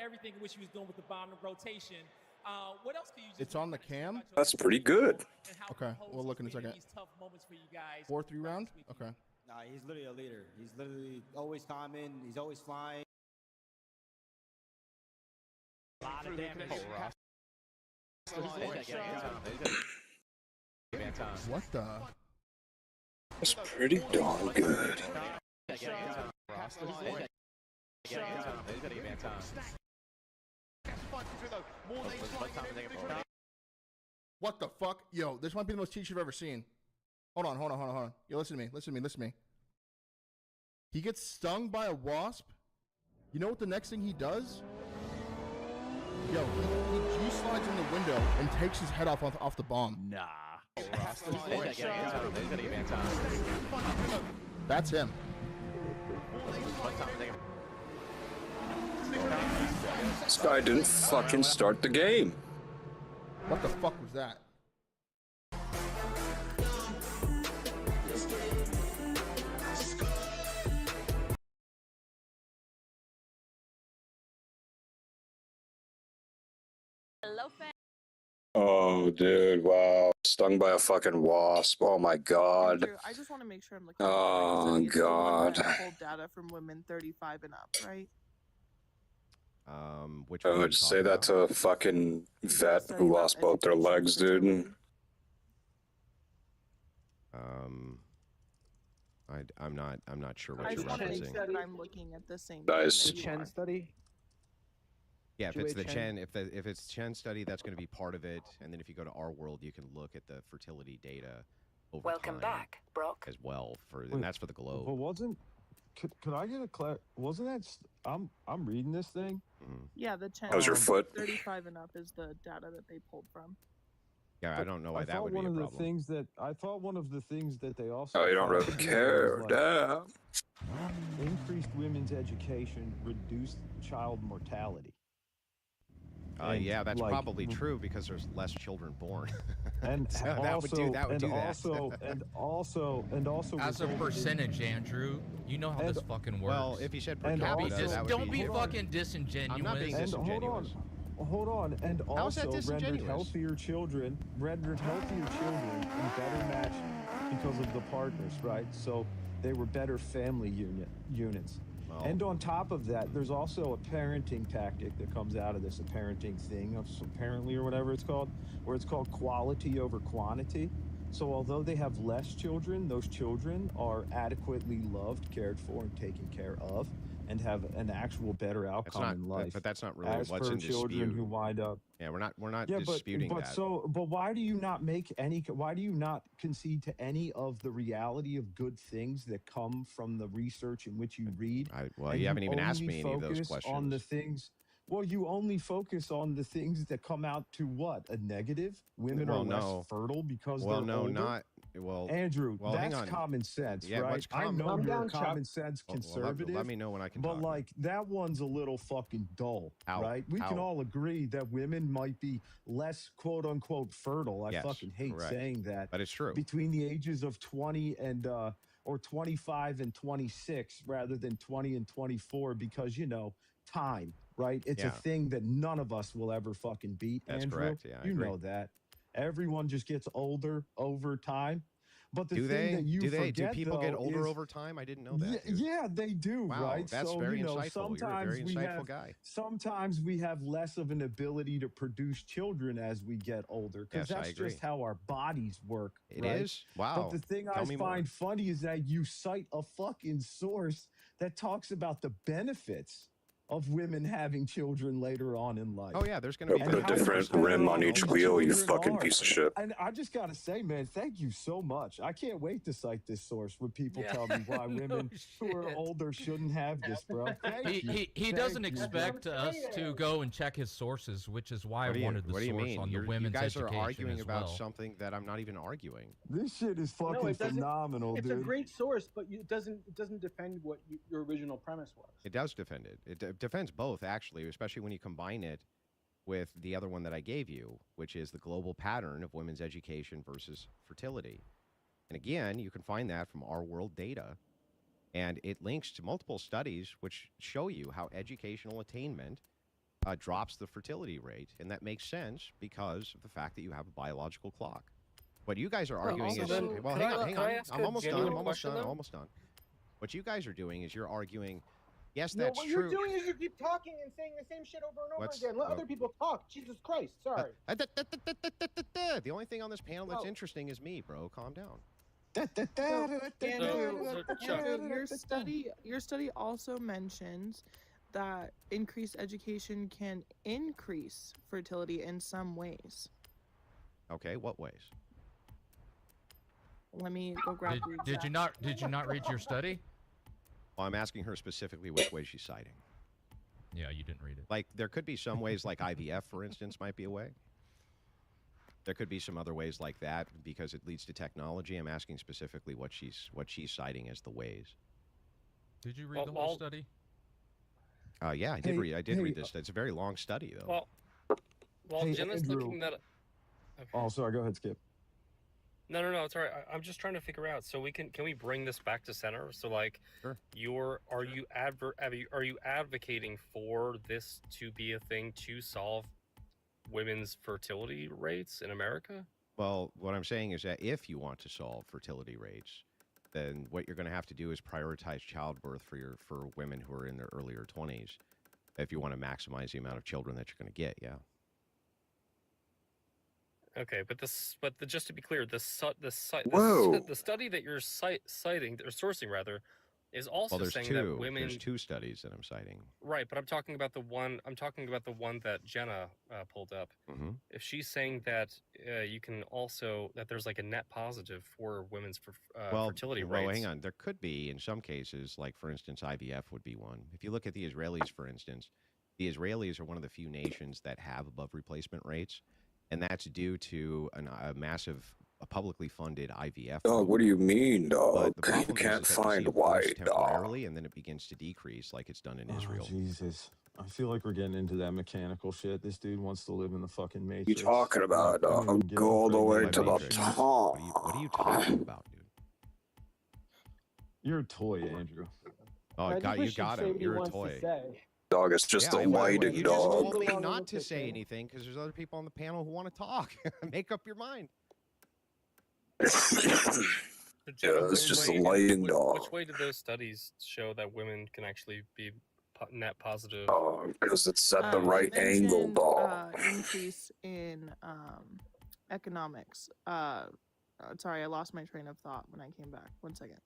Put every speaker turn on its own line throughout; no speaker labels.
everything in which he was doing with the bomb rotation. What else can you just
It's on the cam?
That's pretty good.
Okay, we'll look in a second. 4-3 round? Okay.
Nah, he's literally a leader. He's literally always calming. He's always flying.
A lot of damage.
What the?
That's pretty darn good.
What the fuck? Yo, this might be the most teach you've ever seen. Hold on. Yo, listen to me. He gets stung by a wasp. You know what the next thing he does? Yo, he G-slides in the window and takes his head off the bomb.
Nah.
That's him.
This guy didn't fucking start the game.
What the fuck was that?
Hello, fam.
Oh, dude, wow. Stung by a fucking wasp. Oh, my God.
Andrew, I just want to make sure I'm looking at
Oh,
the right study. It's the one
God.
that pulled data from women 35 and up, right?
Which
I
one are you
would say
talking
that
about?
to a fucking vet
Study
who
about
lost both their
education
legs,
for
dude.
children.
I'm not sure
I
what you're
just want to make
referencing.
sure that I'm looking at the same
Nice.
thing
The
that you are.
study?
Yeah, if it's the
Chen?
if it's Chen study, that's going to be part of it. And then if you go to our world, you can look at the fertility data over
Welcome
time
back, Brock.
as well. And
Wait,
that's for the globe.
But wasn't? Could I get a wasn't that? I'm reading this thing.
Yeah, the 10
How's your foot?
35 and up is the data that they pulled from.
Yeah, I don't know why
I
that
thought
would be a
one of
problem.
the things that I thought one of the things that they also.
Oh, you don't
found
really
too
care.
was,
Damn.
increased women's education reduced child mortality.
Yeah, that's
like,
probably true because there's less children born.
And
So
also,
that would do that.
and also,
as a
resulted in-
percentage, Andrew, you know how
and-
this fucking works.
Well, if you said per
And
capita,
also-
that would
don't be
hold on.
fucking disingenuous.
I'm not being
And
disingenuous.
hold on, and
How is that
also rendered
disingenuous?
healthier children in better match because of the partners, right? So they were better family units.
Well,
And on top of that, there's also a parenting tactic that comes out of this, a parenting thing, apparently, or whatever it's called, where it's called quality over quantity. So although they have less children, those children are adequately loved, cared for, and taken care of, and have an actual better
that's
outcome
not,
in life.
but that's not really
as
what's
per
in
children
dispute.
who wind up.
Yeah, we're not
Yeah,
disputing
but
that.
but why do you not make any? Why do you not concede to any of the reality of good things that come from the research in which you read?
Well,
and
you haven't even asked
only
me any of those
focus on the
questions.
things. Well, you only focus on the things that come out to what? A negative? Women
Well,
are less
no.
fertile because
Well,
they're
no,
older?
not well.
Andrew,
well, hang
that's
on.
common sense,
Yeah,
right?
what's
I know
Calm
you're a
down, Chuck.
common sense
Well,
conservative.
let me know when I can
But
talk.
like that one's a little fucking dull,
How?
right? We can
How?
all agree that women might be less quote unquote fertile. I
Yes,
fucking hate
correct.
saying that.
But it's true.
Between the ages of 20 and or 25 and 26 rather than 20 and 24 because time, right? It's
Yeah.
a thing that none of us will ever fucking beat.
That's
Andrew,
correct. Yeah, I
you
agree.
know that. Everyone just gets older over time. But the
Do
thing
they?
that you
Do they?
forget,
Do people get
though,
older
is-
over time? I didn't know that.
yeah,
dude.
yeah, they do,
Wow,
right?
that's
So,
very insightful. You're a
sometimes
very
we
insightful
have
guy.
sometimes we have less of an ability to produce children as we get older because
Yes, I
that's
agree.
just how our bodies work.
It
right?
is? Wow.
But the thing
Tell
I
me more.
find funny is that you cite a fucking source that talks about the benefits of women having children later on in life.
Oh yeah, there's going to be
Put a
And how
different
much
rim
better
on
off
each
these
wheel, you
children
fucking
are.
piece of shit.
And I just gotta say, man, thank you so much. I can't wait to cite this source when people
Yeah,
tell me why
no
women who are
shit.
older shouldn't have this, bro. Thank you.
He
Thank
doesn't
you, bro.
expect us to go and check his sources, which is why
What do
I
you,
wanted the
what do you
source
mean?
on the
You
women's
guys are
education
arguing
as
about
well.
something that I'm not even arguing.
This shit is
No,
fucking
it doesn't.
phenomenal,
It's
dude.
a great source, but it doesn't defend what your original premise was.
It does defend it. It defends both, actually, especially when you combine it with the other one that I gave you, which is the global pattern of women's education versus fertility. And again, you can find that from our world data. And it links to multiple studies which show you how educational attainment drops the fertility rate, and that makes sense because of the fact that you have a biological clock. What you guys are arguing is,
also-
well,
Can
hang
I-
on, hang
can I
on.
ask
I'm
a
almost done.
genuine
I'm almost
question,
done. I'm
though?
almost done. What you guys are doing is you're arguing, yes,
No,
that's
what
true.
you're doing is you keep talking and saying the same shit over and over
What's-
again. Let
what-
other people talk. Jesus Christ. Sorry.
The only thing on this panel that's
Oh.
interesting is me, bro. Calm down.
Andrew,
Chuck.
your study also mentions that increased education can increase fertility in some ways.
Okay, what ways?
Let me go grab the
Did you not read your study?
Well, I'm asking her specifically which way she's citing.
Yeah, you didn't read it.
Like, there could be some ways, like IVF, for instance, might be a way. There could be some other ways like that because it leads to technology. I'm asking specifically what she's citing as the ways.
Did you read the whole study?
Yeah, I did
Hey,
read. I did
hey,
read this. It's a very long study, though.
Well, while
Hey,
Jenna's
Andrew.
looking that. Okay.
Oh, sorry. Go ahead, Skip.
No, it's all right. I'm just trying to figure out. So can we bring this back to center? So like,
Sure.
are you advocating for this to be a thing to solve women's fertility rates in America?
Well, what I'm saying is that if you want to solve fertility rates, then what you're going to have to do is prioritize childbirth for women who are in their earlier 20s. If you want to maximize the amount of children that you're going to get, yeah.
Okay, just to be clear, the
Whoa.
study that you're citing or sourcing rather is also
Well, there's
saying
two.
that women.
There's two studies that I'm citing.
Right, but I'm talking about the one that Jenna pulled up.
Mm-hmm.
If she's saying that you can also that there's like a net positive for women's fertility rates.
Well, hang on. There could be in some cases, like for instance, IVF would be one. If you look at the Israelis, for instance, the Israelis are one of the few nations that have above replacement rates, and that's due to a massive publicly funded IVF.
Dog, what do you mean, dog?
But the problem
You can't
is that
find
you see it
why,
boost
dog.
temporarily, and then it begins to decrease, like it's done in Israel.
Oh, Jesus. I feel like we're getting into that mechanical shit. This dude wants to live in the fucking
You
Matrix.
talking about,
I don't even
dog?
get
Go all the way
impregnated
to
by
the
Matrix.
top.
What are you talking about, dude?
You're a toy, Andrew.
Oh,
I think we
you
should
got
say
him.
what he
You're a
wants to
toy.
say.
Dog, it's just
Yeah,
a
I know.
lighting,
You just
dog.
told me
Go on
not
with
to
this
say
thing.
anything because there's other people on the panel who want to talk. Make up your mind.
So Jenna,
Yeah, it's
which
just a
way-
lighting,
which-
dog.
Which way do those studies show that women can actually be net positive?
Because it's at the
It
right angle,
mentioned,
dog.
increase in economics. Sorry, I lost my train of thought when I came back. 1 second.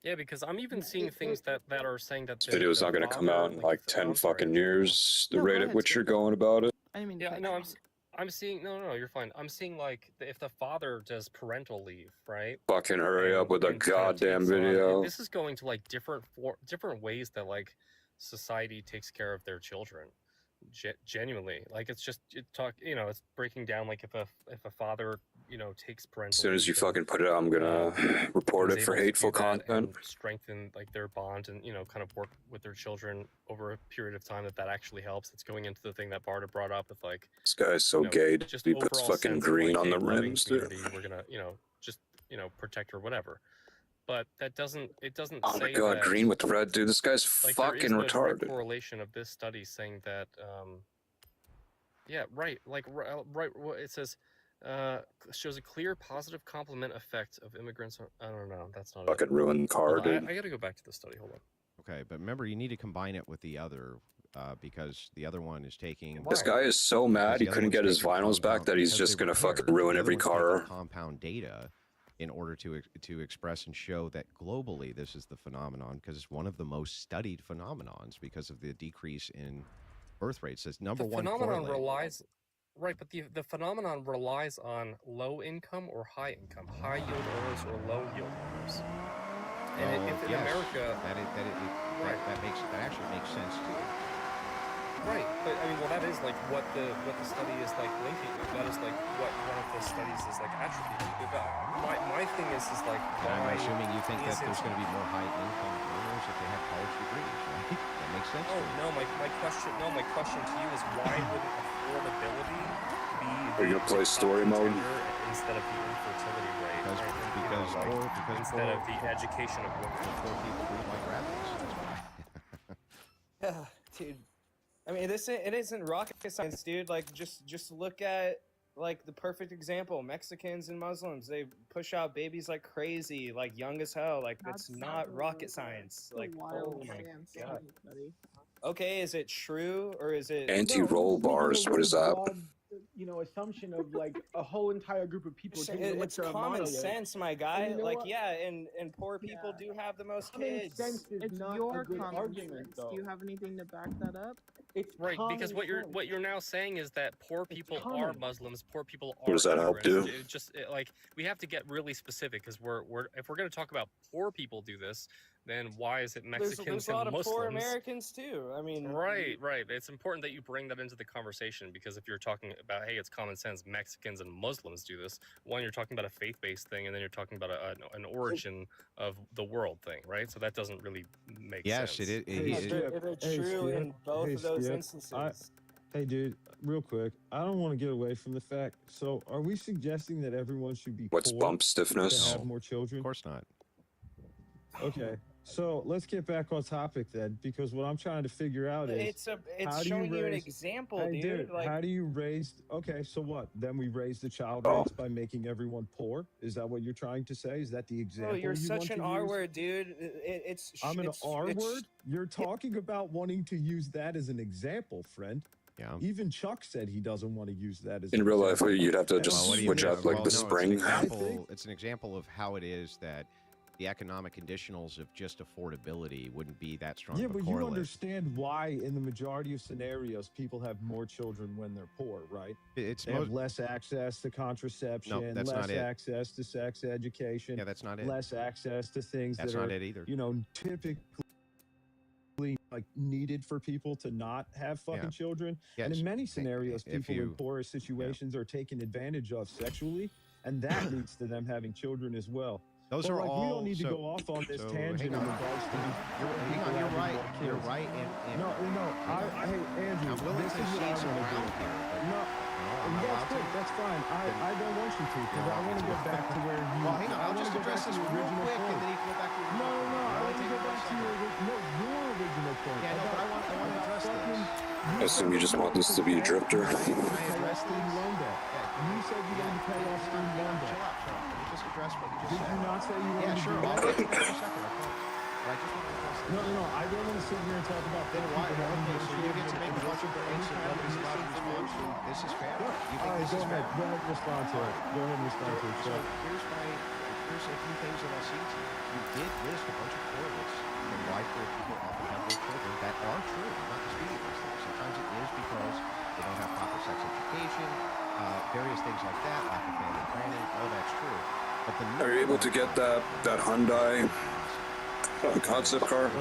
Yeah, because I'm even seeing things that are saying that
This video's not going to come out in like 10 fucking years. The
No,
rate
go
at
ahead,
which
Skip.
you're going about it.
I didn't mean to
Yeah,
cut
no,
you
I'm
off.
I'm seeing no, you're fine. I'm seeing like if the father does parental leave, right?
Fucking hurry up with a
and kind of
goddamn
takes on-
video.
This is going to like different ways that like society takes care of their children. Genuinely, like it's just it's breaking down like if a father takes parental.
As soon as you
leave and,
fucking put it out, I'm gonna report
is
it for
able to
hateful
do that
content.
and strengthen like their bond and kind of work with their children over a period of time that actually helps. It's going into the thing that Barta brought up with like
This guy's so
know,
gay.
just
He puts
overall
fucking
sense of,
green
like,
on the
hey, loving
rims, dude.
community, we're gonna just protect her, whatever. But it doesn't
Oh my
say
god,
that,
green with the red, dude. This guy's
like, there is
fucking
no direct
retarded.
correlation of this study saying that yeah, right, like right it says shows a clear positive complement effect of immigrants. I don't know, that's not
Fucking ruined the car,
Hold on,
dude.
I gotta go back to the study. Hold on.
Okay, but remember, you need to combine it with the other because the other one is taking.
This guy is so mad he
the other
couldn't
one's
get his
taking
vinyls back
compound-
that he's
because
just
they
gonna
were
fucking
paired.
ruin
The other
every
one's taking
car.
compound data in order to express and show that globally this is the phenomenon because it's one of the most studied phenomenons because of the decrease in birth rates. It's number
The
one.
phenomenon
correlate.
relies, right, but the phenomenon relies on low income or high income, high yield earners or low yield earners. And
Oh,
if in
yes,
America, right.
that actually makes sense too.
Right, but I mean, well, that is like what the study is like linking. That is like what one of the studies is like attributing. But my thing is like,
And I'm
why
assuming you think that
is
there's
it-
going to be more high income earners if they have college degrees, right? That makes sense.
Oh
to me.
no, my question to you is why wouldn't affordability be
Are you
the
gonna play
top
story mode?
contender instead of the infertility rate?
Because
right?
because
Like,
poor because
instead
poor,
of the education of women.
poor people do like
Dude, I mean, it isn't rocket science, dude. Like, just look at like the perfect example: Mexicans and Muslims. They push out babies like crazy, like young as hell. Like, it's not rocket science. Like, oh my god. Okay, is it true or is it
Anti-roll bars. What is that?
Broad, assumption of like a whole entire group of people.
It's common sense, my guy.
And you know
like,
what?
yeah, and poor people do have the most kids.
Sense is
It's
not
your
a good
common
argument,
sense.
though.
Do you have anything to back that up?
It's
Right, because
common
what you're now saying is that poor people are
common.
Muslims, poor people are
What does that help
immigrants.
do?
It just like we have to get really specific because if we're going to talk about poor people do this, then why is it Mexicans
There's a lot
and
of poor
Muslims?
Americans too. I mean,
Right. It's important that you bring that into the conversation because if you're talking about, hey, it's common sense, Mexicans and Muslims do this. One, you're talking about a faith-based thing, and then you're talking about an origin of the world thing, right? So that doesn't really make sense.
Yes, it is.
If it's true in both of those instances.
Hey, dude, real quick. I don't want to get away from the fact. So, are we suggesting that everyone should be
What's
poor
bump
to
stiffness?
have more children?
Of course not.
Okay. So let's get back on topic then, because what I'm trying to figure out is
It's showing you an example,
Hey,
dude. Like,
how do you raise? Okay, so what? Then we raise the child
Oh.
rates by making everyone poor. Is that what you're trying to say? Is that the example?
oh, you're
you
such
want
an
to
R
use?
word, dude.
I'm an R
it's-
word. You're talking about wanting to use that as an example, friend.
Yeah.
Even Chuck said he doesn't want to use that as
In
an
real life,
example.
you'd have to
And
just
what do you
switch
mean?
up like the spring.
It's an example of how it is that the economic conditionals of just affordability wouldn't be that strong
Yeah,
of a
but you
correlate.
understand why, in the majority of scenarios, people have more children when they're poor, right?
It's
they have less access to contraception,
that's
less
not it.
access to sex education.
Yeah, that's not it.
Less access to things
That's
that
not
are,
it either.
typically like needed for people to not have fucking children. And
Yes.
in many scenarios,
if
people in
you-
poorer situations are taken advantage of sexually, and that leads to them having children as well.
Those
But,
are
like,
all.
we don't need to
so-
go off on this
so
tangent
hang
in
on.
regards to these
Hang on, you're right. You're right. And
No. Hey, Andrew,
I'm willing
this
to
is what I
see some
want to
ground
do.
here. But
No,
I'm
that's
allowed
good.
to.
That's fine. I don't want you to, because I want to get back to where you.
Well, hang on.
I
I'll
wanna
just
go
address
back to
this
your
real
original
quick,
point.
and then you can go back to your
No,
original point.
I
I'll
want to
take
go
it for a
back to
second.
your original point.
Yeah, no, but I want to address this.
I assume you just want this to be a drifter.
Can I address
student loan debt. And you said you wanted to pay off student loan debt.
Chill out. Let me just address what you just
Did
said.
you not say you wanted
Yeah,
to
sure.
do
I'll
that?
get to that in a second. I promise. But I just want to address this.
No. I don't want to sit here and talk about
Then
people
why?
having
Okay,
more
so you get to
children
make a bunch of points and nobody's allowed to respond to. This is fair. You think
All right,
this
go
is
ahead.
fair?
Go ahead and respond to it. Go ahead and respond to it.
So here's a few things that I'll see to you. You did list a bunch of correlates from why poor people often have more children that are true. I'm not disputing these things. Sometimes it is because they don't have proper sex education, various things like that, lack of family planning, all that's true. But the
Are you able to get that Hyundai concept car?
is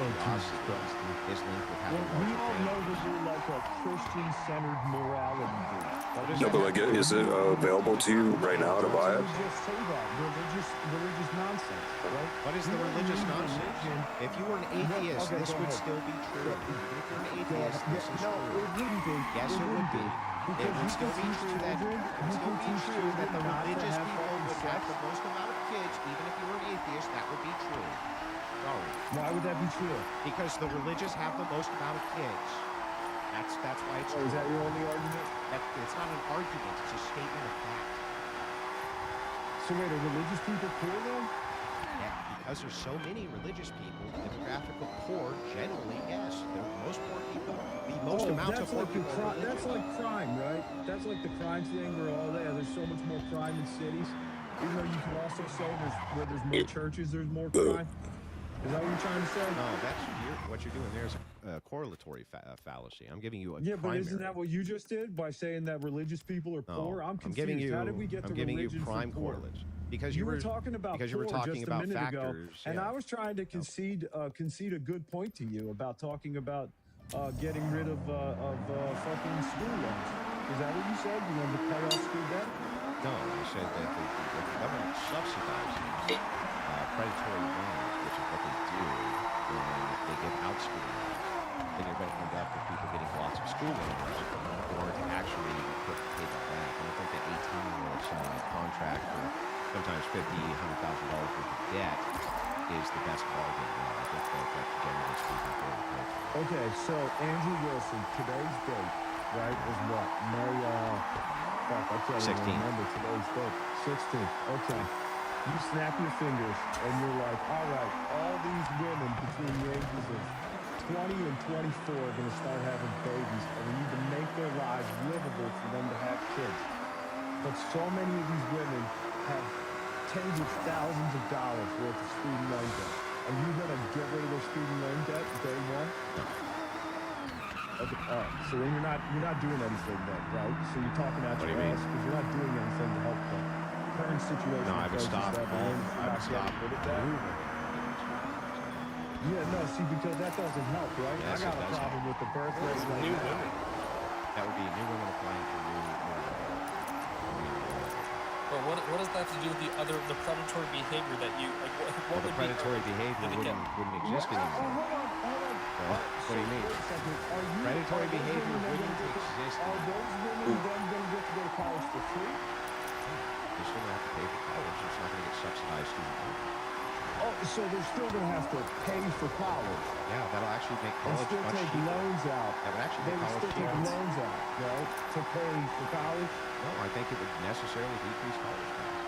linked with having
We
larger
all
families.
know that you're like a Christian-centered morality group.
No, but like, is it available to you right now to buy it?
You just say that religious nonsense, right?
What is the religious nonsense? If you were an atheist,
Okay,
this
go
would
ahead.
still be true. Even if you're an atheist, this is
No,
true.
it wouldn't be.
Yes, it would be. It would still be true that the religious people would have the most amount of kids, even if you were an atheist, that would be true. Sorry.
Why would that be true?
Because the religious have the most amount of kids. That's why it's true.
Is that your only argument?
It's not an argument, it's a statement of fact.
So wait, are religious people poor then?
Yeah, because there's so many religious people, the demographic of poor, generally, yes. Most poor people, the most amount of
that's
poor
like the
people are
that's
religious.
like crime, right? That's like the crime thing where there's so much more crime in cities. Even though you can also say where there's more churches, there's more crime. Is that what you're trying to say?
No, what you're doing there is a correlatory fallacy. I'm giving you a
Yeah, but
primary.
isn't that what you just did by saying that religious people are poor? I'm confused.
giving you,
How did we get
I'm
to
giving you
religion from
prime
poor?
correlates. Because
You were talking about
because you were
poor
talking
just
about
a minute ago,
factors,
and
yeah.
I was trying to concede a good point to you about talking about getting rid of fucking school loans. Is that what you said? You wanted to pay off school debt?
No, I said that the government subsidizes predatory loans, which is what they do when they give out school loans. Then you're going to end up with people getting lots of school loans or to actually pay them back. And I think that 18-year-old signing a contract for sometimes $50,000, $100,000 worth of debt is the best bargain. I think that generally speaking, very good.
Okay, so Andrew Wilson, today's date, right, is what? May, fuck, I can't
16th.
even remember today's date. 16th. Okay. You snap your fingers and you're like, all right, all these women between the ages of 20 and 24 are going to start having babies, and we need to make their lives livable for them to have kids. But so many of these women have tens of thousands of dollars worth of student loan debt. Are you going to get rid of their student loan debt day one? Okay, all right. So then you're not doing anything then, right? So you're talking out
What do
your
you mean?
ass because you're not doing anything to help them. Current situation.
No, I would
places
stop.
that we're in, you're
I would
not
stop.
getting rid of that. Yeah, no, see, because that doesn't help, right?
Yes,
I got
it
a
does
problem with the birth rate right
New
now.
women.
That would be new women applying for new.
But what does that have to do with the predatory behavior that you like? What
Well, the
would
predatory behavior
again,
wouldn't exist anymore.
Hold on.
So, what do you mean?
Wait a second.
Predatory behavior wouldn't exist.
Are those women then going to get to go to college for free?
They're still going to have to pay for college. It's not going to get subsidized student loan.
Oh, so they're still going to have to pay for college
Yeah, that'll actually make
and
college
still
much
take
cheaper.
loans out.
That would actually
They
make
would
college
still take
cheaper.
loans out, right, to pay for college
No, I think it would necessarily decrease college costs.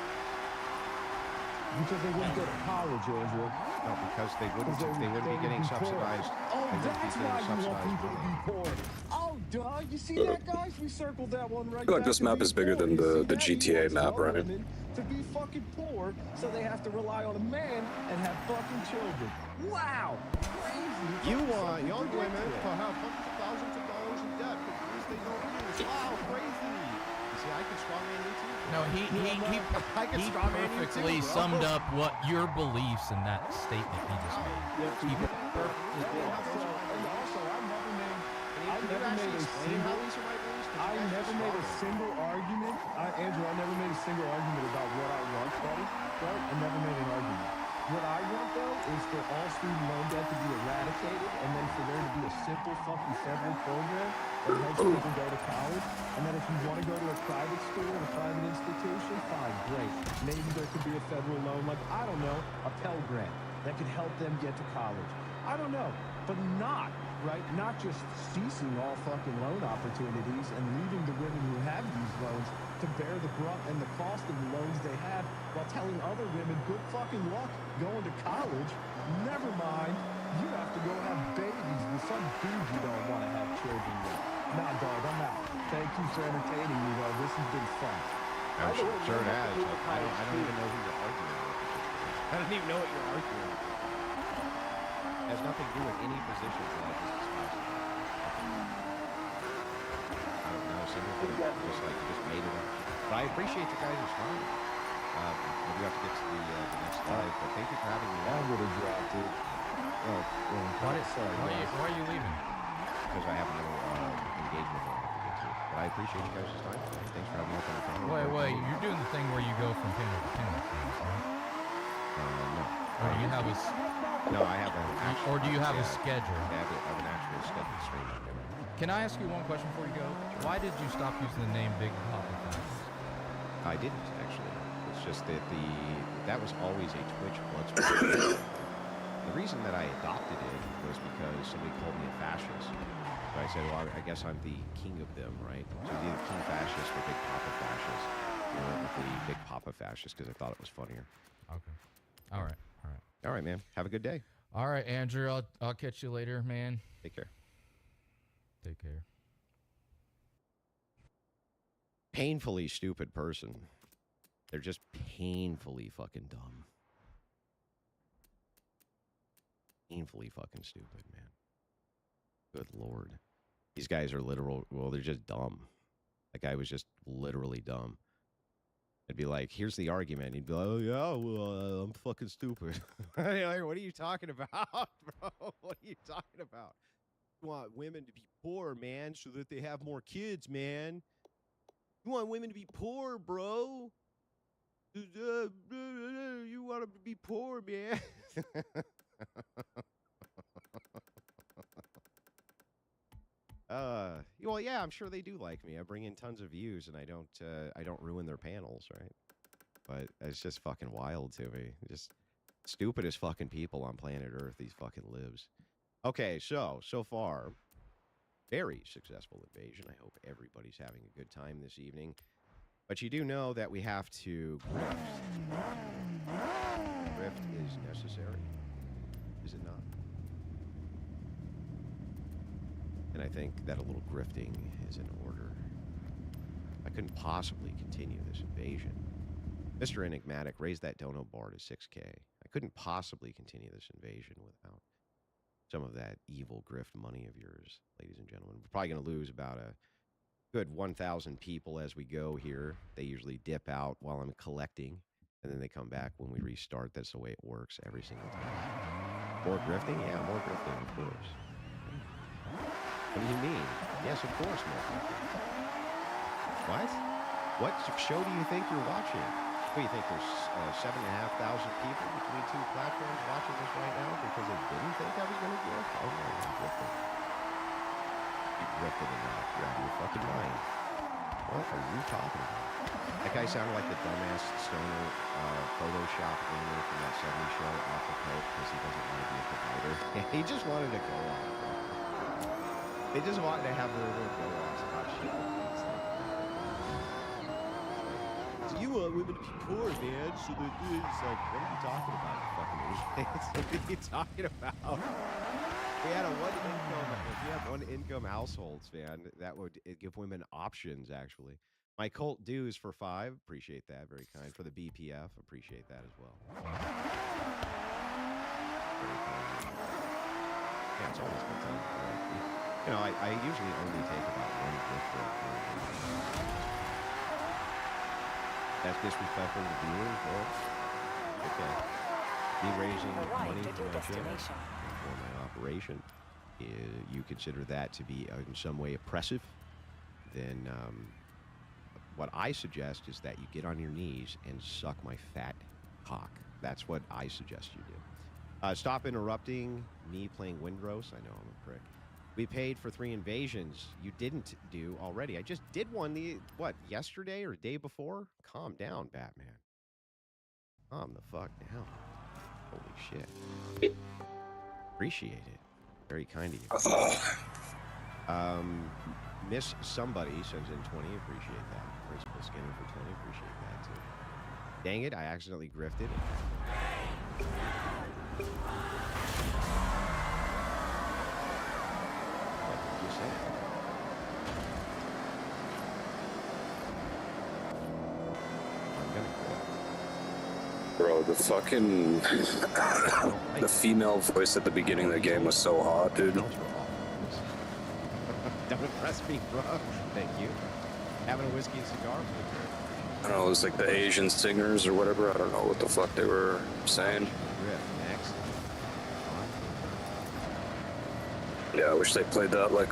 because they wouldn't go to college, Andrew.
No, because they wouldn't
Because
be getting
poor.
subsidized.
Oh,
They wouldn't be
that's
getting
why you want
subsidized
people to be poor. Oh, duh. You see that, guys? We circled that one right
I feel like
back
this
to
map
being
is bigger
poor.
than
You
the
see that? He
GTA
wants
map,
all
right?
women to be fucking poor, so they have to rely on a man and have fucking children. Wow. Crazy.
You
Fucking
want young women
ridiculous.
to have hundreds of thousands of dollars in debt because they don't use. Wow, crazy. You see, I could strawman you too.
No, he
I could strawman you
perfectly
too, bro.
summed up what your beliefs in that statement he just made. He perfectly did.
And also, I never made
Can you actually explain how these are my beliefs? 'Cause
I
you guys
never
just
made a
strawman.
single argument. Andrew, I never made a single argument about what I want, buddy. Right? I never made an argument. What I want, though, is for all student loan debt to be eradicated, and then for there to be a simple fucking federal program that helps people go to college. And then if you want to go to a private school or a private institution, fine, great. Maybe there could be a federal loan, like, I don't know, a Pell Grant that could help them get to college. I don't know, but not, right? Not just ceasing all fucking loan opportunities and leaving the women who have these loans to bear the brunt and the cost of the loans they have while telling other women, good fucking luck going to college. Never mind, you have to go have babies with some dude you don't want to have children with. Nah, dog, I'm out. Thank you for entertaining me, though. This has been fun.
I'm sure it has. I don't even know who you're arguing with. I don't even know what you're arguing with. It has nothing to do with any positions that I just discussed. I don't know. Single thing, just like you just made it up. But I appreciate you guys are strong. We do have to get to the next live, but thank you for having me
I'm
on.
gonna drop it. Oh, sorry.
Why are you leaving?
Because I have another engagement that I have to get to. But I appreciate you guys' time. Thanks for having me up on the phone.
Wait, you're doing the thing where you go from panel to panel, right?
No.
Or do you have a
No, I have an actual.
or do you have a
yeah,
schedule?
I have an actual scheduled stream.
Can I ask you one question before you go? Why did you stop using the name Big Papa Fast?
I didn't actually. It's just that that was always a Twitch Bloodsport. The reason that I adopted it was because somebody called me a fascist. So I said, well, I guess I'm the king of them, right? So I'm either king fascist or Big Papa fascist. I went with the Big Papa fascist because I thought it was funnier.
Okay. All right.
All right, man. Have a good day.
All right, Andrew. I'll catch you later, man.
Take care.
Take care.
Painfully stupid person. They're just painfully fucking dumb. Painfully fucking stupid, man. Good Lord. These guys are literal. Well, they're just dumb. That guy was just literally dumb. It'd be like, here's the argument. He'd be like, oh, yeah, well, I'm fucking stupid. What are you talking about, bro? What are you talking about? You want women to be poor, man, so that they have more kids, man. You want women to be poor, bro. You want them to be poor, man. Well, yeah, I'm sure they do like me. I bring in tons of views, and I don't ruin their panels, right? But it's just fucking wild to me. Just stupid as fucking people on planet Earth. These fucking libs. Okay, so far, very successful invasion. I hope everybody's having a good time this evening. But you do know that we have to grift. Grift is necessary, is it not? And I think that a little grifting is in order. I couldn't possibly continue this invasion. Mr. Enigmatic, raise that dono bar to 6K. I couldn't possibly continue this invasion without some of that evil grift money of yours, ladies and gentlemen. We're probably going to lose about a good 1,000 people as we go here. They usually dip out while I'm collecting, and then they come back when we restart. That's the way it works every single time. More grifting? Yeah, more grifting, of course. What do you mean? Yes, of course, more grifting. What? What show do you think you're watching? What do you think? There's 7,500 people between two platforms watching this right now because they didn't think I was going to gift? Oh, no, I'm grifting. You grifted enough. You're out of your fucking mind. What are you talking about? That guy sounded like the dumbass stoner Photoshop gamer from that 70s show off the coat because he doesn't want to be a provider. He just wanted to go on. They just wanted to have their little go-offs about shit. You want women to be poor, man, so that it's like, what are you talking about, you fucking idiots? What are you talking about? We had a if you have one income households, man, that would give women options, actually. My cult dues for 5, appreciate that, very kind. For the BPF, appreciate that as well. Very kind. Yeah, it's always good time. You know, I usually only take about one gift for a That's disrespectful to viewers, bro. Okay. Me raising money for my channel, for my operation, you consider that to be in some way oppressive, then what I suggest is that you get on your knees and suck my fat cock. That's what I suggest you do. Stop interrupting me playing Windrose. I know I'm a prick. We paid for 3 invasions you didn't do already. I just did one, yesterday or day before? Calm down, Batman. Calm the fuck down. Holy shit. Appreciate it. Very kind of you. Miss Somebody sends in 20. Appreciate that. Principal Skinner for 20. Appreciate that, too. Dang it, I accidentally grifted.
Bro, the fucking the female voice at the beginning of the game was so hot, dude.
Don't impress me, bro. Thank you. Having a whiskey and cigar for the trip.
I don't know, it was like the Asian singers or whatever. I don't know what the fuck they were saying.
Next.
Yeah, I wish they played that like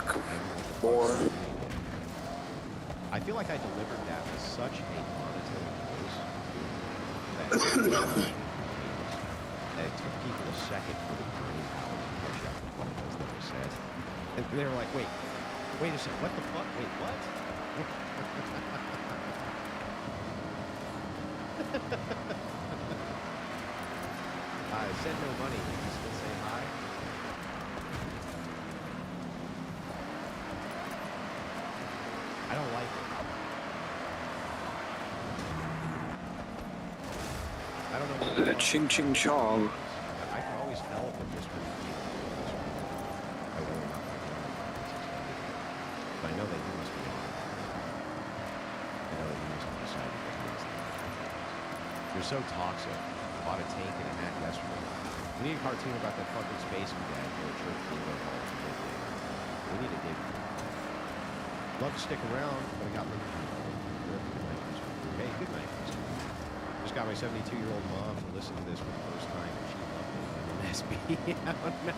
more.
I feel like I delivered that with such a monotone voice that it took people a second for the brain power to push up with what it was that was said. And they were like, wait a second, what the fuck? Wait, what? I said no money. Did you still say hi? I don't like it. I don't know what
Ching ching chong.
I can always tell if I'm just I know that you must be on. I know that you must be deciding what it is. You're so toxic. Bought a tank and a hat yesterday. We need a cartoon about that fucking space we got at church bingo hall. We need a dig. Love to stick around, but I got my hey, good night. Just got my 72-year-old mom to listen to this for the first time, and she loved it. MSB. Oh no.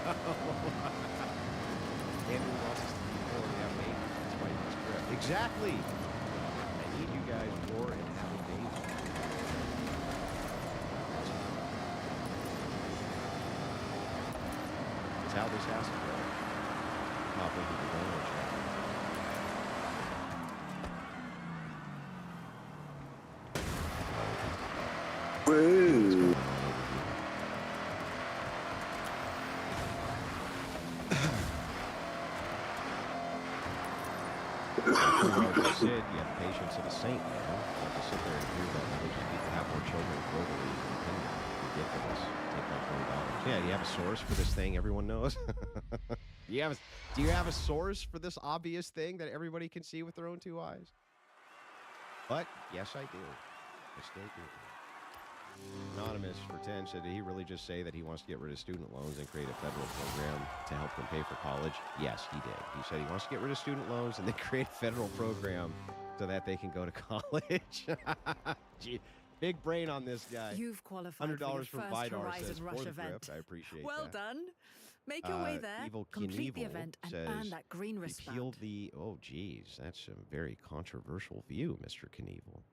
Andrew wants us to be more than that. That's why he's correct. Exactly. I need you guys roar and have a baby. That's how this has to go. Pop into the donor chat.
Woo.
Well, Sid, you have the patience of a saint, man. You have to sit there and hear that religious people have more children globally than Kenya. Ridiculous. Take like $20. Yeah, do you have a source for this thing everyone knows? Do you have a source for this obvious thing that everybody can see with their own two eyes? But yes, I do. I still do. Anonymous for 10 said, did he really just say that he wants to get rid of student loans and create a federal program to help them pay for college? Yes, he did. He said he wants to get rid of student loans and then create a federal program so that they can go to college. Gee, big brain on this guy.
You've qualified
$100
for
from
your first
Vidar
Horizon
says
Rush
for the
event.
drift. I appreciate
Well
that.
done. Make your way there,
Evil
complete the
Knievel
event, and
says,
earn that green wristband.
repeal the... Oh, geez. That's a very controversial view, Mr. Knievel.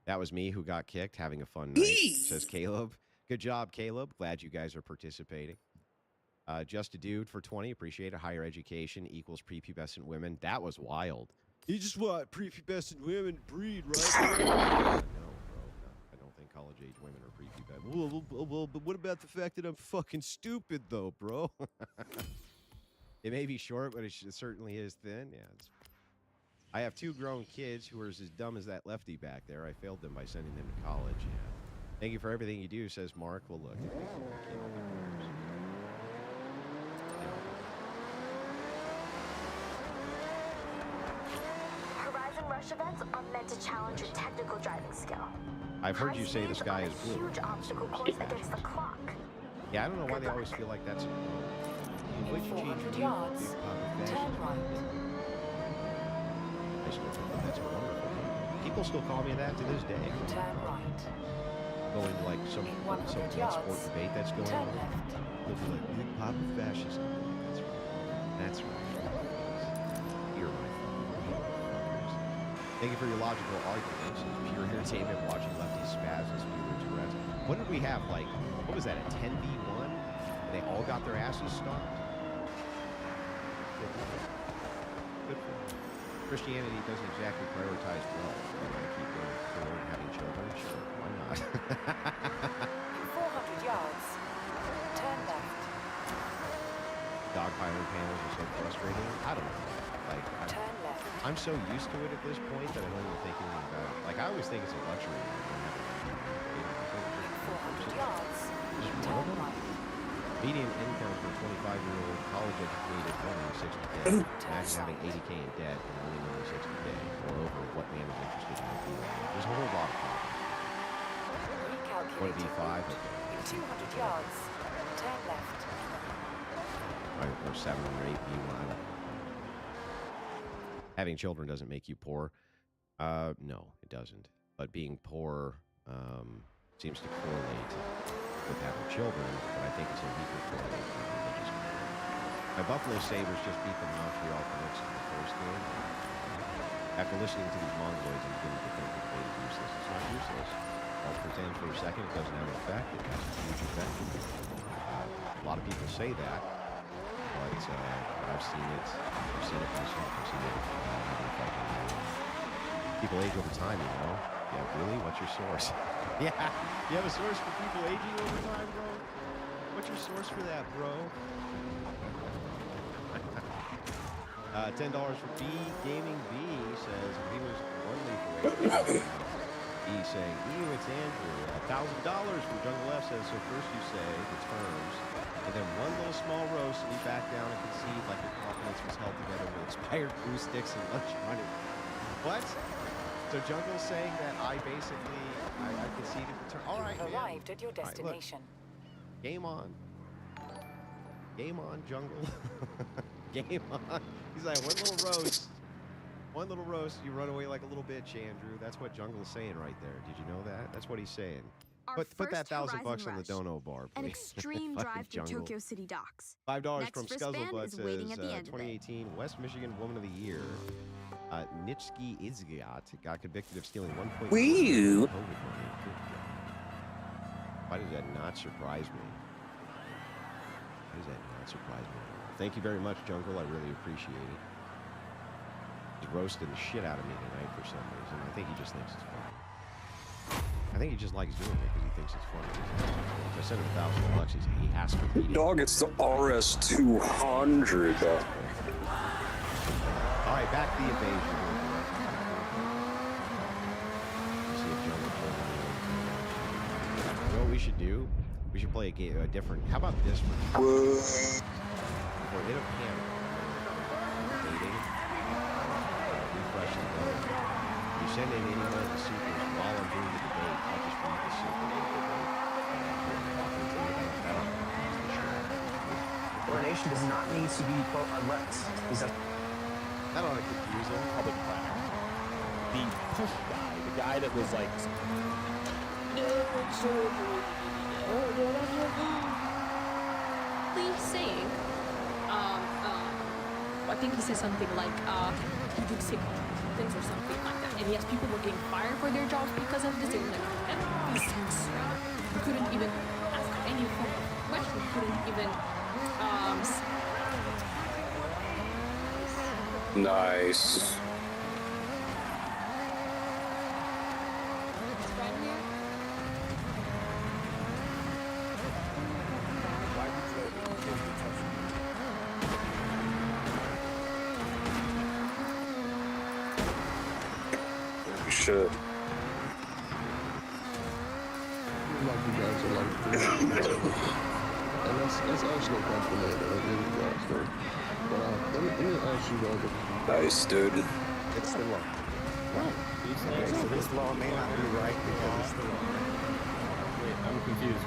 That was me who got kicked, having a fun night, says Caleb. Good job, Caleb. Glad you guys are participating. Just a dude for 20. Appreciate it. Higher education equals prepubescent women. That was wild. You just want prepubescent women to breed, right? No, bro. No. I don't think college-age women are prepubescent. Well, but what about the fact that I'm fucking stupid, though, bro? It may be short, but it certainly is thin. Yeah, I have 2 grown kids who are as dumb as that lefty back there. I failed them by sending them to college. Yeah. Thank you for everything you do, says Mark. Well, look.
Horizon Rush events are meant to challenge your technical driving skill.
I've heard you say the sky is blue.
Huge obstacle course against the clock.
Yeah, I don't know why they always feel like that's...
In 400 yards, turn right.
That's wonderful. People still call me that to this day.
Turn right.
Going to like some sport debate that's going on. They'll be like, Big Papa fascism. That's right. You're right. Thank you for your logical arguments. Pure entertainment, watching lefties spaz and pure Tourette's. What did we have? Like, what was that? A 10v1? And they all got their asses stomped. Good for them. Christianity doesn't exactly prioritize wealth. You want to keep going forward, having children? Sure, why not?
400 yards, turn left.
Dogpiling panels are so frustrating. I don't know. Like,
Turn left.
I'm so used to it at this point that I don't even think anything about it. Like, I always think it's a luxury.
400 yards, turn right.
Median income for a 25-year-old college-educated woman is 60K. Imagine having 80K in debt and only making 60K. Moreover, what man is interested in that deal? There's a whole lot of problems. What, B5? Okay.
200 yards, turn left.
Or 7 or 8 B1. Having children doesn't make you poor. No, it doesn't. But being poor seems to correlate with having children, but I think it's a weaker correlation with religious community. My Buffalo Sabres just beat the Montreal Canucks in the first game. After listening to these mongoloids, I'm beginning to think the debate is useless. It's not useless. I'll pretend for a second it doesn't have an effect. It has a huge effect. A lot of people say that, but I've seen it. I've seen it myself. I've seen it have an effect on me. People age over time, you know. Yeah, really? What's your source? Yeah, you have a source for people aging over time, bro? What's your source for that, bro? $10 for B Gaming B says he was only for He's saying, ew, it's Andrew. $1,000 from Jungle F says, so first you say the terms, and then one little small roast, and you back down and concede like your confidence was held together with expired glue sticks and lunch money. What? So Jungle's saying that I basically, I conceded the turn. All right,
You've arrived at your destination.
Right, game on. Game on, Jungle. Game on. He's like, one little roast, you run away like a little bitch, Andrew. That's what Jungle's saying right there. Did you know that? That's what he's saying. Put that $1,000 on the dono bar, please.
An extreme drive through Tokyo City docks.
$5 from Scuzzlebutt says,
waiting at the end
2018 West Michigan Woman of the Year. Nitschke Izgiat got convicted of stealing 1.1 million COVID money. Why does that not surprise me? Why does that not surprise me? Thank you very much, Jungle. I really appreciate it. He's roasting the shit out of me tonight for some reason. I think he just thinks it's funny. I think he just likes doing it because he thinks it's funny. If I sent him $1,000, he has to read it.
Dog, it's the RS200.
All right, back to the invasion. See if Jungle Children. You know what we should do? We should play a game, a different. How about this one? We're in a panel. Debating. Refresh the vote. You send in any one of the secrets while I'm doing the debate. I'll just read the secret.
Coordination does not need to be unless.
That ought to confuse him.
Public planner. The push guy, the guy that was like,
He's saying, I think he said something like, he did sick things or something like that. And yes, people were getting fired for their jobs because of this. They were like, and these things. You couldn't even ask any form of question. You couldn't even,
Nice. You should.
Like you guys are like, and that's actually a compliment. I give you guys though. But let me ask you guys.
Nice, dude.
It's the law.
Right.
Okay, so this law may not be right because it's the law.
wait, I'm confused.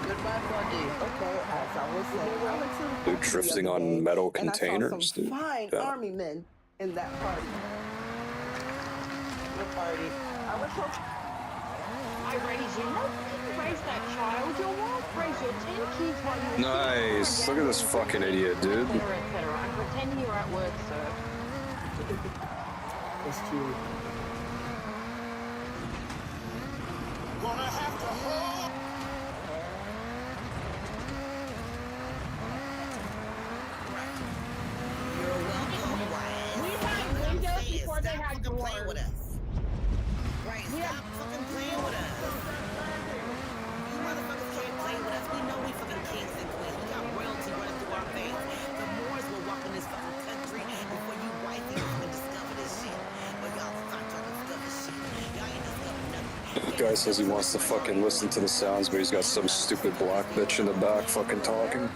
Goodbye, buddy. Okay, as I was saying,
Dude, drifting on metal containers, dude.
fine
Yeah.
army men in that party. What party? I was so.
I raise you. No, you raise that child. You won't raise your 10 kids while you're
Nice. Look at this fucking idiot, dude.
etc. And pretend you're at work, sir.
That's true.
Gonna have to hold.
You're welcome, Wyatt.
We had windows before they had doors.
With us. Right, stop fucking playing with us. You motherfuckers can't play with us. We know we fucking kings and queens. We got royalty running through our veins. The Moors will walk in this fucking country before you white people can discover this shit. But y'all stop trying to discover shit. Y'all ain't discovered nothing.
Guy says he wants to fucking listen to the sounds, but he's got some stupid black bitch in the back fucking talking.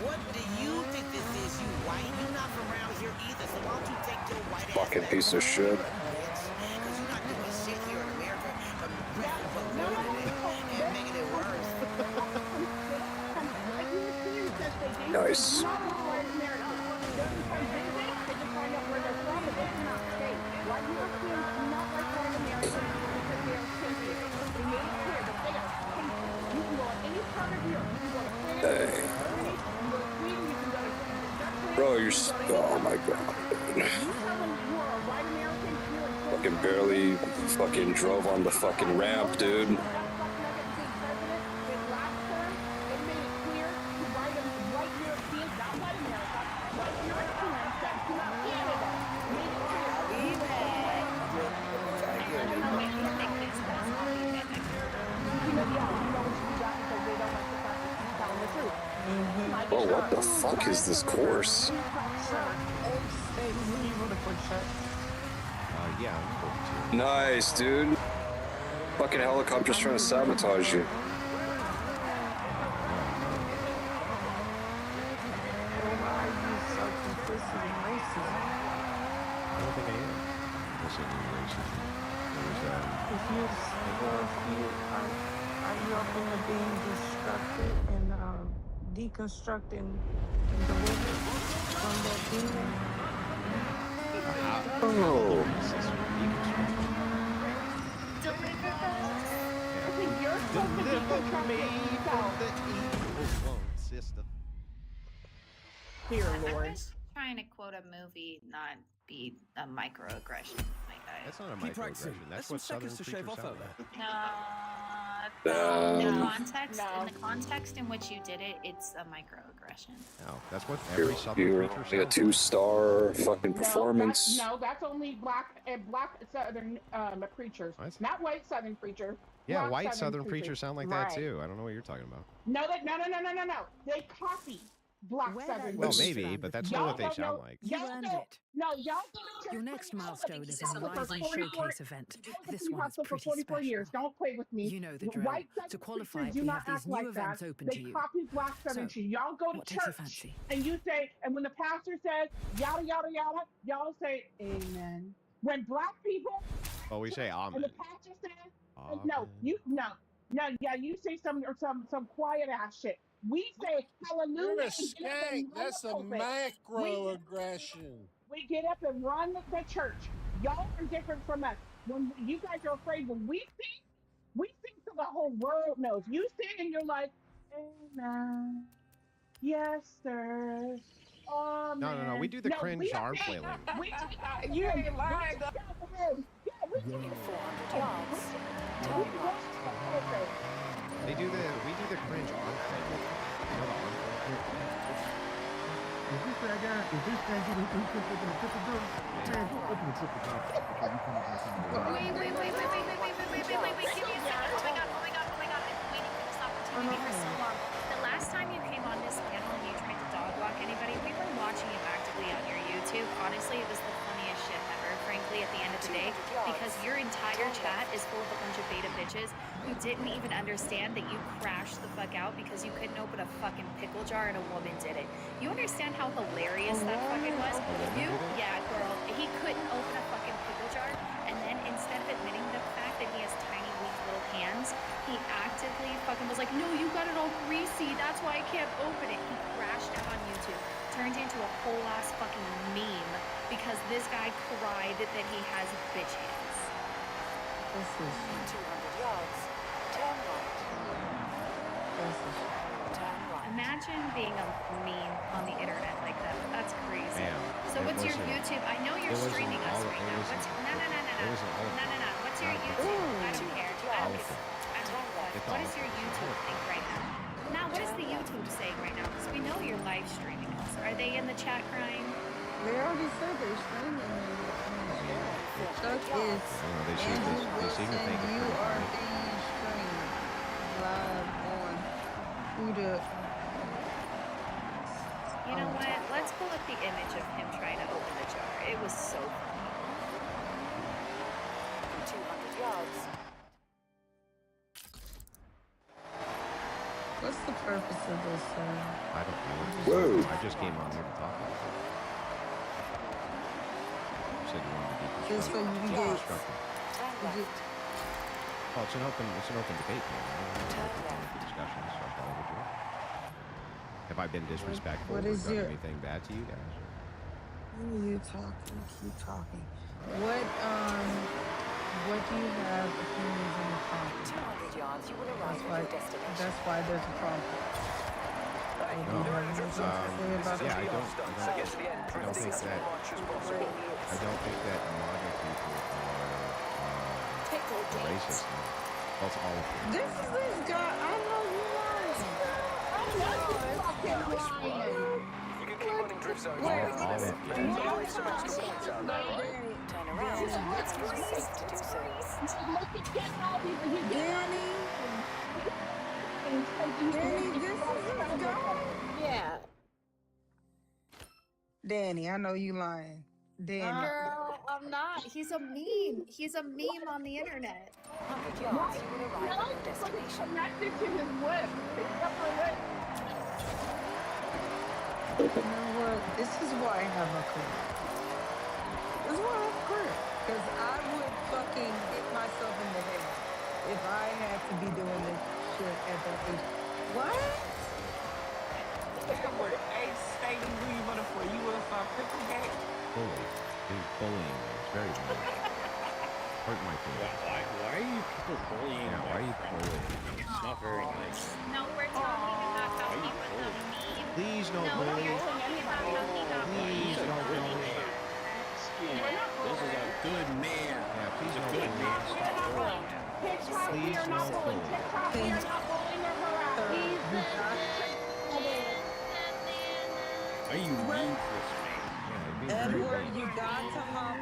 What do you think this is, you white? You not from around here either, so why don't you take your white ass
Fucking piece of shit.
because you're not doing shit here in America, but ruining it and making it worse.
Nice. Dang. Bro, you're oh my god. Fucking barely fucking drove on the fucking ramp, dude. Oh, what the fuck is this course?
Yeah.
Nice, dude. Fucking helicopter's trying to sabotage you.
Deconstructing and delivered from that demon.
Oh.
You're supposed to deconstruct
Sister.
Here,
I'm
Lord.
just trying to quote a movie, not be a microaggression.
That's not a microaggression. That's what Southern preachers sound like.
In the context in which you did it, it's a microaggression.
No, that's what every Southern
You're
preacher
like a
sounds
2-star fucking performance.
That's only black Southern preachers, not white Southern preacher.
Yeah,
Black
white Southern preachers sound like that too. I don't know what you're talking about.
No. They copy. black Southern
Well,
dudes.
maybe, but that's not what they sound like.
Y'all don't. No, y'all go to church.
Your next milestone is a
for
Horizon
44
Showcase event.
I was a
This
police
one is
officer for
pretty
44
special.
years. Don't play with me.
You know the drill.
White
To
Southern
qualify,
preachers do
we
not
have these
act
new
like
events
that.
open
They
to you.
copy black Southern shit. Y'all go to
what takes your
church
fancy?
and you say, and when the pastor says yada yada yada, y'all say amen. When black people
Oh, we say
and
amen.
the pastor says, yeah, you say some quiet ass shit. We say hallelujah.
You're a
and get up and
skank.
run
That's
the
a
pulpit.
macroaggression.
We get up and run the church. Y'all are different from us. When you guys are afraid, when we sing so the whole world knows. You sing and you're like, amen. Yes, sir. Oh,
No. We do the cringe arm flailing.
We take out the head. We take out the head. Yeah, we take out the head.
We do the cringe arm flailing. You know the arm flailing?
Is this that guy? Is this that dude who kept opening the triple door? Man, don't open the triple door before you come up with something.
Wait, give me a second. Oh my god, I've been waiting for this opportunity for so long. The last time you came on this panel and you tried to dog walk anybody, we were watching you actively on your YouTube. Honestly, it was the funniest shit ever, frankly, at the end of the day, because your entire chat is full of a bunch of beta bitches who didn't even understand that you crashed the fuck out because you couldn't open a fucking pickle jar and a woman did it. You understand how hilarious that fucking was? Yeah, girl, he couldn't open a fucking pickle jar, and then instead of admitting the fact that he has tiny, weak little hands, he actively fucking was like, no, you got it all greasy, that's why I can't open it. He crashed out on YouTube, turned into a whole ass fucking meme because this guy cried that he has bitch hands.
This is 200 yards. Turn right.
Imagine being a meme on the internet like that. That's crazy.
Damn.
So what's your YouTube? I know you're streaming us right now. What's no. What's your YouTube? I don't care. I don't care. What is your YouTube thing right now? Now, what is the YouTube saying right now? Because we know you're live streaming us. Are they in the chat crying?
They already said they're streaming. Chuck is Andrew Wilson, you are being streamed live on Huda.
You know what? Let's pull up the image of him trying to open the jar. It was so funny.
200 yards.
What's the purpose of this, sir?
I don't know.
Whoa.
I just came on here to talk about it. You said you wanted to be
Just so you can get...
Well, it's an open debate, man. I don't know the discussions, so I thought I would join. Have I been disrespectful or done anything bad to you guys?
You talking, keep talking. What do you have opinions on the comments?
200 yards, you will arrive at your destination.
That's why there's a problem.
I don't think that MAGA people are racist. Well, it's all of them.
This is this guy. I know you lying. I know you fucking lying.
You can keep running drift zone.
Wait,
Turn around. It's safe to do so.
Danny, this is his guy.
Yeah.
Danny, I know you lying. Danny.
Girl, I'm not. He's a meme. He's a meme on the internet.
100 yards, you will arrive at your destination.
Connected to his lip. His upper lip.
You know what? This is why I have a career. This is why I have a career. Because I would fucking hit myself in the head if I had to be doing this shit at that age. What?
Age stating who you voted for. You would have thought Pickle Gate.
Bully. He's bullying me. It's very bullying. Hurt my feelings.
Why are you people bullying?
Yeah, why are you bullying?
It's not very nice.
No, we're talking about how he was a meme.
Please don't
No,
bully.
we're talking about how he got
Please
bullied.
don't bully.
This is a good man.
Yeah, please
He's a
don't
good
bully.
man. Stop bullying.
TikTok, we
Please
are not
don't
bullying.
bully.
TikTok, we are not bullying or harassing.
Why are you mean for this man?
Edward, you got to hop.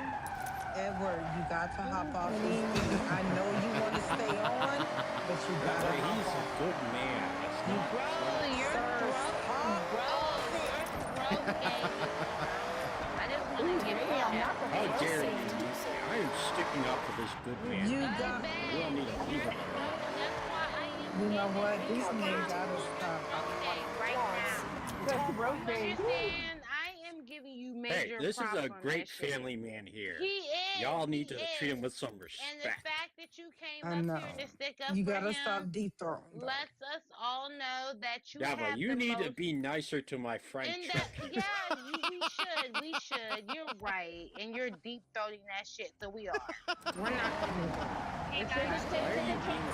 Edward, you got to hop off this thing. I know you want to stay on, but you got to hop
He's a
off.
good man. That's not.
Bro, you're drunk. Hop off
I just want to give you
How dare you? I am sticking up for this good man.
You got.
We all need to leave him alone.
You know what? These men gotta stop.
right now.
That's Rose.
Understand? I am giving you major
Hey, this is
props
a
on
great
that shit.
family man here.
He is.
Y'all need to
he
treat
is.
him with some
And the
respect.
fact that you came
I
up
know.
here to stick up
You
for
gotta
him
stop dethroning.
lets us all know that you
Dava,
have
you
the
need
most.
to be nicer to my friend
And
Chuck.
that, yeah, we should. We should. You're right. And you're deep throating that shit, so we are. We're not gonna do it.
Hey
It's
guys,
just-
Why are you being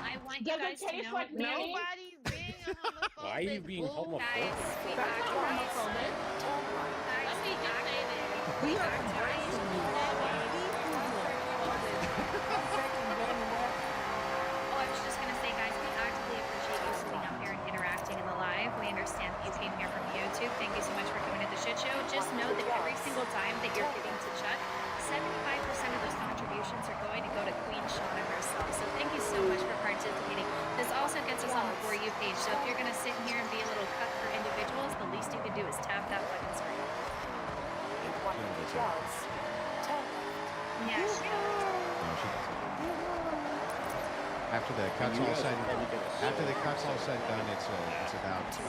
I want you
Does it
guys to
taste
know
like mayonnaise?
Nobody's being a homophobic.
Why are you being
boo.
homophobic?
guys, we
That's not homophobic.
Let me just say this.
We are embracing you.
Oh, I was just gonna say, guys, we actively appreciate you sitting up here and interacting in the live. We understand that you came here from YouTube. Thank you so much for coming to the shit show. Just know that every single time that you're giving to Chuck, 75% of those contributions are going to go to Queen Shauna herself. So thank you so much for participating. This also gets us on the For You page. So if you're gonna sit in here and be a little cut for individuals, the least you can do is tap that fucking screen. Yeah, she
No, she doesn't. After the cuts all said, after the cuts all said and done, it's about 30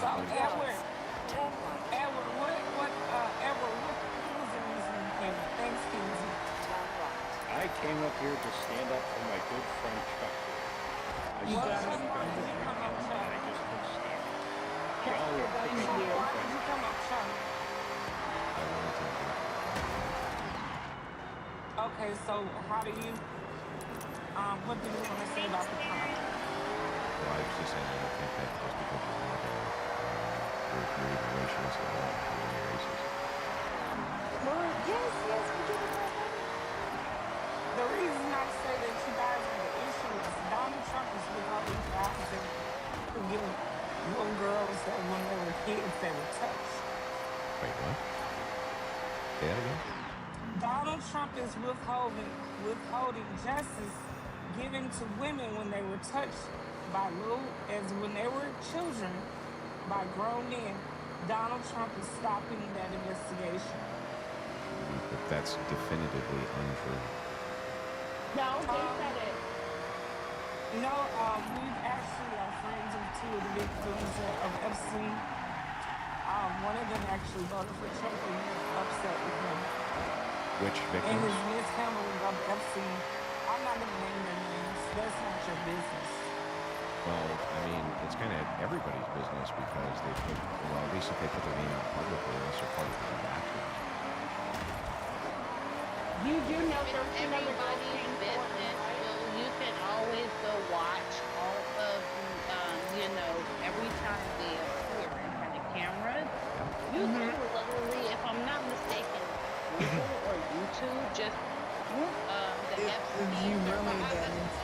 Edward, what was the reason you came? Thanks, Kinsey.
I came up here to stand up for my good friend Chuck. I
You
saw
got
him
it.
and I just couldn't stand it. Y'all are
Why
picking
did
on my
you
friend.
come up, Chuck?
I wanted to.
Okay, so how do you, what do you want to say about the crime?
Well, I was just saying I don't think that just because you're even racist or you're racist.
Well, yes, we get it. The reason I say that you guys are the issue is Donald Trump is with all these guys that give little girls that when they were kids they were touched.
Wait, what? Say that again?
Donald Trump is withholding justice given to women when they were touched by when they were children by grown men. Donald Trump is stopping that investigation.
But that's definitively untrue.
No, they said it.
No, we've actually are friends of two of the victims of Epstein. One of them actually voted for Trump and was upset with him.
Which
And
victims?
his mishandling of Epstein. I'm not going to name their names. That's not your business.
Well, I mean, it's kind of everybody's business because they put, well, at least if they put their name out publicly, unless they're part of the actions.
You do know there's
Everybody's business. Well, you can always go watch all of every time they appear in front of cameras. You can literally, if I'm not mistaken, Google or YouTube, just the Epstein survivors.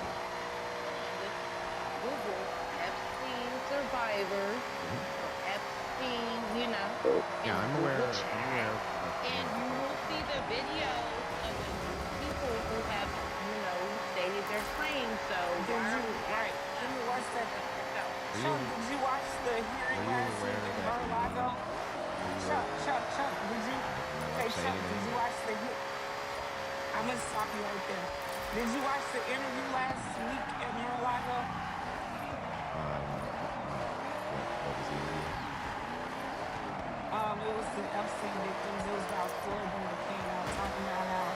Google Epstein survivors, Epstein,
Yeah, I'm aware.
and you will see the videos of the people who have, stated their claims. So
Did you watch that? Chuck, did you watch the hearing last week in Mar-a-Lago? Chuck, did you? Hey, Chuck, did you watch the? I'm gonna stop you right there. Did you watch the interview last week at Mar-a-Lago?
What was the interview?
It was the Epstein victims. It was about 4 of them that came out talking about how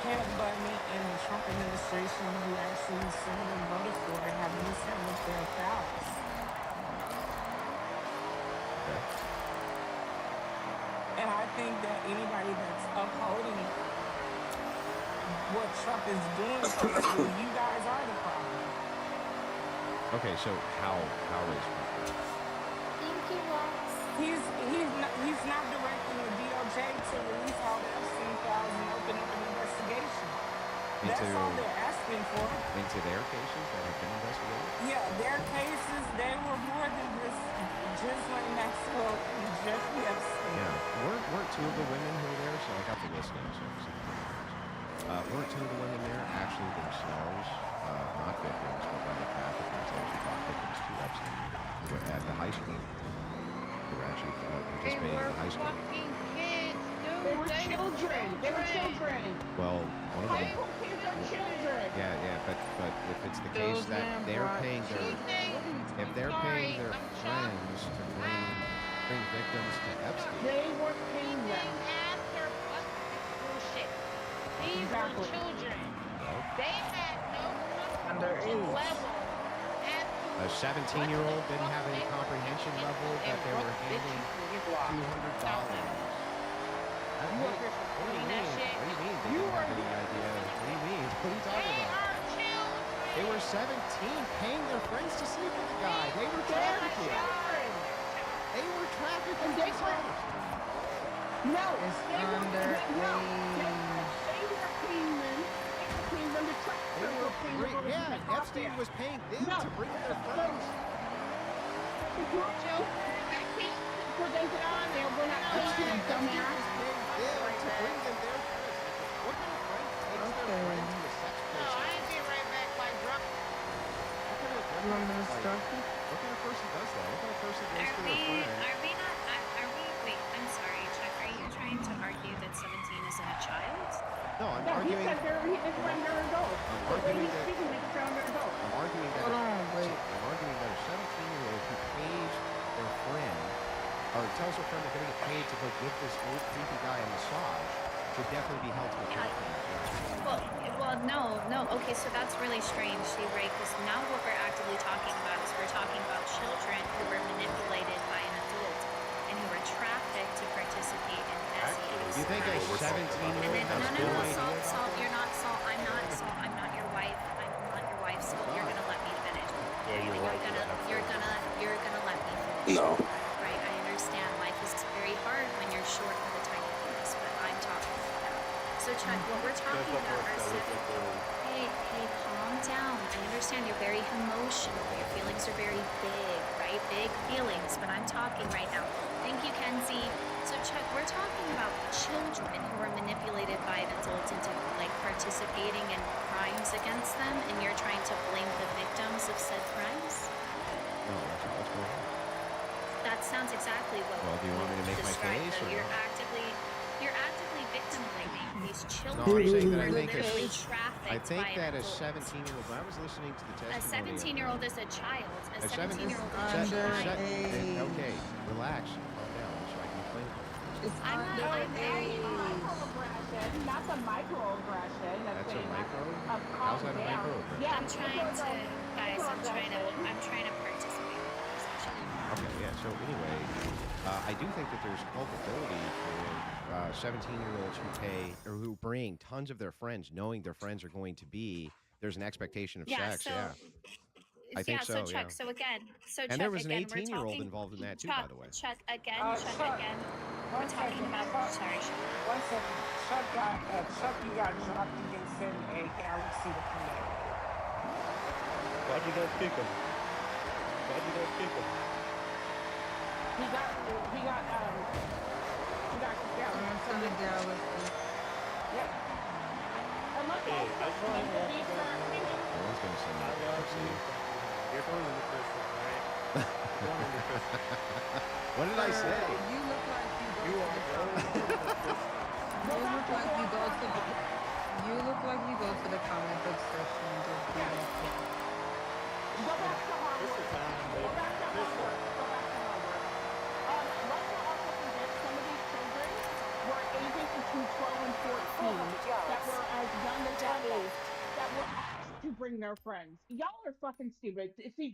Ted Bundy and the Trump administration, who actually some of them voted for, have mishandled their powers. And I think that anybody that's upholding what Trump is doing to us, you guys are the problem.
Okay, so how is Trump?
Thank you, Ross. He's not directing the DOJ to release all the Epstein files and open up an investigation. That's all they're asking for.
Into their cases that have been investigated?
Yeah, their cases, they were more than just Ghislaine Maxwell and Jeffrey Epstein.
Yeah, weren't two of the women who were there? So I got the list now. Weren't two of the women there actually themselves not victims, but rather traffickers? Those who got victims to Epstein at the high school. who were actually
They
participating in
were
the high school.
fucking kids, dude.
They were children. They were children.
Well, one of them.
High school kids are children.
Yeah, but if it's the case that they're paying their, if they're paying their friends to bring victims to Epstein,
They were paying them.
After bullshit. These were children. They had no comprehension level.
a 17-year-old didn't have any comprehension level that they were handing $200. What do you mean? What do you mean? They didn't have any idea. What do you mean? What are you talking about? They were 17, paying their friends to sleep with the guy. They were trafficking. They were trafficking.
They were. No,
it's
they were paying them. They were paying them to traffic.
Yeah, Epstein was paying them to bring their friends.
The group show that case presented on there, we're not paying them, dumbass.
To bring them their friends. What kind of friend takes their friend to a sex place?
No, I ain't get right back like drunk.
You want me to start?
What kind of person does that? What kind of person goes to their friend?
Wait, I'm sorry, Chuck, are you trying to argue that 17 isn't a child?
No, I'm
No,
arguing.
he said they're adults.
I'm arguing that.
I'm
arguing that. I'm arguing that a 17-year-old who pays their friend or tells her friend they're going to get paid to go give this old creepy guy a massage should definitely be held to account for that.
Well, no. Okay, so that's really strange, see, Ray, because now what we're actively talking about is we're talking about children who were manipulated by an adult and who were trafficked to participate in SEs.
You think a 17-year-old has no idea?
Salt, you're not Salt. I'm not Salt. I'm not your wife. I'm not your wife, Salt. You're gonna let me finish.
Yeah, you're right.
You're gonna let me finish.
No.
Right, I understand life is very hard when you're short with a tiny penis, but I'm talking about that. So Chuck, what we're talking about are hey, calm down. I understand you're very emotional. Your feelings are very big, right? Big feelings, but I'm talking right now. Thank you, Kenzie. So Chuck, we're talking about children who were manipulated by an adult into participating in crimes against them, and you're trying to blame the victims of said crimes?
No, that's not what's going on.
That sounds exactly what.
Well, do you want me to make my case? Or
You're actively victim blaming these children.
No, I'm saying that
who were literally trafficked
I think
by
that
an
a
adult.
17-year-old. When I was listening to the testimony,
A 17-year-old is a child. A 17-year-old is a
child.
child.
Okay, relax, calm down, so I can explain it.
I'm
not the microaggression.
That's a micro. How's that a microaggression?
Yeah, I'm trying to participate in the conversation.
Okay, yeah. So anyway, I do think that there's culpability for 17-year-olds who pay or who bring tons of their friends, knowing their friends are going to be. There's an expectation of sex. I think so.
Chuck. So again,
and there was an 18-year-old involved in that too, by the way.
Chuck, again. We're talking about. Sorry, Chuck.
1 second. Chuck, you got dropped and then send a galaxy to come in.
Why'd you guys kick him?
He got kicked out.
Send a galaxy.
Yep. Unless
Hey, I just want to
No one's going to send that galaxy.
You're going in the crystal, right? You're going in the crystal.
What did I say?
You look like you go to the comic book section and just do that.
Go back to Harvard. Let's not also forget some of these children were ages between 12 and 14 that were as young as that age that were asked to bring their friends. Y'all are fucking stupid. See,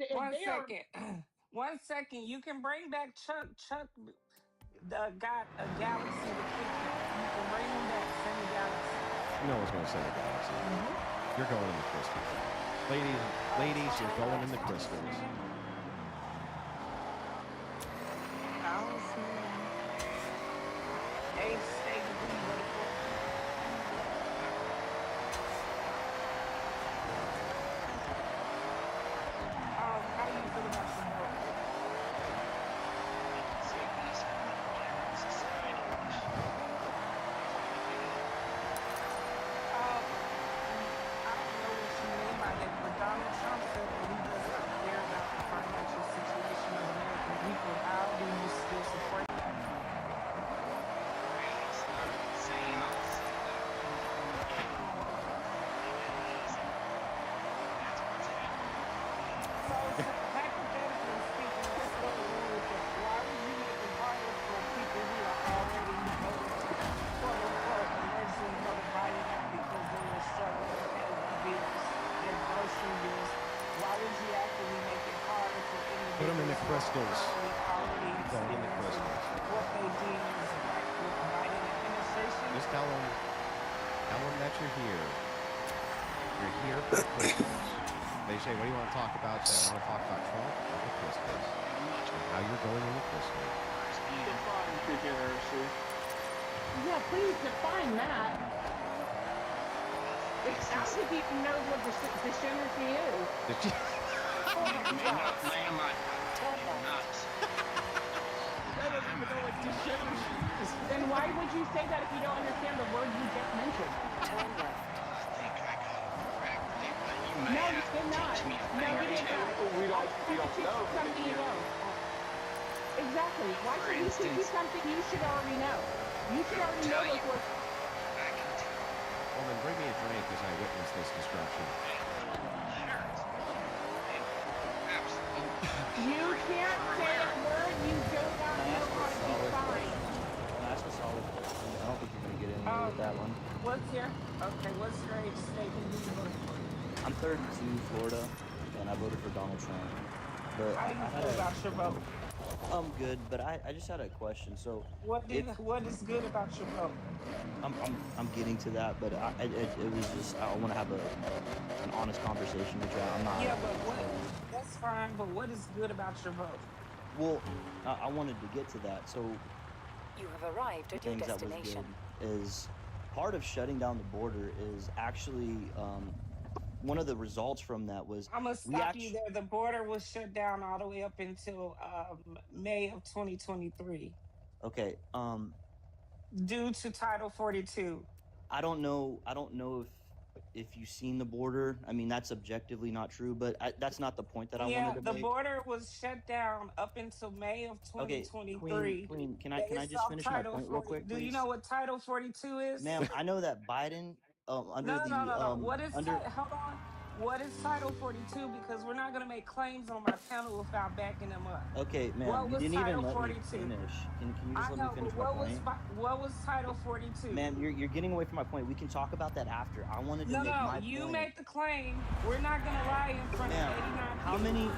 One second. You can bring back Chuck. Chuck got a galaxy to kick you. You can bring him back. Send the galaxy.
No one's going to send a galaxy. You're going in the crystals. Ladies, you're going in the crystals.
How do you feel about some more? I don't know what you mean by that, but Donald Trump said that he does not care about the
crystals.
already
Going in the
experiencing
crystals.
what they deem is like with the Biden administration.
Just tell them that you're here. You're here for the crystals. They say, what do you want to talk about? Say, I want to talk about Trump or the crystals. And how you're going in the crystals.
Yeah, please define that. It sounds like he even knows what degeneracy is.
Ma'am, I nuts.
I don't even know what degeneracy is.
Then why would you say that if you don't understand the word you just mentioned? No, you did not. No, you did not.
We don't know.
Something you know. Exactly. Why should we teach you something you should already know? You should already know those words.
Well, then bring me a drink as I witness this destruction.
You can't say a word you do not know how to define.
That's a solid question. I don't think you're gonna get anywhere with that one.
What's your age state and who you voted for?
I'm 32, Florida, and I voted for Donald Trump. But
How do you feel about your vote?
I'm good, but I just had a question. So
What is good about your vote?
I'm getting to that, but it was just I want to have an honest conversation with you. I'm not.
Yeah, but that's fine, but what is good about your vote?
Well, I wanted to get to that. So
You have arrived at your
things that was
destination.
good is part of shutting down the border is actually one of the results from that was
I'm gonna stop you there. The border was shut down all the way up until May of 2023
okay.
due to Title 42.
I don't know if you've seen the border. I mean, that's objectively not true, but that's not the point that I
Yeah,
wanted to
the
make.
border was shut down up until May of 2023.
Queen, can I just finish my point real quick,
Do you
please?
know what Title 42 is?
Ma'am, I know that Biden under
No. What is
under
hold on? What is Title 42? Because we're not gonna make claims on my panel without backing them up.
Okay, ma'am,
What
you
was
didn't
Title
even let
42?
me finish. Can you just
I
let
know,
me finish
but
my point?
what was Title 42?
Ma'am, you're getting away from my point. We can talk about that after. I wanted to make my
You
point.
make the claim. We're not gonna lie in front of 89 people.
How many?
You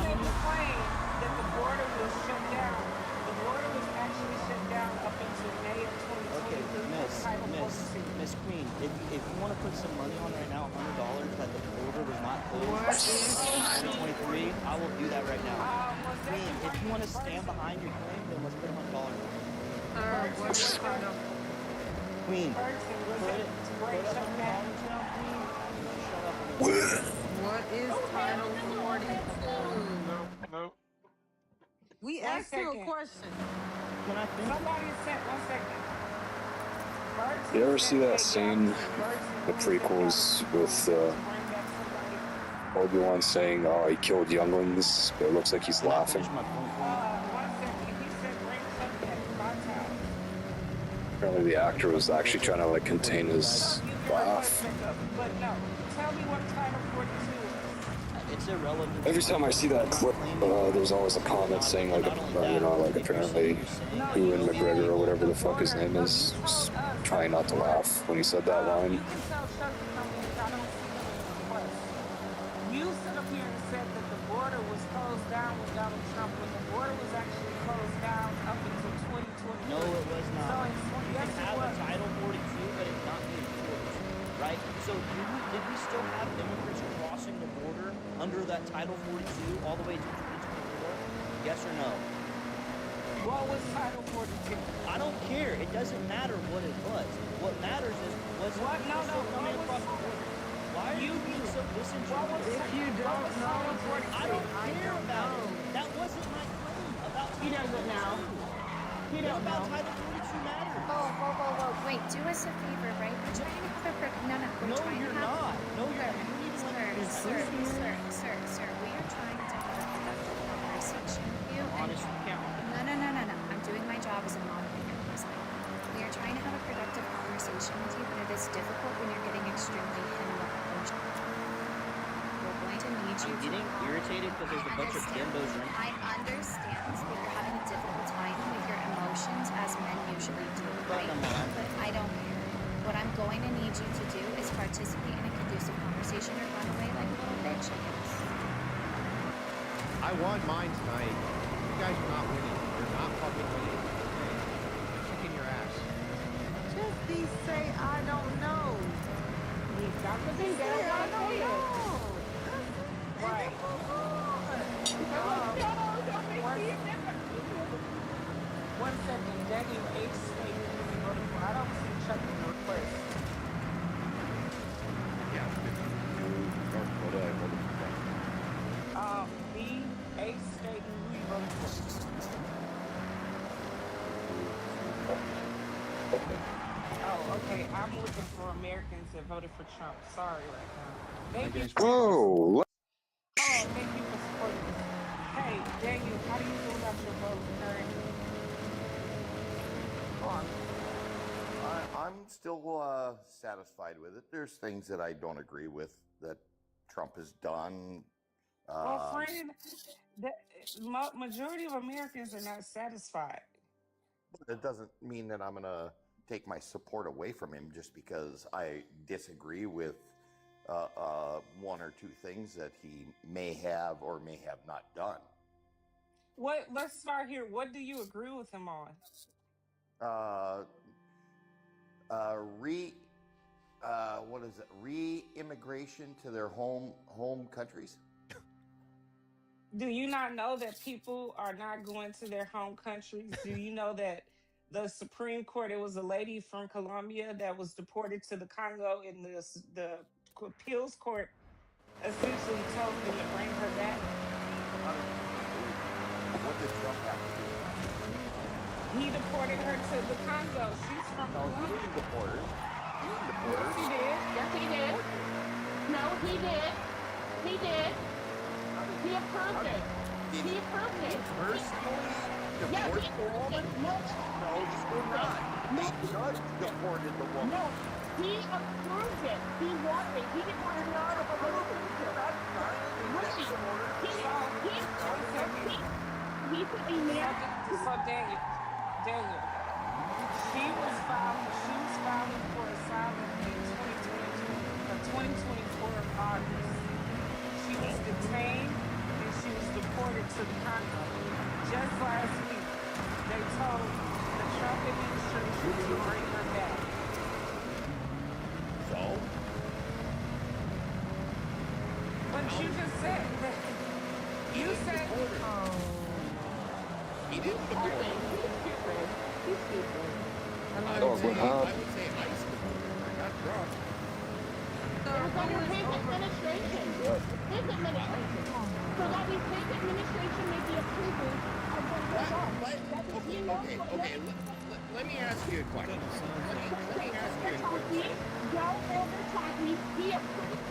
made the claim that the border was shut down. The border was actually shut down up until May of 2023.
Okay, Miss Queen, if you want to put some money on right now, $100 that the border was not closed in 2023, I will do that right now. Queen, if you want to stand behind your claim, then let's put $100. Queen, put up $100 now, Queen. Shut up.
What is Title 42?
No.
We
One
asked you a
second.
question.
Can I finish?
Somebody said 1 second.
You ever see that scene, the prequels with Obi-Wan saying, "Oh, he killed younglings," but it looks like he's laughing.
1 second. He said bring something at my time.
Apparently, the actor was actually trying to like contain his laugh.
But no, tell me what Title 42 is.
It's irrelevant.
Every time I see that clip, there's always a comment saying like, like apparently Ewan McGregor or whatever the fuck his name is, was trying not to laugh when he said that line.
You stood up here and said that the border was closed down with Donald Trump when the border was actually closed down up until 2020.
No, it was not.
So
You
yes,
can
it
have
was.
a Title 42, but it's not being enforced, right? So did we still have immigrants crossing the border under that Title 42 all the way to 2024? Yes or no?
What was Title 42?
I don't care. It doesn't matter what it was. What matters is was
What? No,
coming across the border. Why are you being so disingenuous?
If you don't know,
I don't care about it. That wasn't my claim about
He doesn't know. He don't
about
know.
Title 42 matters.
Whoa. Wait, do us a favor, right? We're trying to have a we're trying
you're
to have
not. No, you're not. You need to
Sir, we are trying to have a productive conversation with you.
Honest account.
No. I'm doing my job as a moderator. We are trying to have a productive conversation with you, but it is difficult when you're getting extremely emotional. We're going to need you
I'm getting irritated because there's a bunch of bimbos right
I understand that you're having a difficult time with your emotions, as men usually do, right? But I don't care. What I'm going to need you to do is participate in a conducive conversation or run away like a little bitch, I guess.
I won mine tonight. guys are not winning. You're not fucking winning. Okay? You're kicking your ass.
Just be say I don't know.
That's the thing. They don't want to say it.
Right. One second. Daniel H. stating who he voted for. I don't see Chuck in the request.
Yeah.
North Dakota, I voted for Trump.
B. H. stating who he voted for. Oh, okay. I'm looking for Americans that voted for Trump. Sorry right now. Thank you.
Whoa!
Oh, thank you for supporting us. Hey, Daniel, how do you feel about your vote currently?
I'm still satisfied with it. There's things that I don't agree with that Trump has done.
Well, friend, the majority of Americans are not satisfied.
But it doesn't mean that I'm going to take my support away from him just because I disagree with one or two things that he may have or may have not done.
Let's start here. What do you agree with him on?
What is it? Re-immigration to their home countries.
Do you not know that people are not going to their home countries? Do you know that the Supreme Court, it was a lady from Colombia that was deported to the Congo, and the appeals court essentially told them to bring her back?
What did Trump have to do with that?
He deported her to the Congo. She's from Colombia.
He didn't deport her.
Yes, he did. Yes, he did. No, he did. He did. He approved it. He approved it.
Personally
Yes,
deported the woman? No, he did not. The judge deported the woman.
No, he approved it. He wanted it. He didn't want to not approve it. He's a man.
So Daniel, she was filing for asylum in 2024 August. She was detained and she was deported to the Congo. Just last week, they told the Trump administration to bring her back.
So?
But you just said that. You said.
He didn't deport her.
He's stupid.
I would say ICE deported her, not Trump.
It was under his administration. His administration. So that means his administration made the approval of what goes on.
Okay. Let me ask you a question. Let me ask you a question.
Don't overtalk me. He approved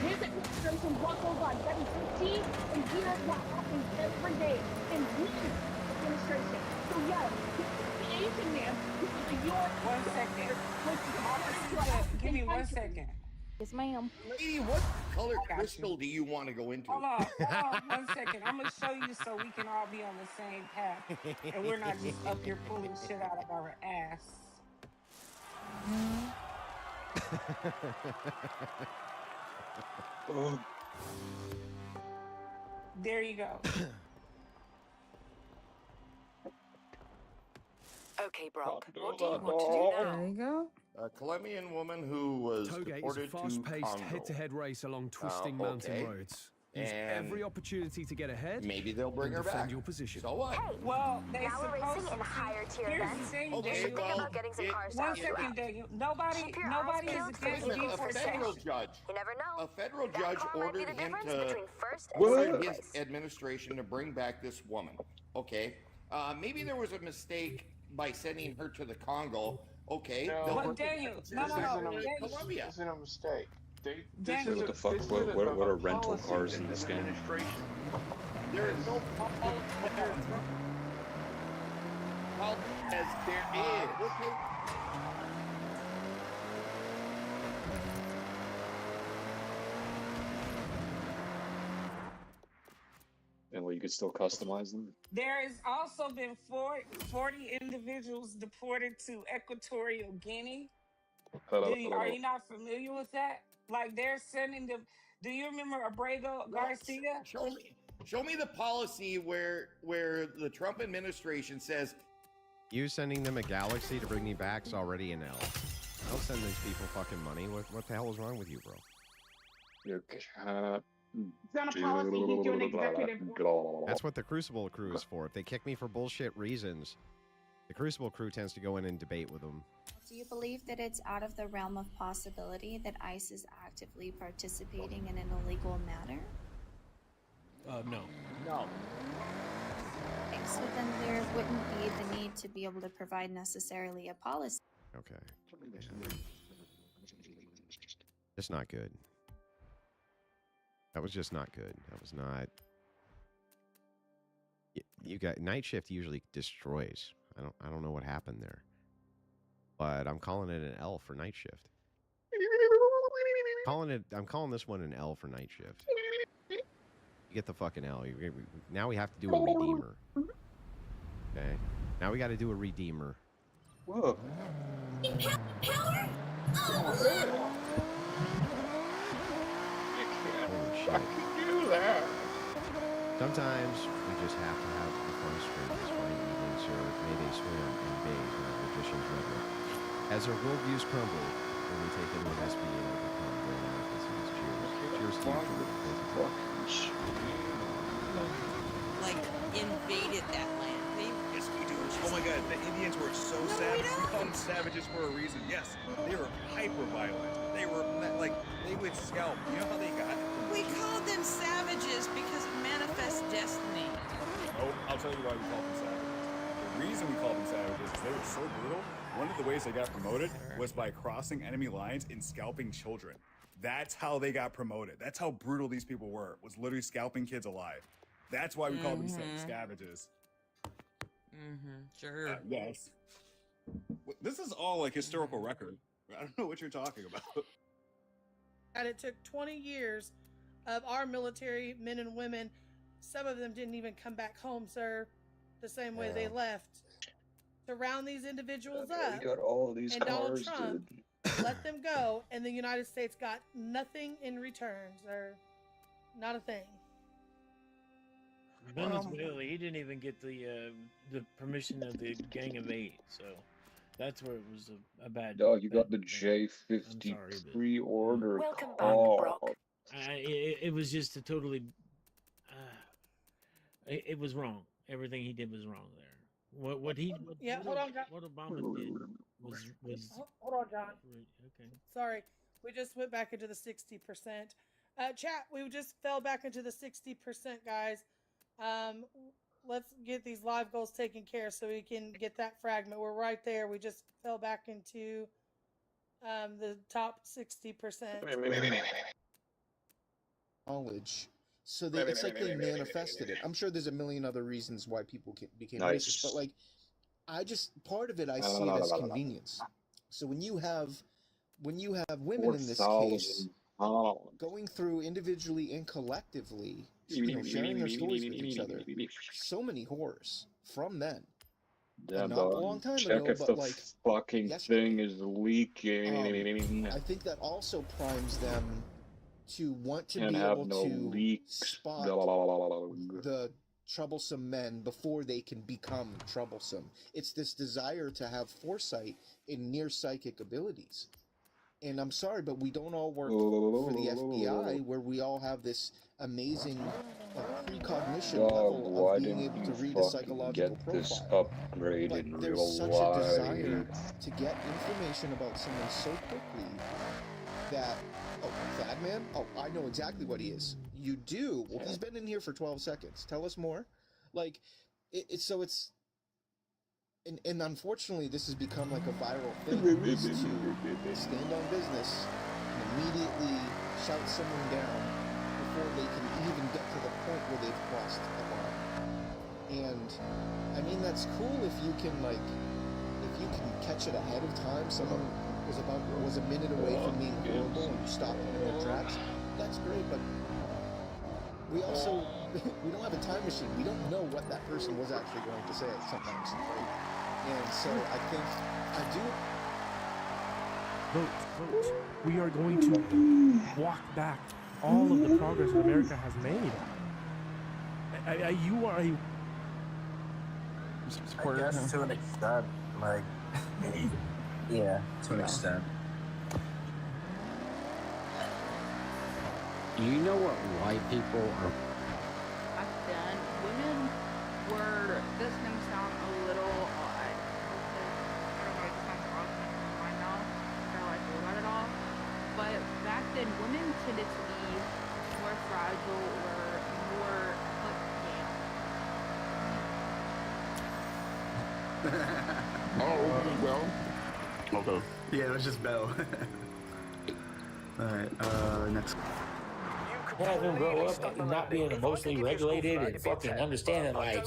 his administration what goes on. That is he and here's what happens every day in his administration. So yes, the Asian man who is a U.S.
1 second. Give me 1 second.
Yes, ma'am.
Lady, what color crystal do you want to go into?
Hold on 1 second. I'm gonna show you so we can all be on the same path, and we're not just up here pulling shit out of our ass. There you go.
Okay, Brock. What do you want to do now?
There you go.
A Colombian woman who was
Towgate is a
deported to
fast-paced
Congo.
head-to-head race along twisting mountain roads. Use
And
every opportunity to get ahead.
maybe they'll bring
and
her
defend
back.
your position.
So what?
Well, they
Now we're
supposed
racing in
to.
higher tier
Here's
events.
the thing,
You
Okay,
should think
well,
about getting some cars
1
out as well.
second, Daniel. Nobody
Keep your
is
eyes peeled for
against
vehicles for
a
sale.
federal judge.
You never know.
A federal
That
judge
car might be
ordered
the
him
difference
to
between first and
ordered
second
his
place.
administration to bring back this woman. Okay, maybe there was a mistake by sending her to the Congo. Okay,
No, but Daniel, no.
Colombia.
This isn't a mistake.
What the fuck? What are rental cars in this game?
There is no fault as there is.
And you could still customize them?
There has also been 40 individuals deported to Equatorial Guinea. Are you not familiar with that? Like they're sending them. Do you remember Abrego Garcia?
Show me. Show me the policy where the Trump administration says
You sending them a galaxy to bring me back is already an L. Don't send these people fucking money. What the hell is wrong with you, bro?
It's not a policy. He's doing executive order.
That's what the Crucible crew is for. If they kick me for bullshit reasons, the Crucible crew tends to go in and debate with them.
Do you believe that it's out of the realm of possibility that ICE is actively participating in an illegal matter?
No.
No.
Okay, so then there wouldn't be the need to be able to provide necessarily a policy.
Okay. Just not good. That was just not good. That was not. You got Night Shift usually destroys. I don't know what happened there, but I'm calling it an L for Night Shift. I'm calling this one an L for Night Shift. You get the fucking L. Now we have to do a redeemer. Okay. Now we got to do a redeemer.
Whoa.
Power.
I can do that. Sometimes we just have to have the fun streams, fun evenings, or may they swim in bays when the magician's redwood. As our worldviews crumble, when we take in what SBA will become, very Americans. Cheers to you.
Like, invaded that land.
Yes, we do. Oh my god, the Indians were so savage. We call them savages for a reason. Yes, they were hyper violent. They were like, they would scalp. You know how they got?
We called them savages because of manifest destiny.
Oh, I'll tell you why we called them savages. The reason we called them savages is they were so brutal. One of the ways they got promoted was by crossing enemy lines and scalping children. That's how they got promoted. That's how brutal these people were, was literally scalping kids alive. That's why we call them savages.
Sure.
Yes. This is all like historical record. I don't know what you're talking about.
And it took 20 years of our military men and women. Some of them didn't even come back home, sir, the same way they left, to round these individuals up.
We got all of these
and Donald
cars,
Trump
dude.
let them go, and the United States got nothing in return, sir. Not a thing.
Venezuela, he didn't even get the permission of the Gang of Eight, so that's where it was a bad.
Dog, you got the
thing.
J50 pre-order
Welcome back,
call.
Brock.
It was just a totally. It was wrong. Everything he did was wrong there. What
hold on, John.
what Obama did was.
Hold on, John.
Okay.
Sorry, we just went back into the 60%. Chat, we just fell back into the 60%, guys. Let's get these live goals taken care of so we can get that fragment. We're right there. We just fell back into the top 60%.
Knowledge. So they, it's like they manifested it. I'm sure there's a million other reasons why people became racist, but like, part of it I see it as convenience. So when you have women in this case going through individually and collectively, sharing their stories with each other, so many horrors from men.
Yeah,
not a long time
check
ago,
if
but
the
like
fucking thing is leaking.
I think that also primes them to want to
Can't
be
have
able
no
to
leaks.
spot the troublesome men before they can become troublesome. It's this desire to have foresight in near psychic abilities. And I'm sorry, but we don't all work for the FBI, where we all have this amazing precognition level of being able to read a psychological profile.
This upgrade
But
in
there's
real
such
life.
a desire to get information about someone so quickly that, that man? Oh, I know exactly what he is. You do? Well, he's been in here for 12 seconds. Tell us more. Like, it's and unfortunately, this has become like a viral thing, is to stand on business and immediately shout someone down before they can even get to the point where they've crossed the line. And, I mean, that's cool if you can catch it ahead of time. Someone was a minute away from being horrible and you stop them in their tracks. That's great, but we also, we don't have a time machine. We don't know what that person was actually going to say sometimes, right? And so I think I do.
Vote. We are going to walk back all of the progress that America has made.
You are a
supporter. I guess to an extent, like, yeah, to an extent.
Do you know what white people are?
Back then, women were, this is going to sound a little odd, because I don't know, it just sounds odd in my mouth, how I feel about it all, but back then, women tended to be more fragile or more put down.
Oh, well. Okay.
Yeah, it was just Bell. Alright, next.
Have him grow up and not being emotionally regulated and fucking understanding, like,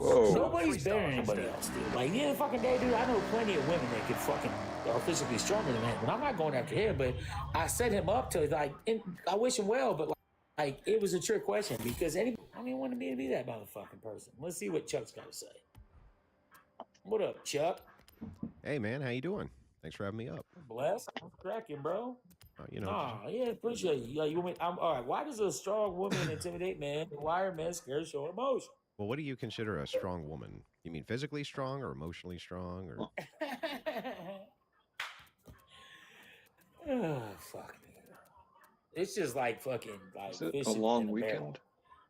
nobody's better than anybody else, dude. Like, the fucking day, dude, I know plenty of women that could fucking are physically stronger than him, but I'm not going after him, but I set him up to, like, and I wish him well, but, like, it was a trick question because I didn't want to be that motherfucking person. Let's see what Chuck's got to say. What up, Chuck?
Hey, man, how you doing? Thanks for having me up.
Bless. I'm cracking, bro.
You know.
Yeah, appreciate you. You want me? All right. Why does a strong woman intimidate men? Why are men scared to show emotion?
Well, what do you consider a strong woman? You mean physically strong or emotionally strong, or?
Oh, fuck me. It's just like fucking like
Is it a
fishing
long
in a
weekend?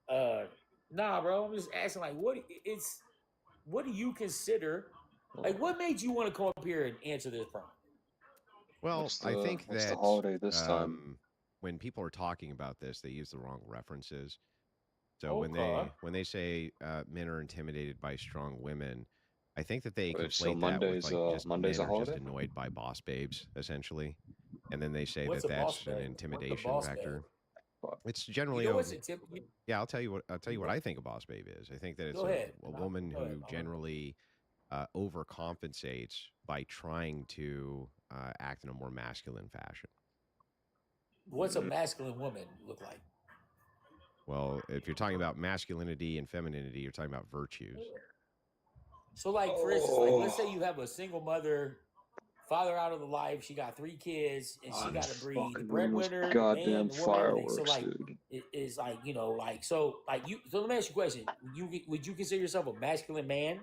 barrel. Nah, bro. I'm just asking, like, what do you consider? Like, what made you want to come up here and answer this problem?
Well, I think
what's
that
the holiday this time?
when people are talking about this, they use the wrong references. So when they say men are intimidated by strong women, I think that they conflate that with like just men are just annoyed by boss babes, essentially, and then they say that that's an intimidation vector. It's generally I'll tell you what I think a boss babe is. I think that it's a woman who generally overcompensates by trying to act in a more masculine fashion.
What's a masculine woman look like?
Well, if you're talking about masculinity and femininity, you're talking about virtues.
So, like, for instance, like, let's say you have a single mother, father out of the life, she got 3 kids, and she got to breed the breadwinner,
goddamn
the
fireworks,
so, like,
dude.
it is like, you know, like, so let me ask you a question. Would you consider yourself a masculine man?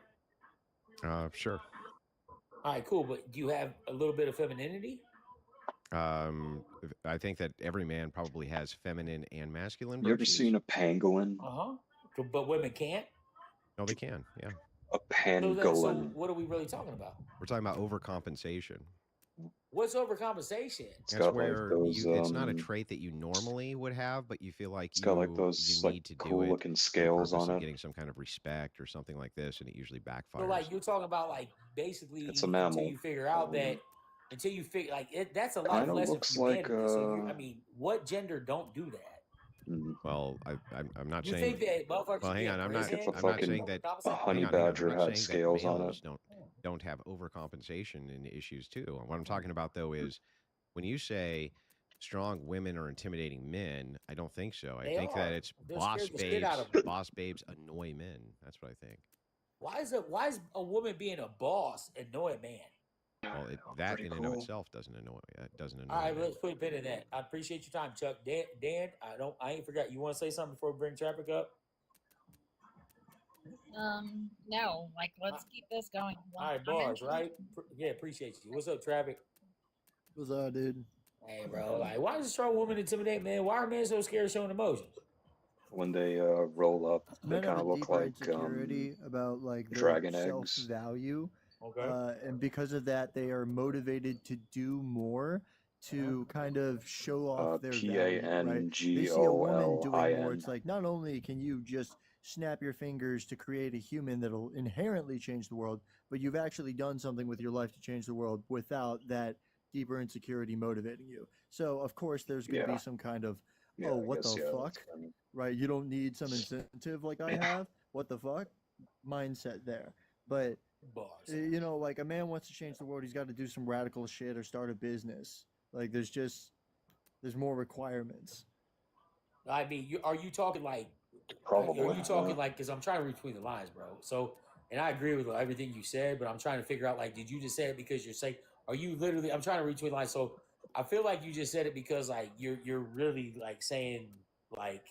Sure.
All right, cool. But do you have a little bit of femininity?
I think that every man probably has feminine and masculine virtues.
You ever seen a pangolin?
But women can't?
No, they can, yeah.
A pangolin.
So what are we really talking about?
We're talking about overcompensation.
What's overcompensation?
That's where it's not a trait that you normally would have, but you feel like
it's got like those
you need to
cool
do it
looking scales
for the purpose
on
of
it.
getting some kind of respect or something like this, and it usually backfires.
So, like, you're talking about, like, basically
it's a mammal.
until you figure out that, until you figure, like, that's a life
Kinda
lesson
looks
for
like,
humanity. So I mean, what gender don't do that?
Well, I'm not
You
saying.
think that motherfuckers
Well, hang on. I'm not saying that
a honey badger
I'm not
had
saying
scales
that
on
males
it.
don't have overcompensation in issues too. What I'm talking about though is when you say strong women are intimidating men, I don't think so. I think that it's boss babes. Boss babes annoy men. That's what I think.
Why is a woman being a boss annoy a man?
Well, that in and of itself doesn't annoy.
All right, let's put a pin in that. I appreciate your time, Chuck. Dan, I ain't forgot. You want to say something before we bring traffic up?
No. Like, let's keep this going.
All right, bars, right? Yeah, appreciate you. What's up, traffic?
What's up, dude?
Hey, bro. Like, why does a strong woman intimidate men? Why are men so scared of showing emotions?
When they roll up, they
Men
kind
have
of
a
look
deeper
like
insecurity about like their
dragon eggs.
self-value,
Okay.
and because of that, they are motivated to do more to kind of show off their value. Right? They see a woman doing more. It's like not only can you just snap your fingers to create a human that'll inherently change the world, but you've actually done something with your life to change the world without that deeper insecurity motivating you. So of course there's going to be some kind of what the fuck, right? You don't need some incentive like I have. What the fuck mindset there. But you know, like a man wants to change the world, he's got to do some radical shit or start a business. Like there's more requirements.
I mean, are you talking like?
Probably.
Are you talking like? Because I'm trying to read between the lines, bro. So, and I agree with everything you said, but I'm trying to figure out, like, did you just say it because you're saying? Are you literally? I'm trying to read between the lines. So, I feel like you just said it because, like, you're really like saying, like,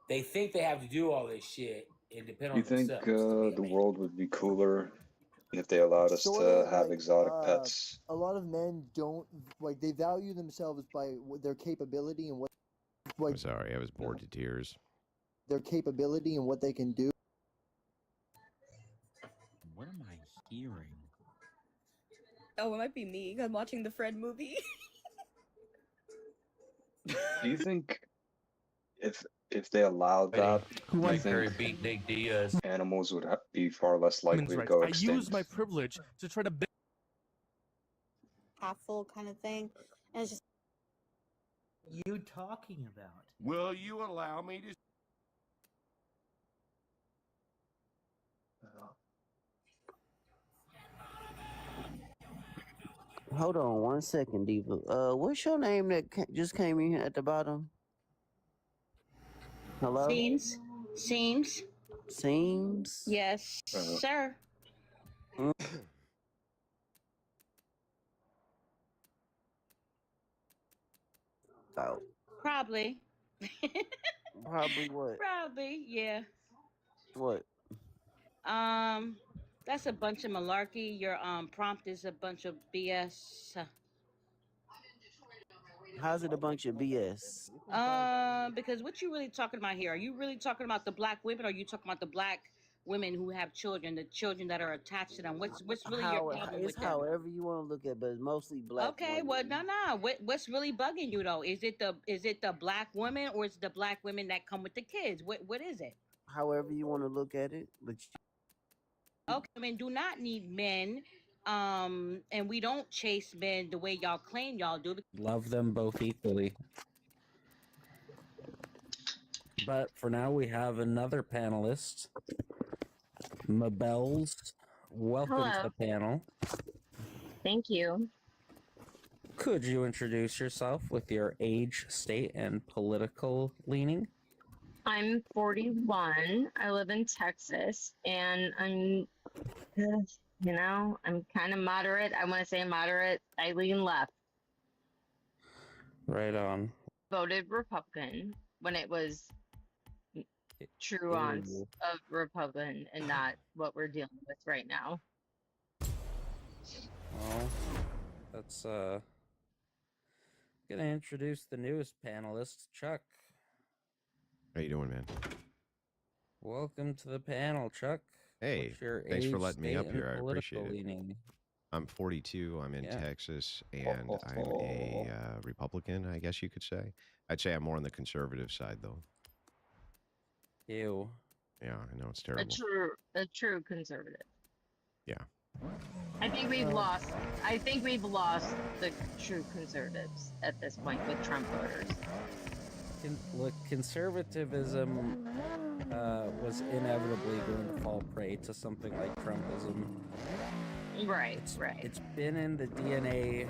they think they have to do all this shit and depend
You
on
think
themselves to be a
the
man.
world would be cooler if they allowed us
Sorta
to have
like
exotic pets?
a lot of men don't like they value themselves by their capability and what like
I'm sorry, I was bored to tears.
their capability and what they can do.
What am I hearing?
Oh, it might be me. I'm watching the Fred movie.
Do you think if they allowed that,
Who
do you
I very
think
beat Nate Diaz.
animals would be far less likely to go
I
extinct?
use my privilege to try to.
Half full kind of thing, and it's just.
You talking about?
Will you allow me to?
Hold on 1 second, Diva. What's your name that just came in here at the bottom? Hello?
Seems.
Seems?
Yes, sir.
Oh.
Probably.
Probably what?
Probably, yeah.
What?
That's a bunch of malarkey. Your prompt is a bunch of BS.
How's it a bunch of BS?
Because what you really talking about here? Are you really talking about the black women, or are you talking about the black women who have children, the children that are attached to them? What's really your problem with
It's
them?
however you want to look at it, but it's mostly black
Okay,
women.
well, no. What's really bugging you though? Is it the black women, or is it the black women that come with the kids? What is it?
However you want to look at it, but
Okay, women do not need men, and we don't chase men the way y'all claim y'all do.
Love them both equally. But for now, we have another panelist. Mabels, welcome to
Hello.
the panel.
Thank you.
Could you introduce yourself with your age, state, and political leaning?
I'm 41. I live in Texas, and I'm kind of moderate. I want to say moderate. I lean left.
Right on.
Voted Republican when it was true ons of Republican and not what we're dealing with right now.
Well, that's gonna introduce the newest panelist, Chuck.
How you doing, man?
Welcome to the panel, Chuck.
Hey,
What's your
thanks for
age,
letting me
state,
up
and
here. I appreciate
political
it.
leaning?
I'm 42. I'm in
Yeah.
Texas, and I'm a Republican, I guess you could say. I'd say I'm more on the conservative side, though.
Ew.
Yeah, I know it's
A
terrible.
true conservative.
Yeah.
I think we've lost the true conservatives at this point with Trump voters.
Look, conservatism was inevitably going to fall prey to something like Trumpism.
Right,
It's been in the DNA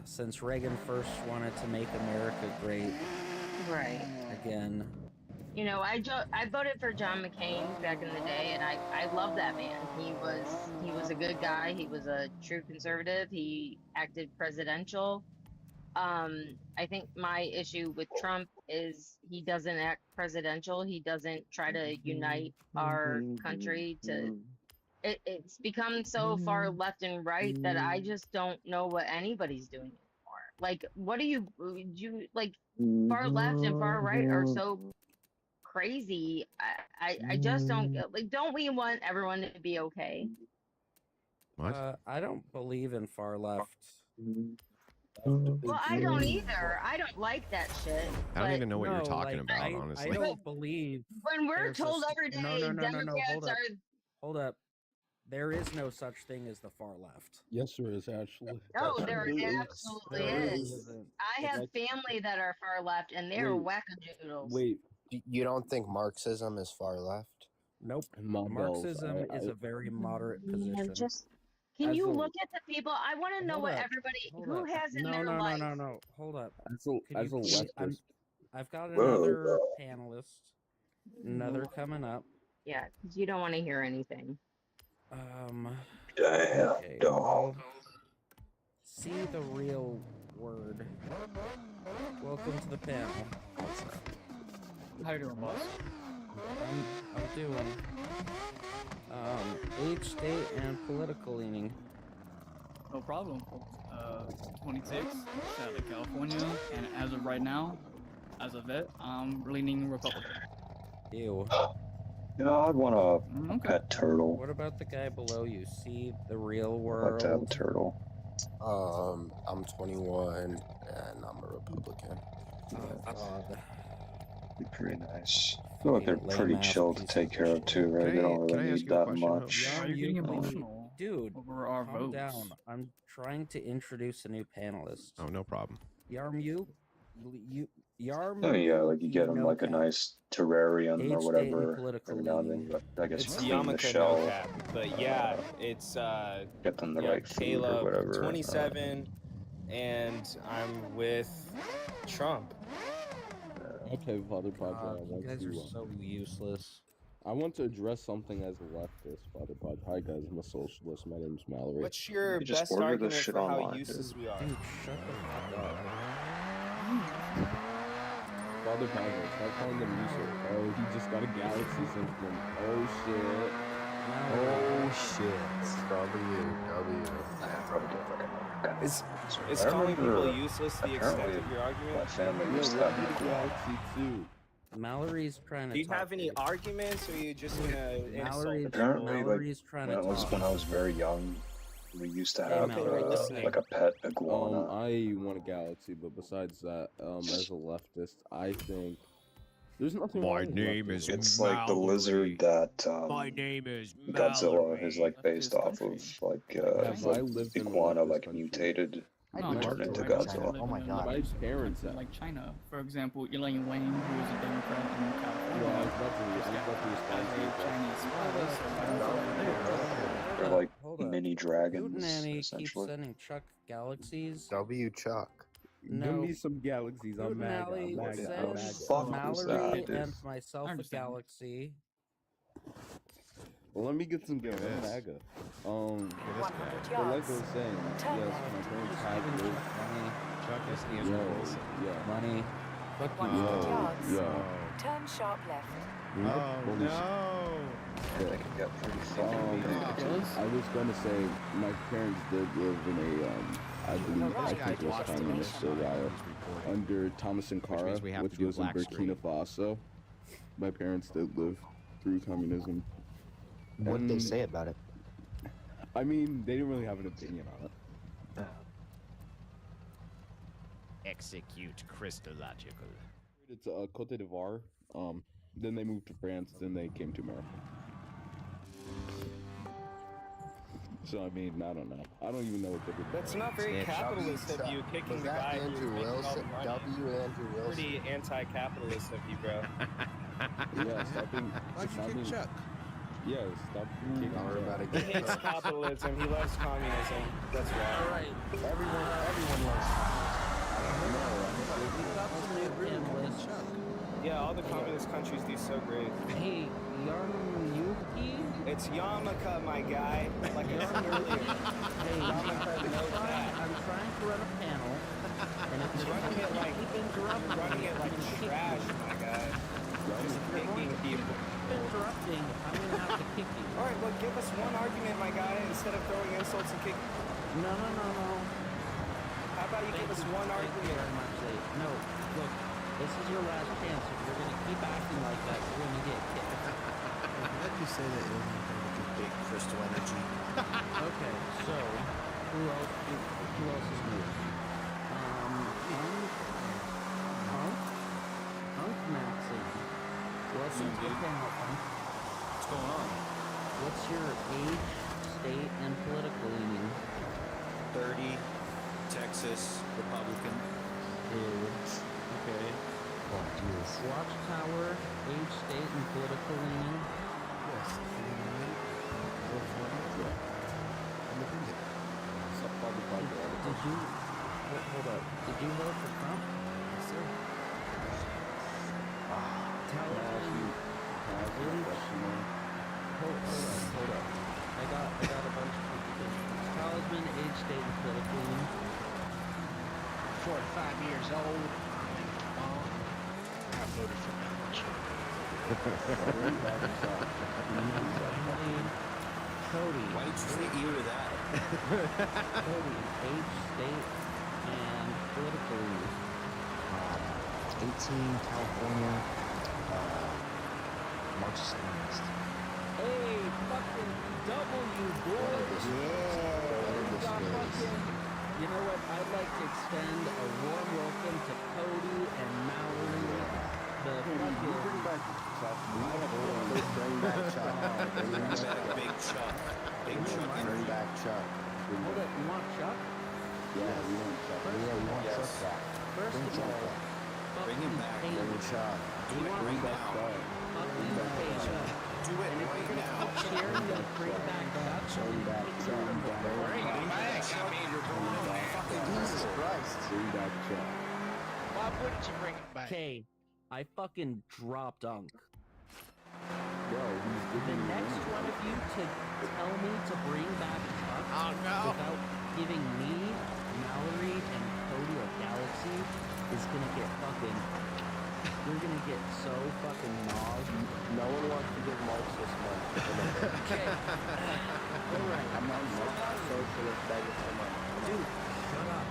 since Reagan first wanted to make America great.
Right.
Again.
You know, I voted for John McCain back in the day, and I love that man. He was a good guy. He was a true conservative. He acted presidential. I think my issue with Trump is he doesn't act presidential. He doesn't try to unite our country to. It's become so far left and right that I just don't know what anybody's doing anymore. Like, what do you like? Far left and far right are so crazy. I just don't get, like, don't we want everyone to be okay?
What?
I don't believe in far left.
Well, I don't either. I don't like that shit.
I don't
but
even know what you're talking about,
I
honestly.
don't believe.
when we're
there's
told
a-
every day
No,
Democrats
hold up.
are.
Hold up. There is no such thing as the far left.
Yes, there is actually.
Oh, there absolutely is. I have family that are far left, and they're wackadoodles.
Wait,
You don't think Marxism is far left?
Nope.
Mabels,
Marxism is a very moderate position.
Can
As
you
a-
look at the people? I want to know
Hold
what
up,
everybody
hold
who
up.
has in
No,
their
no,
life.
No. Hold up.
As a leftist.
I've got
Whoa.
another panelist. Another coming up.
Yeah, because you don't want to hear anything.
Damn,
Okay,
dog.
see the real word. Welcome to the panel.
How you doing, boss?
I'm doing age, state, and political leaning.
No problem. 26, out of California, and as of right now, as a vet, I'm leaning Republican.
Ew.
Yeah, I'd want a
Okay.
pet turtle.
What about the guy below you? See the real
I'd
world?
like to have a turtle.
I'm 21 and I'm a Republican.
Oh, God.
Be pretty nice. I feel like they're
Lame
pretty
ass
chill to
piece
take
of
care of
shit.
too, right? They don't
Can I
really
ask
need
you a
that
question, Hope?
much.
Why are you getting emotional
Dude,
over our
calm
votes?
down. I'm trying to introduce a new panelist.
Oh, no problem.
Yarm, Yarm.
Oh yeah, like you get them
no
like a
cap.
nice terrarium
Age,
or
state, and
whatever
political
every now and then.
leaning.
But I guess
It's
clean the
Yamaka
shell.
no cap, but yeah, it's
Get them the
yeah,
right food or
Caleb,
whatever.
27, and I'm with Trump.
Okay, Father Padre,
God, you guys are so useless.
I want to address something as a leftist, Father Padre. Hi guys, I'm a socialist. My name's Mallory.
What's your
You just
best
order
argument
this shit
for how
online,
useless we are?
Dude, shut the fuck up.
Father Padre, stop calling them useless. Oh, he just got a galaxy system. Oh shit.
Oh shit. W.
Probably do fucking
Is
I
calling
remember
people useless the extent
apparently
of your
my
argument?
family
Yeah,
used to
let
have
me
an
the galaxy too.
Mallory's trying to
Do you
talk
have any
to you.
arguments, or are you just gonna insult
Mallory's,
people?
Apparently, like
Mallory's trying to talk.
when I was very young, we used to
Hey,
have
Mallory, we're listening.
like a pet iguana.
I want a galaxy, but besides that, as a leftist, I think there's nothing wrong with leftism.
It's like the lizard that
My name is
Godzilla is like based off of like
Have I lived in a
iguana
leftist
like
country?
mutated
No,
and turned
right
into
now,
Godzilla.
I live in a
My parents have.
like China, for example, Elaine Wang, who is a Democrat in California,
Well, I was about to
just got
respond to
as a
you.
Chinese spy, so that's over there.
They're like mini dragons,
Nanny keeps
essentially.
sending Chuck galaxies.
W. Chuck.
No.
Give me some galaxies. I'm mad.
Nally
I'm mad.
sends
fuck was
Mallory
that, dude?
and myself
I
a
understand.
galaxy.
Well, let me get some galaxies. I'm MAGA. But like I was saying, yes, my parents have lived.
Chuck is
Yo, yeah.
Money. Fuck you.
100 yards. Yeah.
Turn sharp left.
Oh,
no.
Yeah, they can get pretty fucking
I was gonna say my parents did live in a I believe I think it was communist for a while under Thomas Sankara,
means we have
which
to do a
was in
black
Burkina
screen.
Faso. My parents did live through communism.
What did they
And,
say about it?
I mean, they didn't really have an opinion on it.
Execute Christological.
It's Cote d'Ivoire. Then they moved to France. Then they came to America. So I mean, I don't know. I don't even know what they did.
That's not very capitalist of you, kicking
Was
the
that
guy
Andrew
who's making all the
Wilson?
money.
W. Andrew Wilson.
Pretty anti-capitalist of you, bro.
Yeah, stop being.
Why'd you
stop
kick
being-
Chuck?
Yeah, stop kicking
Now we're
Chuck.
about to
He
get
hates capitalism. He loves communism. That's why.
Alright, everyone loves
Yeah, all the communist countries do so great.
Hey, Yarmyuki?
It's Yamaka, my guy. Like I said earlier.
Hey, I'm trying to run a panel, and if you're
Running it like
keep interrupting,
running it like trash, my guy. Just kicking people.
interrupting, I'm gonna have to kick you.
All right, look, give us one argument, my guy, instead of throwing insults and kicking.
No.
How about you give us one
Thank you
argument?
very much, Dave. No, look, this is your last chance. If you're gonna keep acting like that, you're gonna get kicked.
Why did you say that it wasn't going to big crystal energy?
Okay, so who else is new? Unk Maxi. Welcome to the panel, Unk.
What's going on?
What's your age, state, and political leaning?
30, Texas, Republican.
Okay.
Oh, Jesus.
Watchtower, age, state, and political leaning?
Yes.
Did you... Hold up. Did you vote for Trump?
Yes, sir.
Taliban, hold up. I got a bunch of complications. Talisman, age, state, and political leaning.
45 years old. I voted for him.
Cody.
Why did you say ew to that?
Cody, age, state, and political leaning.
18, California, Marxist-Leninist.
Hey, fucking W, boys! You know what? I'd like to extend a warm welcome to Cody and Mallory. The fucking...
Bring back Chuck.
Bring back Chuck. Bring back Big Chuck. Big Chuck. Bring back Chuck.
Hold up, you want Chuck?
Yeah, we want Chuck. Yeah, we want Chuck back.
First
Bring
of
Chuck
all,
back. Bring him back. Bring Chuck. Do it right now.
Bring back Chuck.
Do it right now.
Cheering to bring back Chuck.
Bring back Chuck. Bring him back. I mean, you're going on fucking Jesus Christ.
Bring back Chuck.
Why wouldn't you bring him back?
Okay, I fucking dropped Unk.
Yo, he's
The
giving
next one of you to tell me to bring back Chuck without giving me, Mallory, and Cody a galaxy is gonna get fucking... We're gonna get so fucking gnawed.
No one wants to give Marx this money.
Okay. Alright.
I'm not socialist begging for money.
Dude, shut up.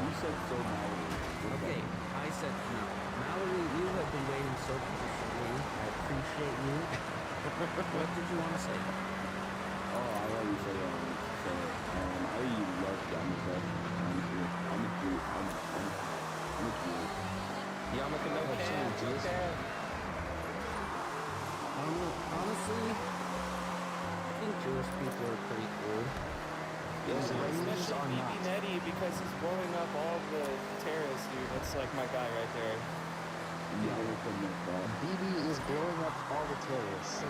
You said so, Mallory.
Okay, I said no. Mallory, you have been waiting so patiently. I appreciate you. What did you want to say?
Oh, I already said what I wanted to say. I love Democrats. Honestly, I'm a Jew. I'm a Jew.
Yamaka no can.
Honestly, I think Jewish people are pretty cool.
Yes,
Especially BB Netty because he's blowing up all the terrorists, dude. That's like my guy right there.
BB is blowing up all the terrorists.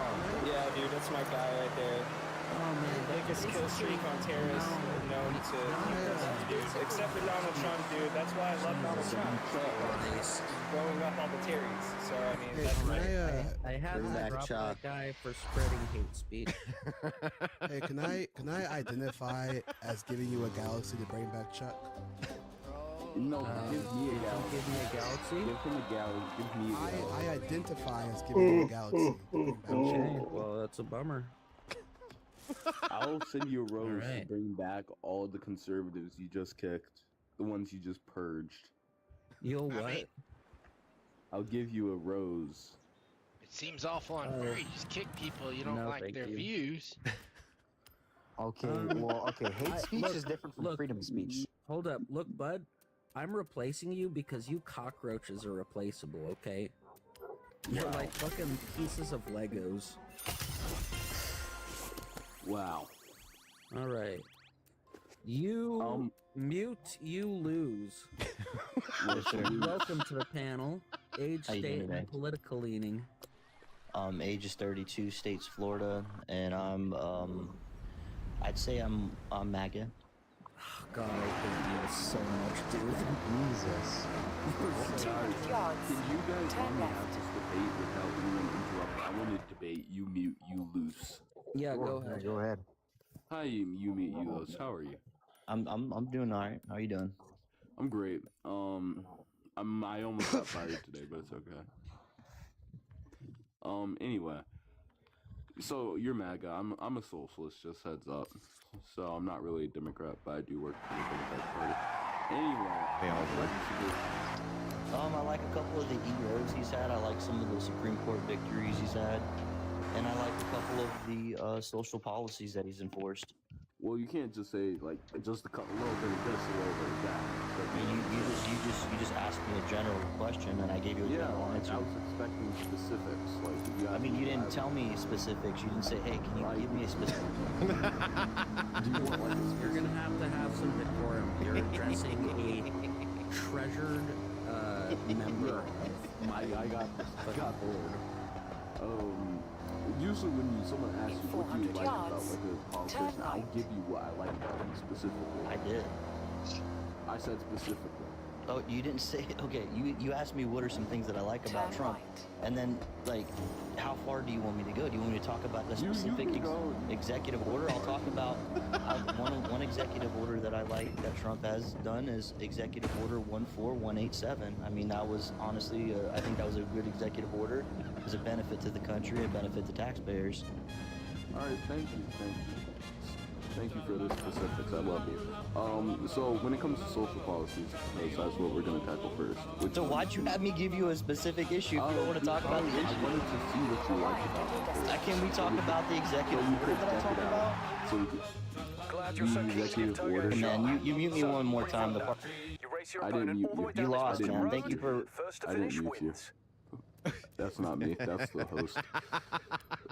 Yeah, dude, that's my guy right there.
Oh man,
Biggest kill streak on terrorists known to dude. Except for Donald Trump, dude. That's why I love Donald Trump. He's blowing up all the terrorists. So I mean, that's
I had to drop that guy for spreading hate speech.
Hey, can I identify as giving you a galaxy to bring back Chuck?
No, give me a galaxy.
Give me a galaxy?
Give him a galaxy. Give me a galaxy.
I identify as giving you a galaxy.
Okay, well that's a bummer.
I'll send you a rose to
Alright.
bring back all the conservatives you just kicked. The ones you just purged.
You'll what?
I'll give you a rose.
It seems awful unfair. You just kick people you don't
No,
like
thank
their
you.
views.
Okay, hate speech is different from freedom of speech.
Hold up, look, bud. I'm replacing you because you cockroaches are replaceable, okay? You're like fucking pieces of Legos.
Wow.
Alright. You mute, you lose. Welcome to the panel. Age,
How you doing
state,
today?
and political leaning.
Age is 32, states Florida, and I'm I'd say I'm MAGA.
God, I hate you so much, dude.
Jesus.
Can you guys let me have this debate without anyone interrupting? I want to debate you mute, you loose.
Yeah, go ahead.
Go ahead.
Hi, you mute, you loose. How are you?
I'm doing alright. How are you doing?
I'm great. I almost got fired today, but it's okay. Anyway. So you're MAGA. I'm a socialist, just heads up. So I'm not really a Democrat, but I do work for the Democratic Party. Anyway,
I like a couple of the EOs he's had. I like some of the Supreme Court victories he's had, and I like a couple of the social policies that he's enforced.
Well, you can't just say like just a little bit of this, a little bit of that.
You just asked me a general question, and I gave you a general answer.
I was expecting specifics. Like,
you didn't tell me specifics. You didn't say, "Hey, can you give me a specific?"
You're gonna have some decorum. You're addressing a treasured member of my.
I got bored. Usually when someone asks you what do you like about like a politician, I'll give you what I like about them specifically.
I did.
I said specifically.
Oh, you didn't say. Okay, you asked me what are some things that I like about Trump, and then like, how far do you want me to go? Do you want me to talk about the specific executive order? I'll talk about one executive order that I like that Trump has done is Executive Order 14187. I mean, that was honestly, I think that was a good executive order. It's a benefit to the country, a benefit to taxpayers.
All right, thank you. Thank you for the specifics. I love you. So when it comes to social policies, that's what we're going to tackle first.
So why'd you have me give you a specific issue if you don't want to talk about the issue?
I wanted to see what you like about it.
Can we talk about the executive order that I talked about?
So the executive order.
Hey man, you mute me one more time.
I didn't mute you.
You lost, man. Thank you for.
I didn't mute you. That's not me. That's the host.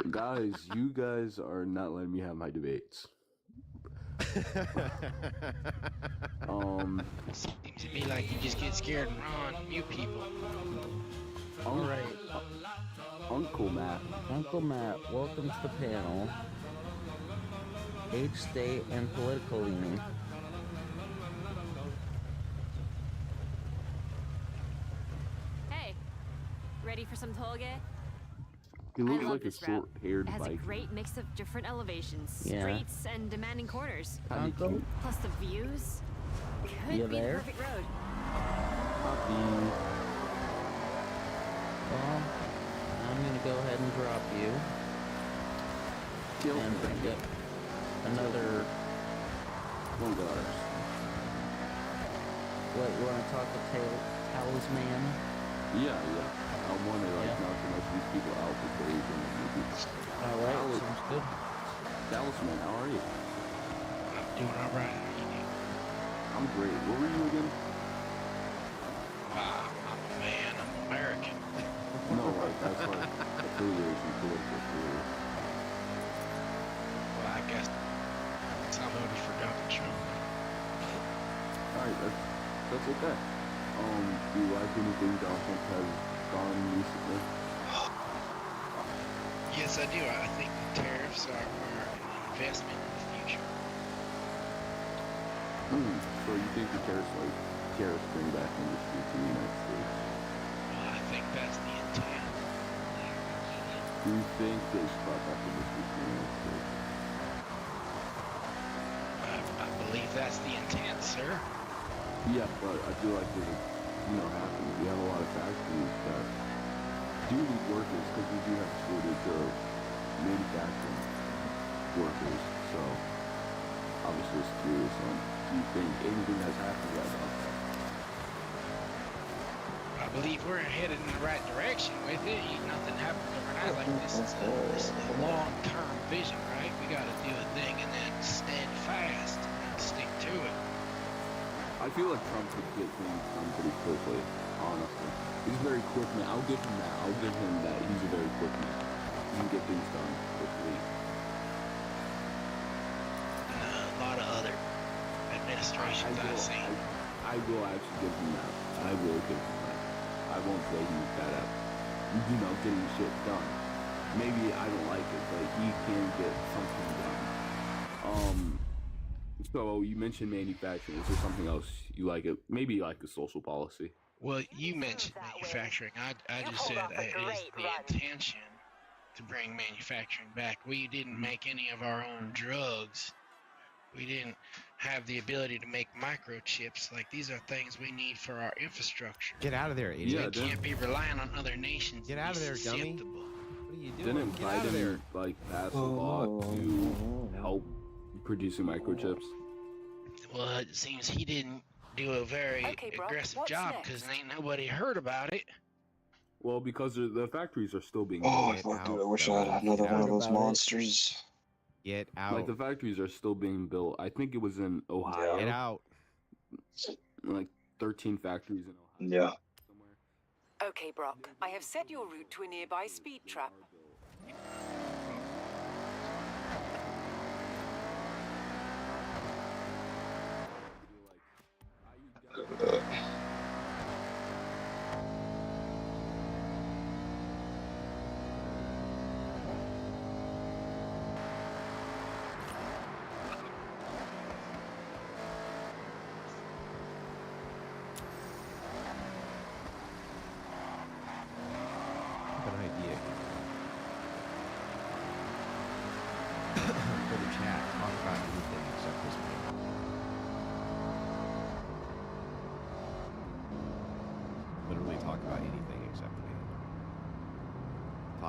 Guys, you guys are not letting me have my debates.
Seems to me like you just get scared and run, mute people.
All right. Uncle Matt,
welcome to the panel. Age, state, and political leaning.
Hey, ready for some toge?
he looks like a short-haired
It has a
Viking.
great mix of different elevations,
Yeah.
streets, and demanding corners.
Uncle?
Plus the views. Could
You
be
there?
the perfect road.
Well, I'm gonna go ahead and drop you. And bring up another.
Oh gosh.
What, you wanna talk to Talisman?
Yeah. I want to not to let these people out before you can maybe.
Alright, sounds good.
Talisman, how are you?
I'm doing alright.
I'm great. What were you again?
I'm a man. I'm American.
No, like that's like affiliation, political affiliation.
Well, I guess some voted for Donald Trump.
Alright, that's okay. Do you like anything Donald Trump has gone recently?
Yes, I do. I think the tariffs are an investment in the future.
So you think the tariffs bring back industry to the United States?
Well, I think that's the intent.
Do you think they should brought back industry to the United States?
I believe that's the intent, sir.
Yeah, but I feel like there's happening. We have a lot of factories that do need workers because we do have a shortage of manufacturing workers. So I was just curious on, do you think anything has happened yet about that?
I believe we're headed in the right direction with it. Nothing happens overnight like this. It's a long-term vision, right? We got to do a thing and then stand fast and stick to it.
I feel like Trump could get things done pretty quickly, honestly. He's a very quick man. I'll give him that. He's a very quick man. He can get things done quickly.
A lot of other administrations I've seen.
I will actually give him that. I will give him that. I won't say he's bad at, getting shit done. Maybe I don't like it, but he can get something done. So you mentioned manufacturing. Is there something else you like? It maybe like a social policy.
Well, you mentioned manufacturing. I just said it is the intention to bring manufacturing back. We didn't make any of our own drugs. We didn't have the ability to make microchips. Like, these are things we need for our infrastructure.
Get out of there, idiot.
We can't be relying on other nations.
Get out of there, dummy.
What
are you doing?
Didn't Biden pass a law to help producing microchips?
Well, it seems he didn't do a very aggressive job because ain't nobody heard about it.
Well, because the factories are still being
Oh,
built.
fuck, dude, I wish I had another one of those monsters.
Get out.
Like, the factories are still being built. I think it was in Ohio.
Get out.
Like 13 factories in Ohio.
Yeah.
Okay, Brock. I have set your route to a nearby speed trap.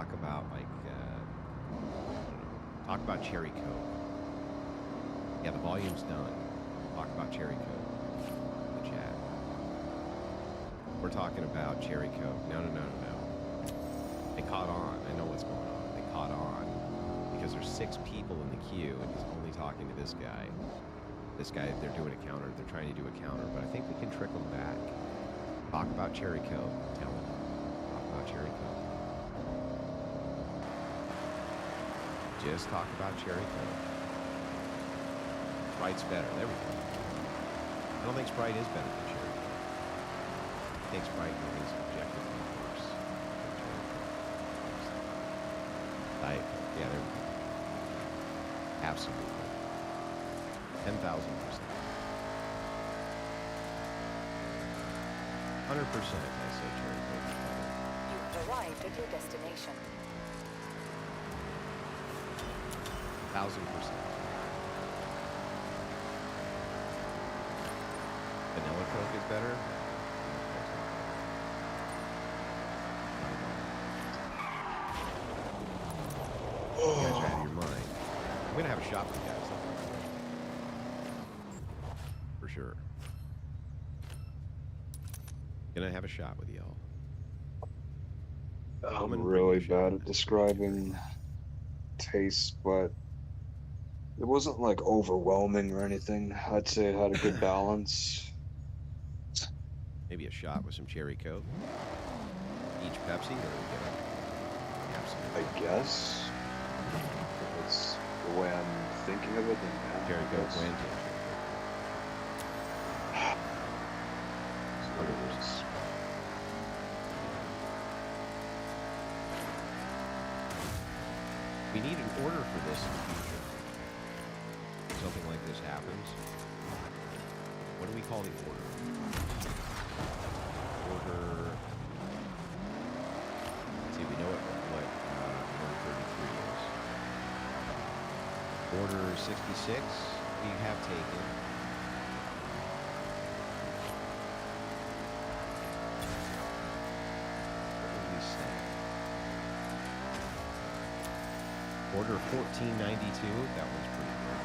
talk about like I don't know, talk about cherry coke. Yeah, the volume's done. Talk about cherry coke in the chat. We're talking about cherry coke. No. They caught on. I know what's going on. They caught on because there's 6 people in the queue and he's only talking to this guy. This guy, they're doing a counter. They're trying to do a counter, but I think we can trick them back. Talk about cherry coke. Tell them. Talk about cherry coke. Just talk about cherry coke. Sprite's better. There we go. I don't think Sprite is better than cherry coke. I think Sprite is objectively worse. Diet Coke. Yeah, there we go. Absolutely. 10,000%. 100% I say cherry coke is better.
You have arrived at your destination.
1,000%. Vanilla Coke is better? You guys are out of your mind. I'm gonna have a shot with you guys. For sure. Gonna have a shot with y'all.
I'm really bad at describing taste, but it wasn't like overwhelming or anything. I'd say it had a good balance.
Maybe a shot with some cherry coke. Each Pepsi, or we get a absolute.
I guess. That's the way I'm thinking of it. Then
cherry coke wins. We need an order for this in the future. If something like this happens. What do we call the order? Order. Let's see, we know what 133 is. Order 66, we have taken. What did we say? Order 1492, that one's pretty good.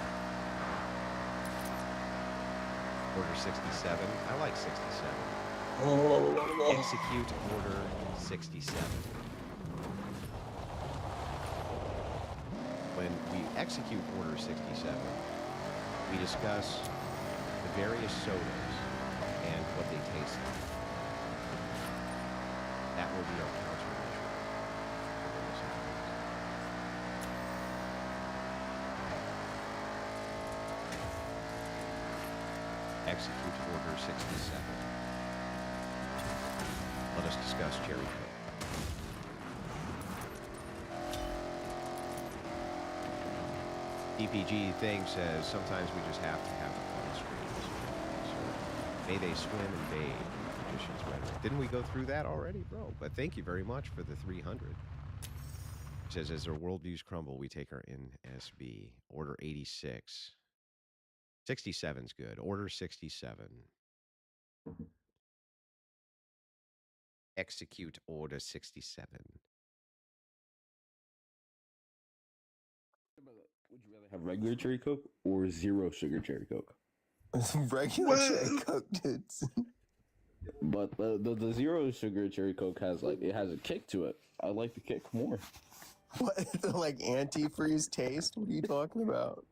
Order 67, I like 67. Execute order 67. When we execute order 67, we discuss the various sodas and what they taste like. That will be our countermeasure. Execute order 67. Let us discuss cherry coke. DPG thing says sometimes we just have to have the fun screens. So may they swim and bathe. Magician's rhetoric. Didn't we go through that already, bro? But thank you very much for the 300. It says as our worldviews crumble, we take our NSB. Order 86. 67's good. Order 67. Execute order 67.
Would you rather have regular cherry coke or zero sugar cherry coke?
Regular cherry coke, dude.
But the zero sugar cherry coke has it has a kick to it. I like the kick more.
What, the like antifreeze taste? What are you talking about?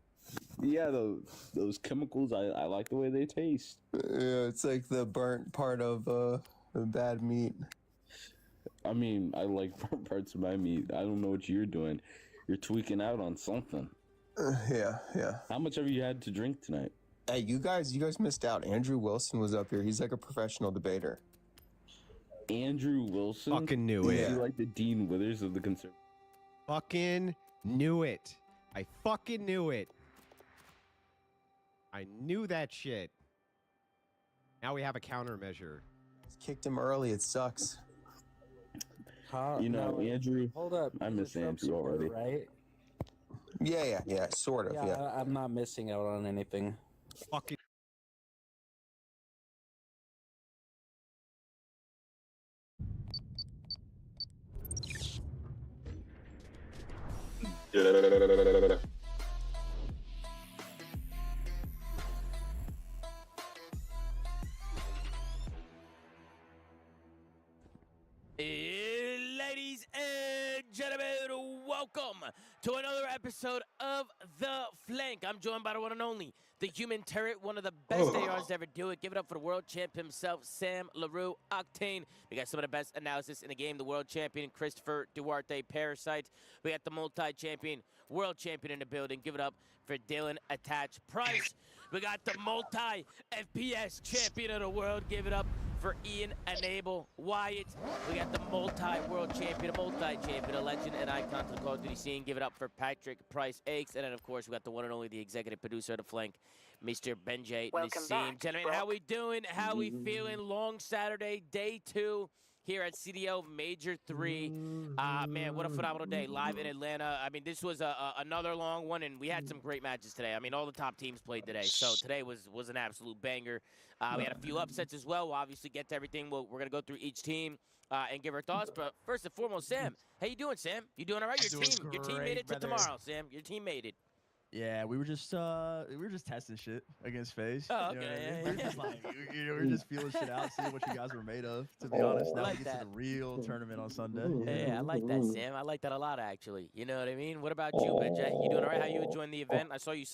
Yeah, those chemicals. I like the way they taste.
Yeah, it's like the burnt part of bad meat.
I mean, I like burnt parts of my meat. I don't know what you're doing. You're tweaking out on something.
Yeah.
How much have you had to drink tonight?
Hey, you guys missed out. Andrew Wilson was up here. He's like a professional debater.
Andrew Wilson?
Fucking knew it.
Is he like the Dean Withers of the conservative?
Fucking knew it. I fucking knew it. I knew that shit. Now we have a countermeasure.
Kicked him early. It sucks.
Andrew.
Hold up.
I miss Andrew already.
Right?
Yeah. Sort of. Yeah.
I'm not missing out on anything.
Fucking.
Ladies and gentlemen, welcome to another episode of The Flank. I'm joined by the one and only, the human turret, one of the best ARs to ever do it. Give it up for the world champ himself, Sam LaRue, Octane. We got some of the best analysis in the game, the world champion, Christopher Duarte, Parasite. We got the multi-champion, world champion in the building. Give it up for Dylan Attach Price. We got the multi-FPS champion of the world. Give it up for Ian Enable Wyatt. We got the multi-world champion, a multi-champion, a legend and icon to the Call of Duty scene. Give it up for Patrick Price Aches. And then, of course, we got the one and only, the executive producer of The Flank, Mr. Benjay Nassim. Gentlemen, how we doing? How we feeling? Long Saturday, day 2 here at CDL Major 3. Man, what a phenomenal day live in Atlanta. I mean, this was another long one, and we had some great matches today. I mean, all the top teams played today, so today was an absolute banger. We had a few upsets as well. We'll obviously get to everything. We're going to go through each team and give our thoughts. But first and foremost, Sam, how you doing, Sam? You doing all right? Your team made it to tomorrow, Sam. Your team made it.
Yeah, we were just testing shit against FaZe.
Oh,
you know
okay.
what I mean? We were just like, we were just feeling shit out, seeing what you guys were made of. To be honest, now
like
we get to
that.
the real tournament on Sunday.
Yeah, I like that, Sam. I like that a lot, actually. You know what I mean? What about you, Benjay? You doing all right? How you enjoying the event? I saw you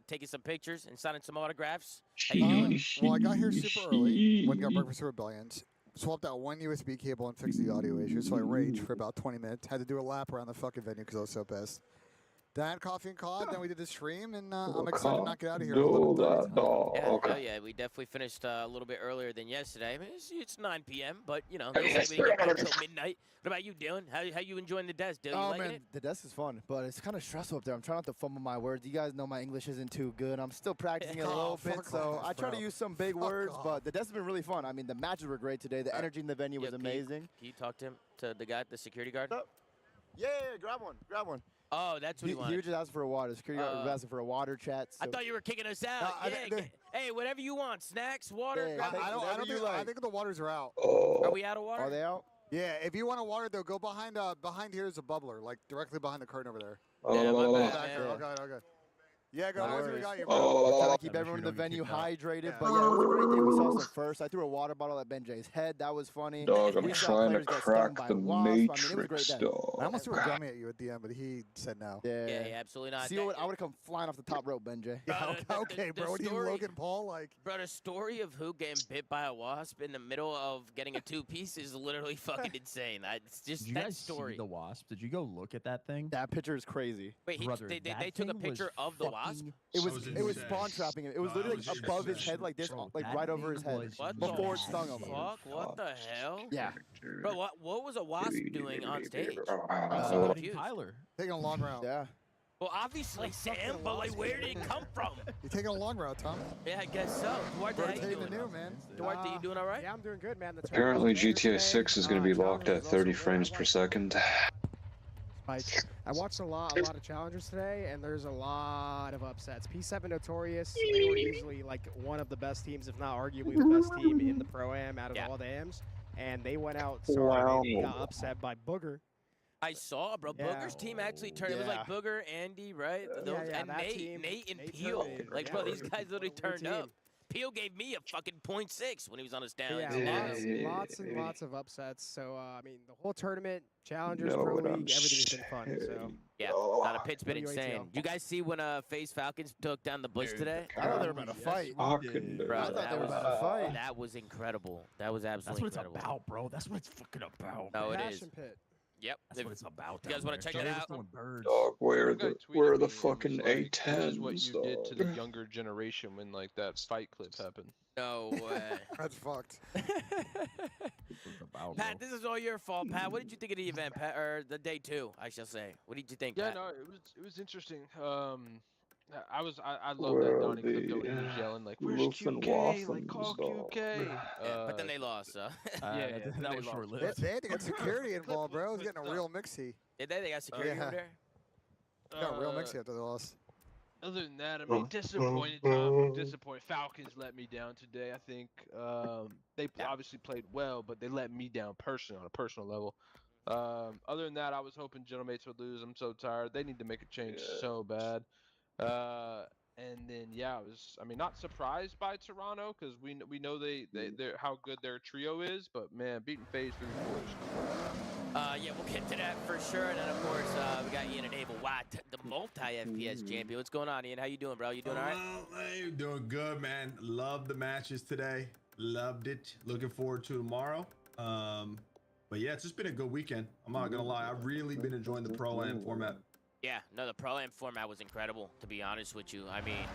taking some pictures and signing some autographs. How you doing?
Well, I got here super early. Went and got breakfast for Rebellions. Swapped out one USB cable and fixed the audio issue, so I raged for about 20 minutes. Had to do a lap around the fucking venue because I was so pissed. Then I had coffee and COD, then we did the stream, and I'm excited to knock it out of here.
Yeah, we definitely finished a little bit earlier than yesterday. I mean, it's 9 p.m., but, you know, we didn't get back until midnight. What about you, Dylan? How you enjoying the desk, Dylan? You liking
man,
it?
the desk is fun, but it's kind of stressful up there. I'm trying not to fumble my words. You guys know my English isn't too good. I'm still practicing it a little bit, so I try to use some big words, but the desk has been really fun. I mean, the matches were great today. The energy in the venue was amazing.
Can you talk to him, to the guy, the security guard?
Yeah, grab one.
Oh, that's what he wanted.
He was just asking for a water. Security guard was asking for a water chat. So.
I thought you were kicking us out. Hey, whatever you want. Snacks, water.
I think the waters are out.
Are we out of water?
Are they out?
Yeah, if you want a water, though, go behind here is a bubbler, like directly behind the curtain over there.
Yeah, my bad, man.
Okay. Yeah, go. We got you,
bro. Trying to keep everyone in the venue hydrated. But yeah, it was a great day. We saw some first. I threw a water bottle at Benjay's head. That was funny.
Dog, I'm trying to crack the Matrix, dog.
I almost threw a gummy at you at the end, but he said no.
Yeah, absolutely not.
See, I would have come flying off the top rope, Benjay.
Okay, bro. What are you, Logan Paul? Like,
bro, the story of who getting bit by a wasp in the middle of getting a 2-piece is literally fucking insane. It's just
Did you
that
guys
story.
see the wasp? Did you go look at that thing?
That picture is crazy.
Wait, they took a picture of the wasp?
It was spawn trapping him. It was literally like above his head, like this, like right over his head, before it stung him.
What the hell?
Yeah.
Bro, what was a wasp doing on stage? I'm so confused.
Tyler.
Taking a long route.
Yeah.
Well, obviously, Sam, but like, where did it come from?
You're taking a long route, Tom.
Yeah, I guess so. Duarte, how you doing?
Man.
Duarte, you doing all right?
Yeah, I'm doing good, man.
Apparently GTA 6 is going to be locked at 30 frames per second.
I watched a lot of challengers today, and there's a lot of upsets. P7 Notorious, they were easily like one of the best teams, if not arguably the best team in the Pro-Am out of all the AMs, and they went out they got upset by Booger.
I saw, bro.
Yeah.
Booger's team actually turned. It was like Booger, Andy, right? And Nate and Peel. Like, bro, these guys literally turned up. Peel gave me a fucking 0.6 when he was on his down.
Yeah, lots and lots of upsets. So, I mean, the whole tournament, challengers, pro league, everything's been fun. So.
Yeah, not a pit's been insane. Did you guys see when FaZe Falcons took down the Bush today?
I thought they were about to fight.
Bro, I thought they were about to fight. That was incredible. That was absolutely incredible.
That's what it's about, bro. That's what it's fucking about.
No, it is.
Pit.
Yep.
That's what it's about.
You guys want to check it out?
Dog, where are the fucking A10s?
What you did to the younger generation when like that fight clip happened.
No way.
That's fucked.
Pat, this is all your fault, Pat. What did you think of the event, Pat, or the day 2, I shall say? What did you think,
Yeah,
Pat?
no, it was interesting. I love that Donnie clip when he was yelling like, "Where's QK? Like, call QK."
But then they lost, so.
that was short-lived.
They had to get security involved, bro. It was getting a real mixy.
Did they? They got security over there?
Got real mixy after they lost.
Other than that, I mean, disappointed, Tom. Disappointed. Falcons let me down today. I think they obviously played well, but they let me down personally on a personal level. Other than that, I was hoping Gentlemates would lose. I'm so tired. They need to make a change so bad. And then yeah, I mean, not surprised by Toronto because we know they're how good their trio is, but man, beating FaZe 3-4.
Yeah, we'll get to that for sure. And then of course we got Ian and Abel Watt, the multi-FPS champion. What's going on, Ian? How you doing, bro? You doing all right?
Hey, doing good, man. Loved the matches today. Loved it. Looking forward to tomorrow. But yeah, it's just been a good weekend. I'm not gonna lie. I've really been enjoying the Pro-Am format.
Yeah, no, the Pro-Am format was incredible, to be honest with you. I mean,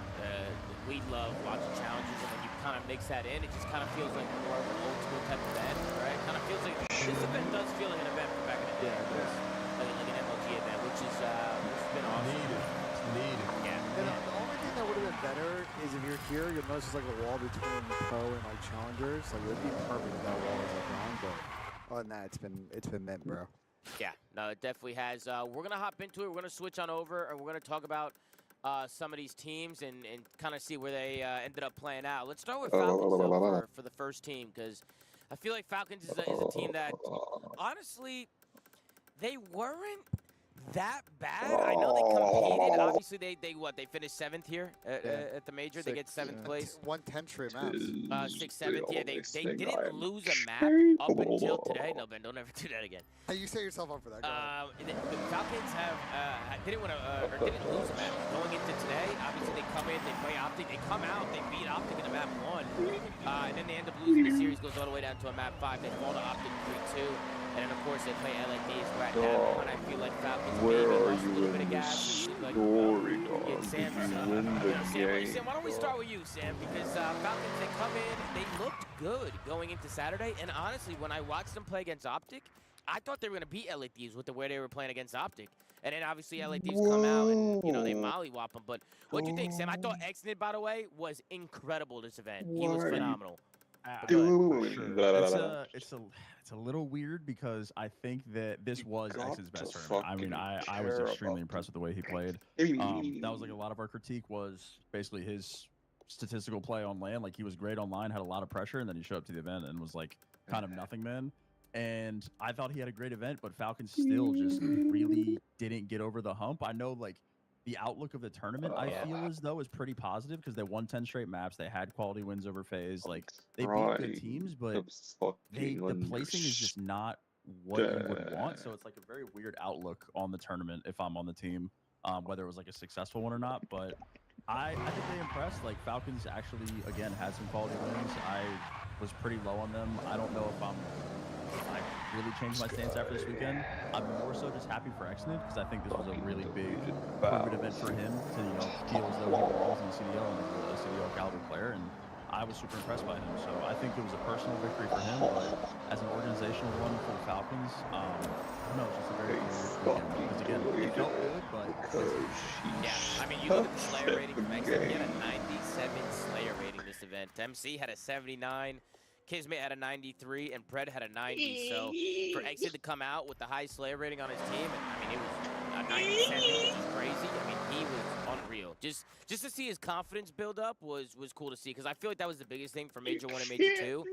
we love watching challenges, and when you kind of mix that in, it just kind of feels like more of an old school type of event, right? Kind of feels like this event does feel like an event from back in the day. Yeah, like an MLG event, which has been awesome.
Needed.
Yeah.
And the only thing that would have been better is if you're here, you'll notice there's like a wall between pro and like challengers. Like it would be perfect if that wall was like wrong, but other than that, it's been mint, bro.
Yeah, no, it definitely has. We're going to hop into it. We're going to switch on over, and we're going to talk about some of these teams and kind of see where they ended up playing out. Let's start with Falcons, though, for the first team, because I feel like Falcons is a team that, honestly, they weren't that bad. I know they competed. Obviously, they finished 7th here at the major. They get 7th place.
110 straight maps.
6th, 7th. Yeah, they didn't lose a map up until today. No, Ben, don't ever do that again.
Hey, you set yourself up for that.
The Falcons didn't lose a map going into today. Obviously, they come in, they play Optic, they come out, they beat Optic in the map 1, and then they end up losing. The series goes all the way down to a map 5. They fall to Optic 3-2. And then, of course, they play LDD as well at that one. I feel like Falcons maybe lost a little bit of gas. Like, Sam, why don't we start with you, Sam? Because Falcons, they come in, they looked good going into Saturday. And honestly, when I watched them play against Optic, I thought they were going to beat LDDs with the way they were playing against Optic. And then, obviously, LDDs come out and, they mollywop them. But what do you think, Sam? I thought Xnid, by the way, was incredible this event. He was phenomenal.
It's a little weird because I think that this was X's best tournament. I mean, I was extremely impressed with the way he played. That was like a lot of our critique was basically his statistical play on LAN. Like he was great online, had a lot of pressure, and then he showed up to the event and was like kind of nothing man. And I thought he had a great event, but Falcons still just really didn't get over the hump. I know like the outlook of the tournament, I feel as though is pretty positive because they won 10 straight maps. They had quality wins over FaZe. Like they beat good teams, but the placing is just not what you would want. So it's like a very weird outlook on the tournament if I'm on the team, whether it was like a successful one or not. But I think they impressed. Like Falcons actually, again, had some quality wins. I was pretty low on them. I don't know if I really changed my stance after this weekend. I'm more so just happy for Xnid because I think this was a really big COVID event for him to feel as though he belongs in the CDO and a CDO caliber player, and I was super impressed by him. So I think it was a personal victory for him, but as an organizational one for the Falcons, I don't know, it's just a very weird weekend because again, it felt good, but
yeah, I mean, you look at the Slayer rating from Xnid, he had a 97 Slayer rating this event. MC had a 79. Kismet had a 93 and Pred had a 90. So for Xnid to come out with the high Slayer rating on his team, I mean, it was a 97, which is crazy. I mean, he was unreal. Just to see his confidence build up was cool to see because I feel like that was the biggest thing for Major 1 and Major 2 was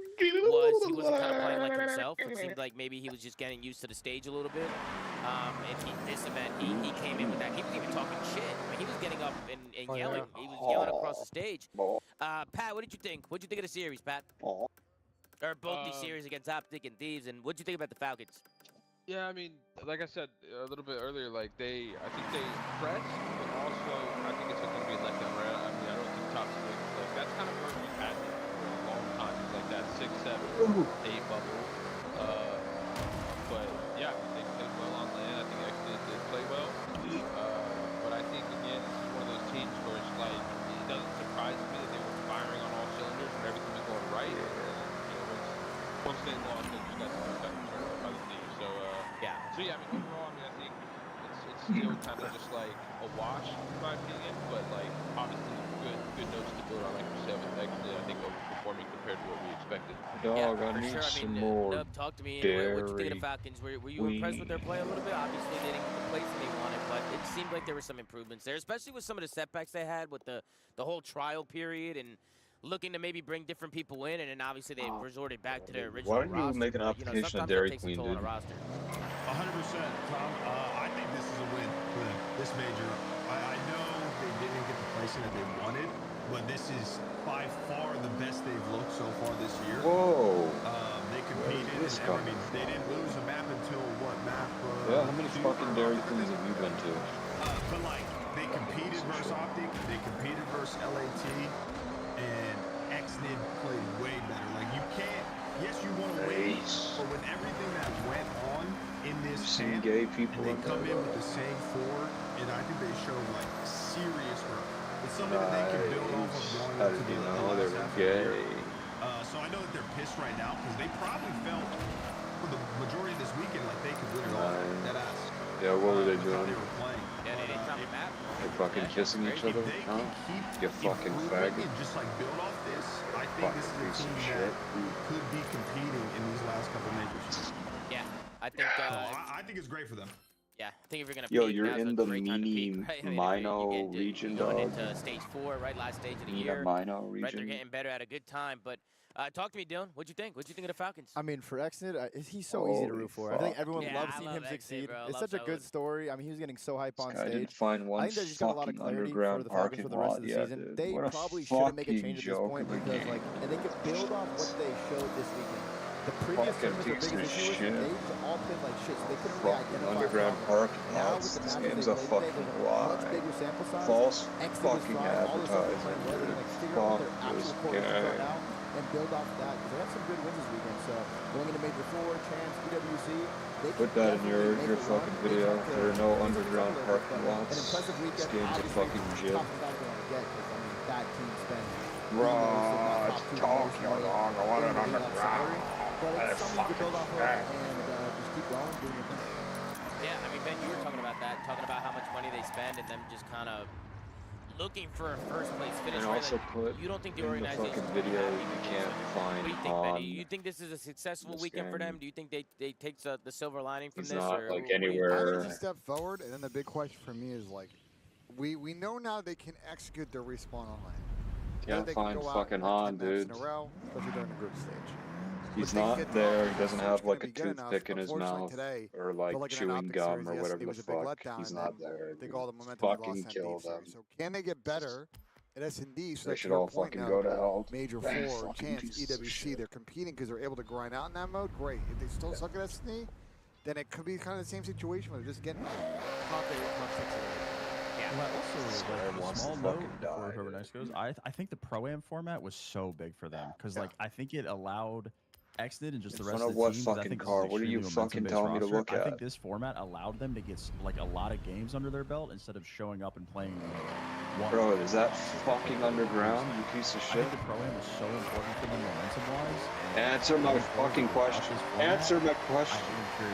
he wasn't kind of playing like himself. It seemed like maybe he was just getting used to the stage a little bit. And this event, he came in with that. He was even talking shit. I mean, he was getting up and yelling. He was yelling across the stage. Pat, what did you think? What did you think of the series, Pat? Or both these series against Optic and Thieves, and what do you think about the Falcons?
Yeah, I mean, like I said a little bit earlier, like I think they pressed, but also I think it's going to be a letdown, right? I mean, I don't think top 6, like that's kind of where we've had it for a long time. It's like that 6, 7, 8 bubble. But yeah, they played well on LAN. I think Xnid did play well. But I think again, this is one of those teams where it's like it doesn't surprise me that they were firing on all cylinders and everything was going right. Once they lost, they just got turned over by the team. So yeah. So yeah, I mean overall, I think it's still kind of just like a wash in my opinion, but like obviously good notes to build on. Like you said, with Xnid, I think overperforming compared to what we expected.
Yeah, for sure. I mean, Nub, talk to me. What you think of the Falcons? Were you impressed with their play a little bit? Obviously, they didn't get the place they wanted, but it seemed like there were some improvements there, especially with some of the setbacks they had with the whole trial period and. looking to maybe bring different people in, and then obviously they resorted back to their original
Why don't you
roster.
make an
But, you know,
application at
sometimes that
Dairy
takes a
Queen,
toll on a
dude?
roster.
100%, Tom. I think this is a win for them, this major. I know they didn't get the placing that they wanted, but this is by far the best they've looked so far this year.
Whoa.
They competed, and I mean, they didn't lose a map until what map?
Yeah, how many fucking Dairy Queens have you been to?
But like, they competed versus Optic, they competed versus LAT, and XNID played way better. Like, you can't, yes, you want to win, but with everything that went on in this camp,
gay people
and they come in with the same four, and I think they showed like serious growth. It's something that they can build off of going
How
into
did you
the
know they
last
were
half of the year.
gay?
So I know that they're pissed right now because they probably felt for the majority of this weekend like they could win it all. That ass.
Yeah, what were they doing?
They were playing.
Yeah, they didn't drop the map.
They fucking kissing each other? Huh? You fucking faggot.
And just like build off this, I think this is a
piece
team
of
that
shit.
could be competing in these last couple majors.
Yeah, I think.
I think it's great for them.
Yeah, I think if you're gonna
Yo,
peak,
you're
now's
in
a
the
great time to peak,
mini
right? I mean,
Mino region,
going
dog.
into stage 4, right? Last stage of the
In the
year.
Mino
Right, they're
region.
getting better at a good time. But talk to me, Dylan. What'd you think? What'd you think of the Falcons?
I mean, for XNID, he's so easy to root for. I think everyone
Yeah,
loves
I
seeing
love
him
XNID,
succeed.
bro.
It's
Love
such a good
Soda.
story. I mean, he was getting so hype on
I
stage.
didn't find one
I think they just got a lot of
fucking
clarity for
underground
the Falcons
parking
for the rest
lot
of the
yet,
season.
dude.
They
What a
probably shouldn't make a
fucking
change at this
joke
point
of a
because, like,
game.
and they could build off what they showed this weekend. The previous
Fucking
tournaments, their
piece
biggest
of
issue was
shit.
they just all played like shit, so they couldn't really
Fucking
identify
underground
a problem.
parking
Now
lots.
with the
This
matches
game's
they
a
played today,
fucking
there's a much
lie.
bigger sample size.
False
XNID was
fucking
fine. All the stuff they're
advertising,
playing well, they're
dude.
gonna figure out what their
Fuck
actual
this
core issues are
game.
now and build off of that because they have some good wins this weekend. So going into Major 4, Champs, PWC, they
Put
can
that in
definitely make
your
a
fucking
run. They
video.
talked to
There are no
Forza
underground
Forza,
parking
but
lots.
an impressive
This
weekend.
game's a
Obviously,
fucking jib.
top is not going to get because I mean that team spent
Right, talk you long. I want it underground.
but
That
it's something you can build off of
fucking
and just keep going, doing your thing.
Yeah, I mean, Ben, you were talking about that, talking about how much money they spend and them just kind of looking for a first place finish.
And
right?
also
Like,
put
you don't think the
in the
organization
fucking
would be
video
happy
you
with
can't
this?
find
What do you think,
on
Benny? You think this is a successful
this
weekend for them?
game.
Do you think they take the silver lining from
He's
this?
not
or
like
what do you think?
anywhere.
I think it's a step forward, and then the big question for me is like, we know now they can execute their respawn online.
Can't
They can
find
go out
fucking
and win
Han,
10 maps
dude.
in a row, especially during the group stage.
He's
But they
not
get
there.
top,
He doesn't
so
have
it's gonna
like a
be good enough.
toothpick in his
Unfortunately,
mouth
today,
or like
like in an
chewing
Optic
gum
series,
or
yes,
whatever
he
the
was a big
fuck.
letdown,
He's
and
not
then
there.
they
Dude.
got all the momentum they
Fucking
lost in
kill
MD
them.
series. So can they get better at S&D? So
They
that
should
to your
all
point
fucking
now,
go to hell.
Major
Them
4,
fucking
Chance,
pieces of
EWC,
shit.
they're competing because they're able to grind out in that mode. Great. If they still suck at S&D, then it could be kind of the same situation where they're just getting top 8, top 6.
Well, also,
Skyrim
like, a
wants to
small note
fucking
before
die,
whoever next goes. I think the Pro-Am format was so big for them because, like, I think it allowed XNID and just
In
the rest
front
of
of
the
what
teams. I
fucking
think this
car?
is
What are you
extremely
fucking
momentum-based
telling me to
roster.
look
I
at?
think this format allowed them to get like a lot of games under their belt instead of showing up and playing.
Bro, is that fucking underground, you piece of
I
shit?
think the Pro-Am was so important for them momentum-wise.
Answer my fucking question. Answer my question.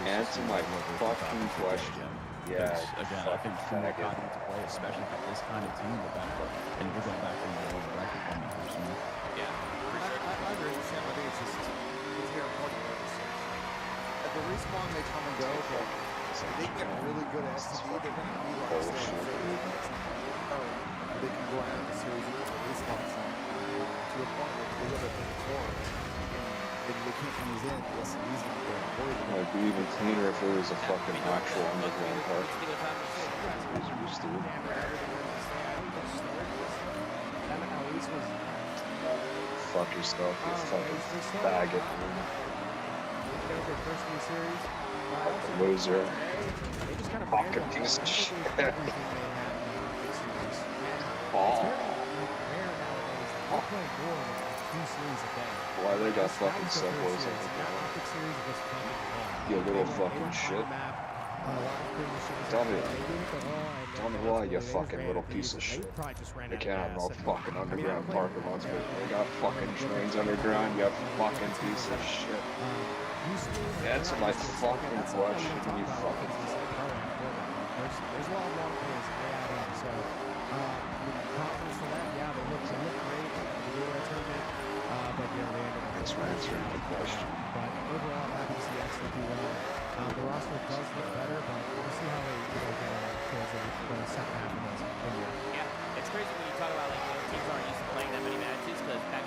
Answer my fucking question. Yeah,
Again, I think from the continent to play, especially for this kind of team, with that, and we're going back to the old record on that person.
Yeah, for sure.
I agree with Sam. I think it's just it's very important to understand. At the respawn, they come and go, but if they get really good at S&D, they're going to be like they can go out in the series with the respawn to a point where they live at the floor. And they can't come in, the S&D's not there.
It'd be even cleaner if it was a fucking actual underground park. It's used to it. Fuck yourself, you fucking faggot. Fucking loser. Fucking piece of shit. Oh. Why they got fucking subways on the ground? You little fucking shit. Tell me why, you fucking little piece of shit. They can't have no fucking underground parking lots, but they got fucking trains underground, you fucking piece of shit. Answer my fucking question, you fucking
There's a lot of long plays to add in, so confidence for that, yeah, they look great at the Euro tournament, but you know, they ended up.
Thanks for answering the question.
But overall, happy to see X do well. The roster does look better, but we'll see how they get on towards the second half of the year.
Yeah, it's crazy when you talk about like teams aren't used to playing that many matches because back in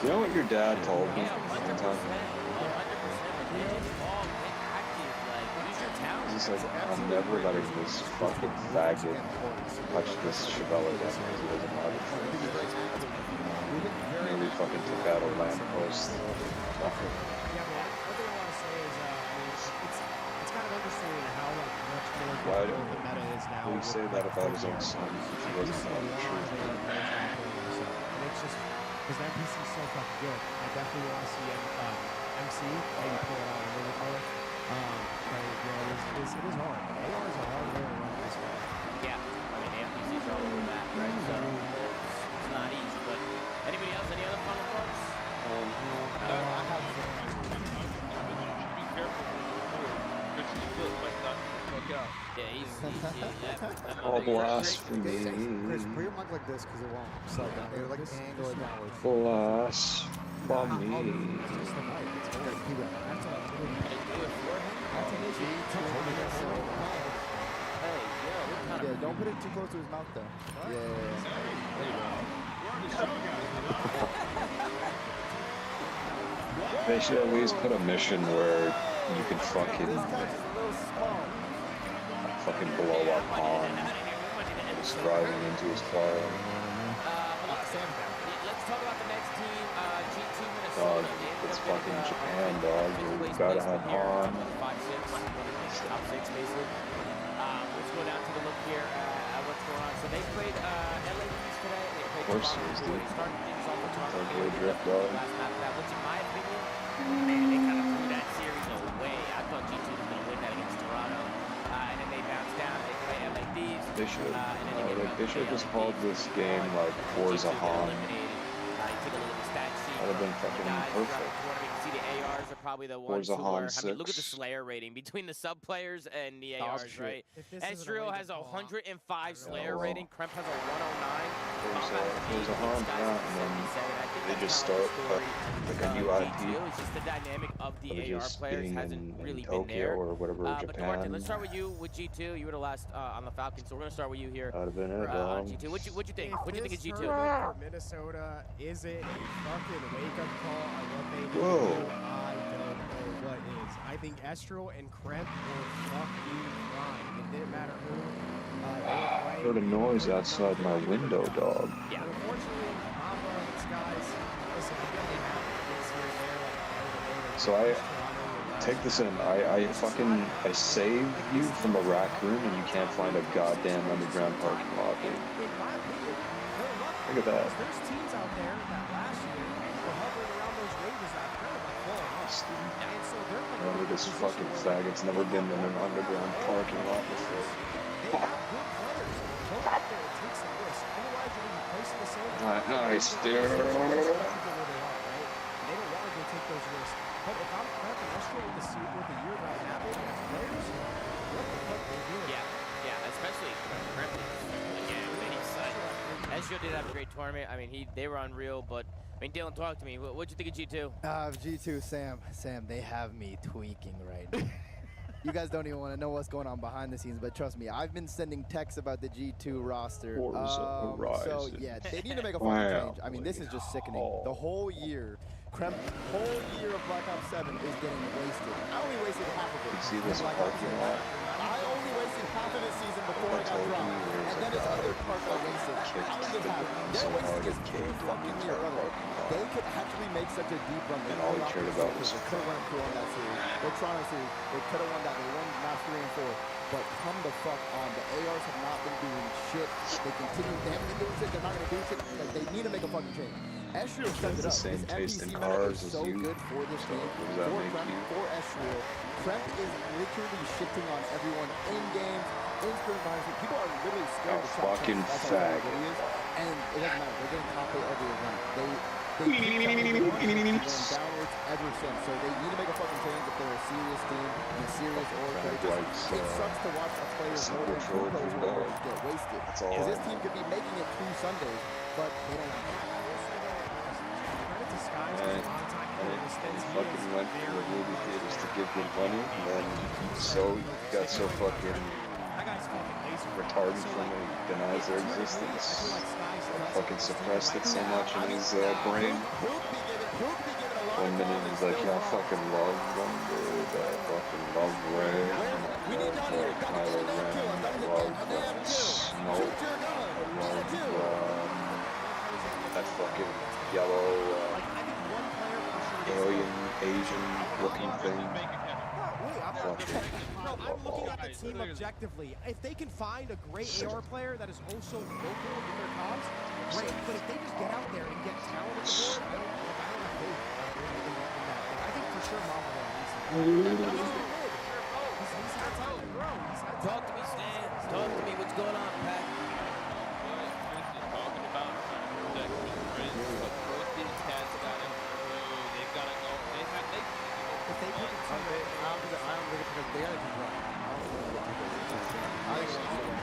You know what your dad told me one time? He's like, I'm never letting this fucking faggot touch this Chevelle again because he doesn't know how to drive. And he fucking took out a lamppost. Why do you say that about his own son if he doesn't know the truth?
And it's just because that PC is so fucking good. I definitely want to see MC maybe pull it out a little more. But it is hard. AR is a hard way to run this one.
Yeah, I mean the MPCs are all over the map, right? So it's not easy. But anybody else? Any other final thoughts?
I have.
Be careful with the foot might not fuck out.
Yeah, he's
All blasphemy.
Chris, put your mic like this because it won't slide down. You're like angle it downwards.
Blasphemy.
Yeah, don't put it too close to his mouth though.
They should at least put a mission where you can fucking blow up Han just driving into his car.
Let's talk about the next team, G2 Minnesota.
Dog, it's fucking Japan, dog. You gotta have Han.
5-6, top 6 basically. Let's go down to the look here at what's going on. So they played LDDs today. They played
Of course he is, dude.
Started things off with Toronto.
Tokyo Drift, dog.
Last map that, which in my opinion, man, they kind of threw that series away. I thought G2 was going to win that against Toronto. And then they bounced down. They play LDDs.
They should. They should have just called this game like Forza Han. That would have been fucking perfect.
See, the ARs are probably the ones
Forza
who are,
Han 6.
I mean, look at the Slayer rating between the sub players and the ARs, right? Ezreal has a 105 Slayer rating. Kremp has a 109.
There's a Han out, and then they just start like a new IP.
It's just the dynamic of the AR players hasn't really been
Tokyo
there.
or whatever,
But
Japan.
Martin, let's start with you with G2. You were the last on the Falcons, so we're gonna start with you here.
That'd have been it,
G2. What you think? What do you think of G2?
For Minnesota, is it a fucking wake-up call on what they do?
Whoa.
I don't know what is. I think Estral and Kremp were fucking fine. It didn't matter who
I heard a noise outside my window, dog.
Yeah. Unfortunately, Mamba, Skies, listen, I get they have things here and there, like
So take this in. I saved you from a raccoon and you can't find a goddamn underground parking lot, dude. Look at that.
There's teams out there that last year were hovering around those ranges that kind of like falling off. And so they're like,
Remember, this fucking faggot's never been in an underground parking lot before.
they have good players. Go out there and take some risks. Otherwise, you're going to be placing the same.
Nice, dude.
They don't want to go take those risks. But if I'm Kremp and Estral with the year that happened as players, what the fuck are they doing?
Yeah, especially Kremp. Again, Ezreal did have a great tournament. I mean, they were unreal, but I mean, Dylan, talk to me. What'd you think of G2?
G2, Sam, they have me tweaking right now. You guys don't even want to know what's going on behind the scenes, but trust me, I've been sending texts about the G2 roster. So yeah, they need to make a fucking change. I mean, this is just sickening. The whole year, whole year of Black Ops 7 is getting wasted. I only wasted half of it.
You see this parking lot?
I only wasted half of the season before I got dropped. And then this other part I wasted. How does it happen? They're wasting this whole fucking year, brother. They could actually make such a deep run.
And all he cared about was
they could have won 2 on that series. The Toronto series, they could have won that. They won match 3 and 4. But come the fuck on. The ARs have not been doing shit. They continue. They haven't been doing shit. They're not gonna do shit. Like, they need to make a fucking change. Ezreal stepped it up.
The same taste in
NPC
cars
is
as
so
you.
good for this
So
game.
what does that
For
make
Kremp,
you?
for Ezreal. Kremp is literally shitting on everyone in games, in sprint environments. People are literally scared to try
fucking
Kremp. That's how
fag.
good he is. And it doesn't matter. They're getting top 8 every event. They keep going downwards ever since. So they need to make a fucking change if they're a serious team and a serious org. It sucks to watch a player get wasted. Because this team could be making it 2 Sundays, but they don't want to.
And fucking went to the movie theaters to give them money, and then got so fucking retarded from it, he denies their existence, fucking suppressed it so much in his brain. Minions like, yeah, I fucking love Wonder, I fucking love Ray, I love Kylo Ren, I love Snoke, I love that fucking yellow alien Asian looking thing.
I'm looking at the team objectively. If they can find a great AR player that is also local in their comms, great. But if they just get out there and get talent on the board, I don't have faith in that. I think for sure Mamba
Talk to me, Stan. Talk to me. What's going on, Pat?
Talking about protect his friends, but both these cats got it. They've got to go.
If they pick a team, I don't think it's because they are the drop. I don't think it's I think it's all the way.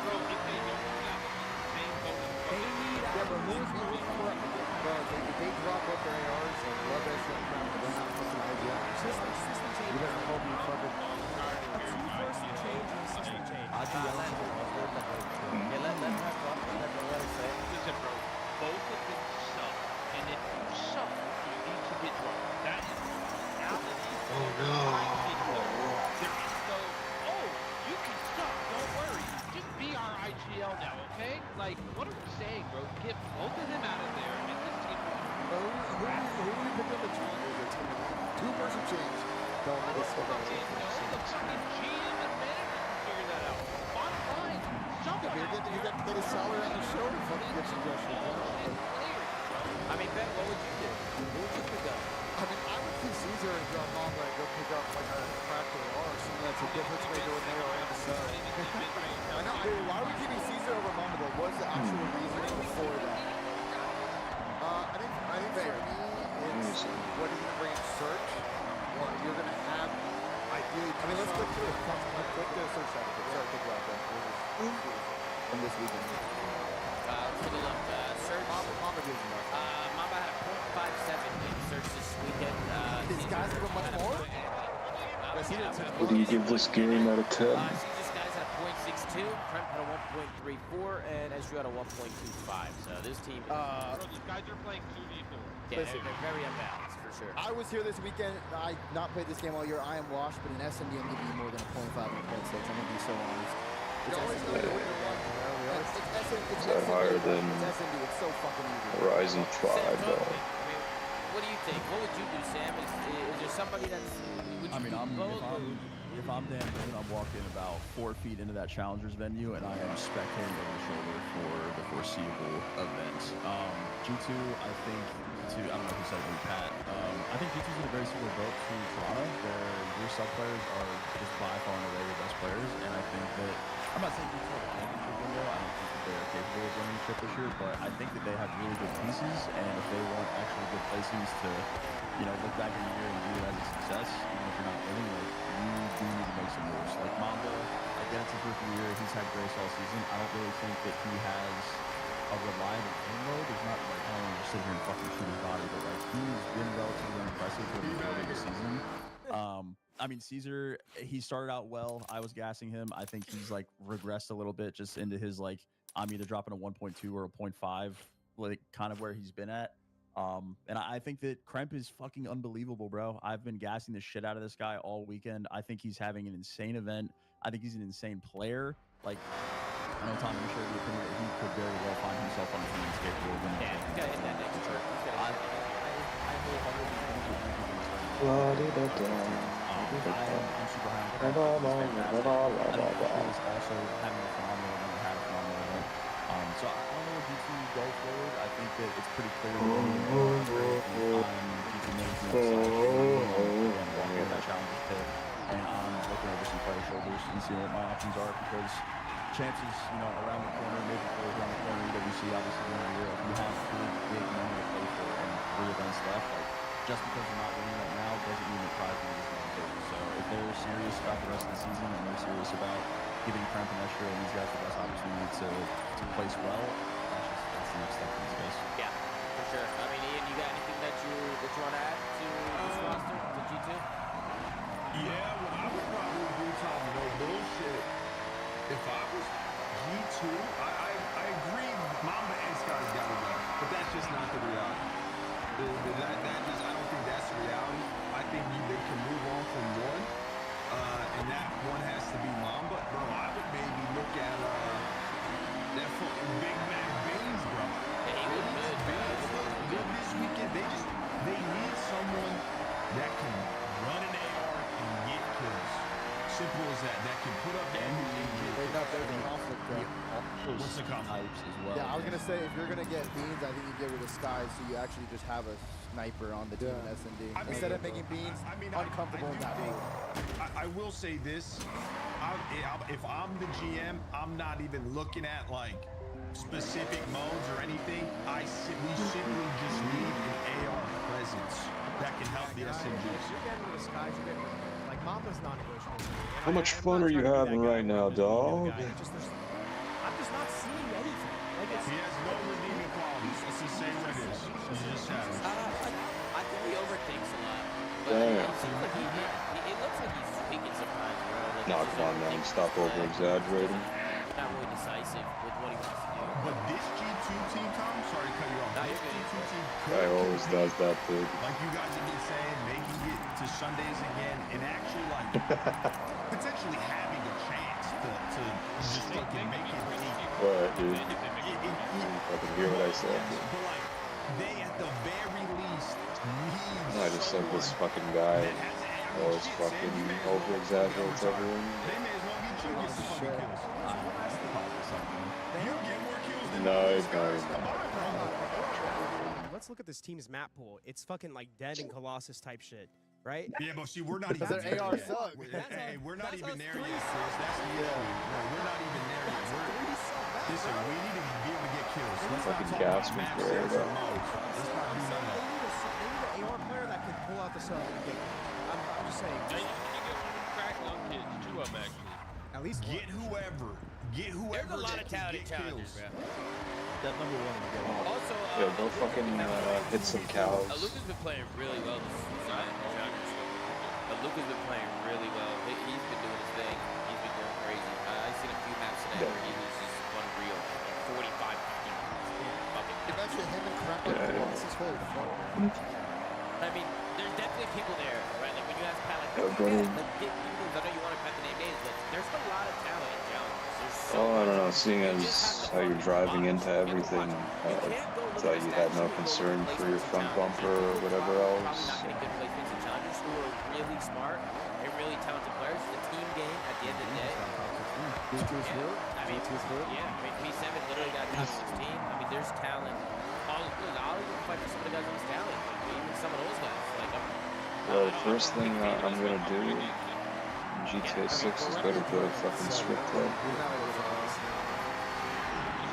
Bro, if they don't have the same focus,
they need if they drop up their ARs and love that shit around, they're not fucking idea. System change. You better hope you fucking. A two-person change and a system change.
Let him say.
Listen, bro, both of them suck. And if you suck, you need to get one. That is the reality. Oh no. There is no, oh, you can suck, don't worry. Just be our IGL now, okay? Like, what are we saying, bro? Get both of them out of there and this team
who we pick up the challenge? Two-person change. Don't let us go.
No, the fucking GM and manager can figure that out. Bottom line, someone
you got to get a salary on the show to fucking get some Russian.
I mean, Ben, what would you do? Who would you pick up?
I mean, I would see Caesar and drop Mamba and go pick up like a cracker or something that's a difference maker when they are on the sub. I know. Dude, why are we keeping Caesar over Mamba though? What's the actual reasoning for that? I think for me, it's what is going to bring in search. Well, you're going to have ideally. I mean, let's click through it. Let's click the search side. Sorry, click right there. From this weekend.
For the look, search.
Mamba gives enough.
Mamba had a .57 in search this weekend.
These guys give him much more?
What do you give this game out of 10?
This guy's at a .62, Trent had a 1.34, and Ezreal had a 1.25. So this team,
these guys are playing 2v4.
Yeah, they're very unbalanced for sure.
I was here this weekend. I not played this game all year. I am washed, but in SMD, I'm giving you more than a .5 and a .6. I'm gonna be so honest. It's
higher than
It's so fucking easy.
Horizon 5 though.
What do you think? What would you do, Sam? Is there somebody that's?
I mean, if I'm Dan Boone, I'm walking about 4 feet into that challengers venue, and I am spectating over the shoulder for the foreseeable event. G2, I think, I don't know who said it, Pat. I think G2's in a very similar boat to Toronto, where your sub players are just by far and away your best players, and I think that I'm not saying G2 have a championship window. I don't think that they are capable of winning a chip this year, but I think that they have really good pieces, and if they want actually good placings to, look back in the year and view it as a success, even if you're not winning, like, you do need to make some moves. Like Mamba, again, it's his rookie year. He's had grace all season. I don't really think that he has a reliable game mode. There's not like, I don't want to sit here and fucking shoot his body, but like he's been relatively unimpressive for the majority of the season. I mean, Caesar, he started out well. I was gassing him. I think he's like regressed a little bit just into his like, I'm either dropping a 1.2 or a 0.5, like kind of where he's been at. And I think that Kremp is fucking unbelievable, bro. I've been gassing the shit out of this guy all weekend. I think he's having an insane event. I think he's an insane player. Like, I know Tom, you shared the opinion that he could very well find himself on the team that's capable of winning.
Yeah, he's got to hit that next turn.
I wholeheartedly think that he could I'm super high on He's also having a phenomenal event, had a phenomenal event. So I don't know what G2 go forward. I think that it's pretty clear that G2 management and walking in that challenge pit. And I'm looking over some player shoulders and seeing what my options are, because chances, around the corner, maybe around the corner, EWC, obviously, in the year, if you have big money to play for and 3 events left, like, just because you're not winning right now doesn't mean that prize money is not important. So if they're serious about the rest of the season and they're serious about giving Kremp and Escher and these guys the best opportunity to place well, that's the next step in this case.
Yeah, for sure. I mean, Ian, you got anything that you want to add to this roster, to G2?
Yeah, well, I would probably do, Tom, no bullshit. If I was G2, I agree Mamba and Scott's got to go, but that's just not the reality. simple as that. That can put up damage and get.
Wait, no, there's a conflict there.
What's the conflict?
Types as well.
Yeah, I was gonna say if you're gonna get beans, I think you get rid of skies, so you actually just have a sniper on the team in S&D instead of making beans uncomfortable in that mode.
I will say this: if I'm the GM, I'm not even looking at like specific modes or anything. We simply just need an AR presence that can help the SMGs.
You're getting rid of skies. You're getting rid of like Mama's non-negotiable.
How much fun are you having right now, dog?
I'm just not seeing anything. Like
he has no redeeming qualities. Let's just say what it is. He's just savage.
I think he overthinks a lot. But
Damn.
it seems like it looks like he's tweaking sometimes, bro. Like,
Nah, come on, man. Stop over-exaggerating.
Not really decisive with what he wants to do.
But this G2 team, Tom, sorry to cut you off. This G2 team
Guy always does that, dude.
like you guys have been saying, making it to Sundays again, and actually like potentially having a chance to just fucking make it.
What, dude? I can hear what I said.
But like, they at the very least need.
I just said this fucking guy always fucking over-exaggerates everything.
They may as well get you get some fucking kills. You get more kills than
No, he's not.
Let's look at this team's map pool. It's fucking like Dead and Colossus type shit, right?
Yeah, but see, we're not even
Because their AR suck.
Hey, we're not even there yet, Chris. That's the issue. No, we're not even there yet. Listen, we need to be able to get kills. Let's not
Fucking
talk
gas
about
was
maps
there,
and
though.
modes. Let's not do none of that.
They need an AR player that can pull out the sub and get. I'm just saying.
Now, you can get one of the crack lung kids, two of them actually.
At least
Get whoever. Get whoever.
There's a lot
that
of
can
talented
get
challengers,
kills.
bro.
That number one is going on.
Also,
Yo, go fucking hit some cows.
Luca's been playing really well this season. Luca's been playing really well. He's been doing his thing. He's been going crazy. I've seen a few maps today where he was just unreal. 45, 50.
Imagine him and Crap on Colossus. Holy fuck.
I mean, there's definitely people there, right? Like when you ask Pat, like,
Yo, go ahead.
get people, I know you want to Pat the name names, but there's a lot of talent in challenges. There's so
Oh, I don't know.
much.
Seeing
You
as
just have to
how you're
fucking
driving
watch.
into everything, thought you had no concern for your front bumper or whatever
Probably
else.
not getting good placements in challenges who are really smart and really talented players. It's a team game at the end of the day. I mean, P7 literally got top 16. I mean, there's talent. I'll even fight for some of the guys on this talent. Even some of those guys. Like,
The first thing I'm gonna do in GTA 6 is go to the fucking strip club.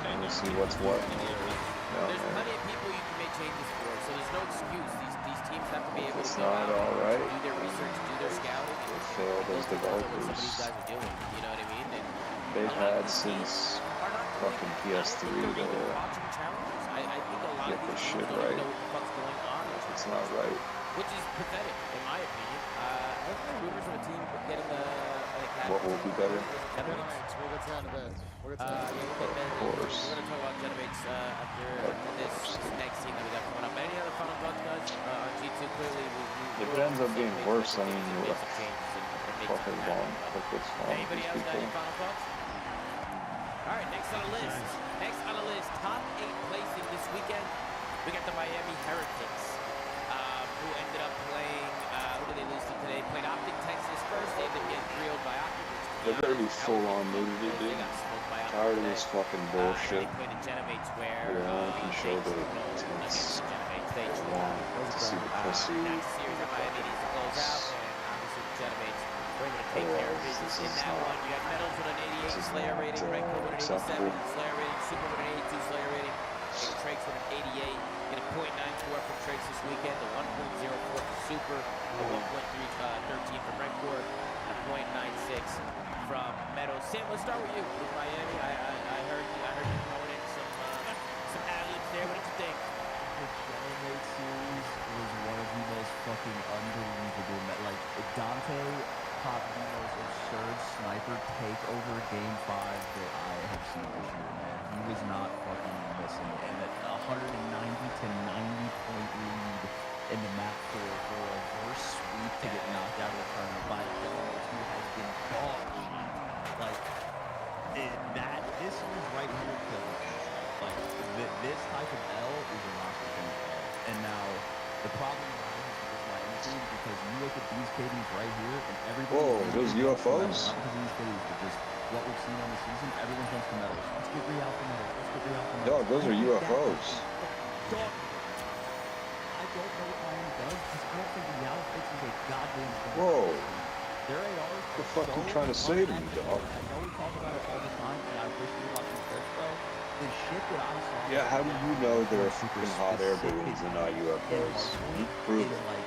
And we'll see what's what.
there's plenty of people you can make changes for, so there's no excuse. These teams have to be able
It's
to go
not
out,
alright.
do their research, do their scouting,
They
and
failed as
what some of these
developers.
guys are doing. You know what I mean? And
They've had since fucking PS3 to
watching challenges. I think a lot
get
of
this
these
shit
teams don't even
right.
know what the fuck's going on,
It's not right.
which is pathetic, in my opinion. I've heard rumors of a team getting an academy.
What will be better?
Genomates.
We'll get to that. We'll get to
Yeah, we'll get
Of
We're
course.
going to talk about Genomates after this next team that we got coming up. Any other final thoughts, guys? On G2, clearly,
If it ends up being worse, I mean, what
some changes and make
fuck is
something
wrong?
happen.
Like, what's wrong with
Anybody
these
else got any
people?
final thoughts? All right, next on the list. Next on the list, top 8 placing this weekend. We got the Miami Heretics, who ended up playing, who did they lose to today? Played Optic Texas first. They ended up getting grilled by Optic.
They're gonna be full on nudity,
They
dude.
got smoked by Optic
Tired of
today.
this fucking bullshit.
They played the Genomates where
Where no one can show the
against
tits.
the Genomates. They
I want to see the pussy.
That series that Miami needs to close out, and obviously the Genomates were able to take care of business
This
in
is
that
not-
one. You got Metals with an 88
this is
Slayer
not,
rating, Renko with an 87
acceptable.
Slayer rating, Super with an 82 Slayer rating, and Trakes with an 88. Get a .94 from Trakes this weekend, a 1.04 for Super, a 1.13 from Rencor, and a .96 from Meadows. Sam, let's start with you with Miami. I heard you throwing in some ad-libs there. What did you think?
The Generate series was one of the most fucking unbelievable. Like, Dante popped the most absurd sniper takeover game 5 that I have seen this year, man. He was not fucking missing. And at 190 to 90 point lead in the map for a reverse sweep to get knocked out of the tournament by a Generate who has been dog shit. Like, this series right here kills me. Like, this type of L is a rock and now the problem is with Miami series because you look at these KDs right here and everybody
Whoa, those UFOs?
Not because of these videos, but just what we've seen on the season. Everyone jumps for medals. Let's get Real for medals. Let's get Real for medals.
Dog, those are UFOs.
Dog. I don't know what Miami does because I don't think Real fixes a goddamn thing.
Whoa.
Their ARs
What the fuck are you trying to say to me, dog?
I know we talk about it all the time, and I wish we were watching clips, bro. The shit that I saw.
Yeah, how do you know they're freaking hot air balloons and not UFOs? You prove it.
Like,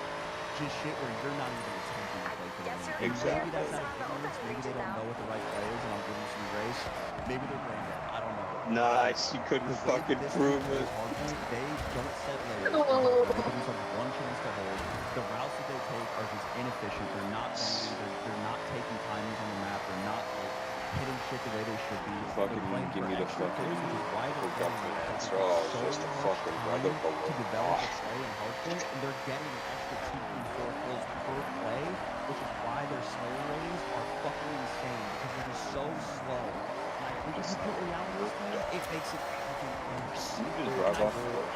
just shit where you're not even attempting to play for them.
Exactly.
Maybe that's out of ignorance. Maybe they don't know what the right play is, and I'll give them some grace. Maybe they're brain dead. I don't know.
Nice, you couldn't fucking prove it.
They don't set layers. They give themselves one chance to hold. The routes that they take are just inefficient. They're not bending. They're not taking timings on the map. They're not like, hitting shit the way they should be.
Fucking give me the fucking just a fucking weather balloon.
To develop a play and hardcore, and they're getting an extra 2-4 kills per play, which is why their slow ratings are fucking insane because they're just so slow. Like, if you put reality in this game, it makes it fucking insane.
You just drive off the road.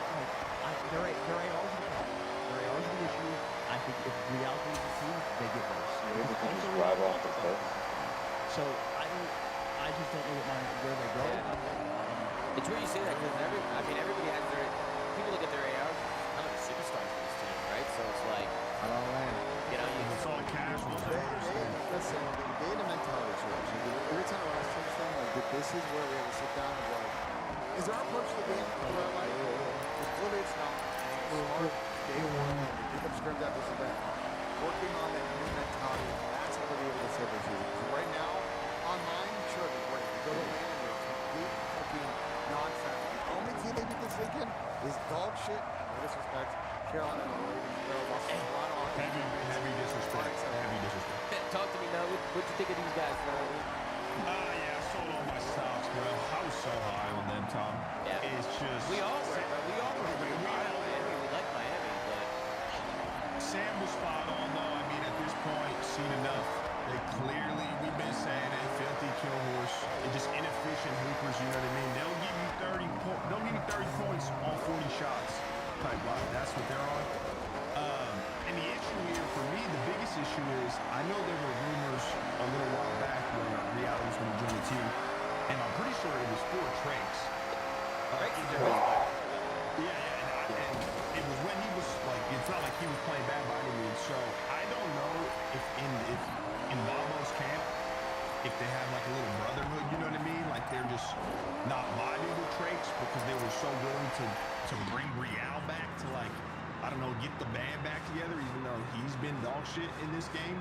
Their ARs are the problem. Their ARs are the issue. I think if reality is the team, they get worse.
You just drive off the cliff.
So I just don't know where they go.
It's weird you say that because everybody has their people look at their ARs kind of the superstars for this team, right? So it's like
I don't know.
You know,
it's all casual.
Listen, the data mentality change. Every time I watch something like this is where we have to sit down and go, is our approach to the game the right way? Because clearly it's not. We're hard day one. We pick up scrims after this event. Working on that new mentality. That's how we'll be able to save this season. Because right now, online, sure, they're great. We go to land and they're complete fucking non-factor. The only team they beat this weekend is dog shit. No disrespect. Carolina,
Heavy disrespect. Heavy disrespect.
Talk to me now. What you think of these guys, bro?
Yeah, I sold all my stocks, bro. I was so high on them, Tom.
Yeah.
It's just...
We all were, bro. We all were. We like Miami, but...
Sam was spot on, though. I mean, at this point, seen enough. They clearly, we've been saying it, filthy kill horse. They're just inefficient hoopers, you know what I mean? They'll give you 30 points on 40 shots type line. That's what they're on. And the issue here, for me, the biggest issue is, I know there were rumors a little while back when Real was going to join the team, and I'm pretty sure it was for Tranks. And it was when he was, like, it's not like he was playing bad by any means, so I don't know if in Bobo's camp, if they have, like, a little brotherhood, you know what I mean? Like, they're just not vibing with Tranks because they were so willing to bring Real back to, like, I don't know, get the band back together, even though he's been dog shit in this game.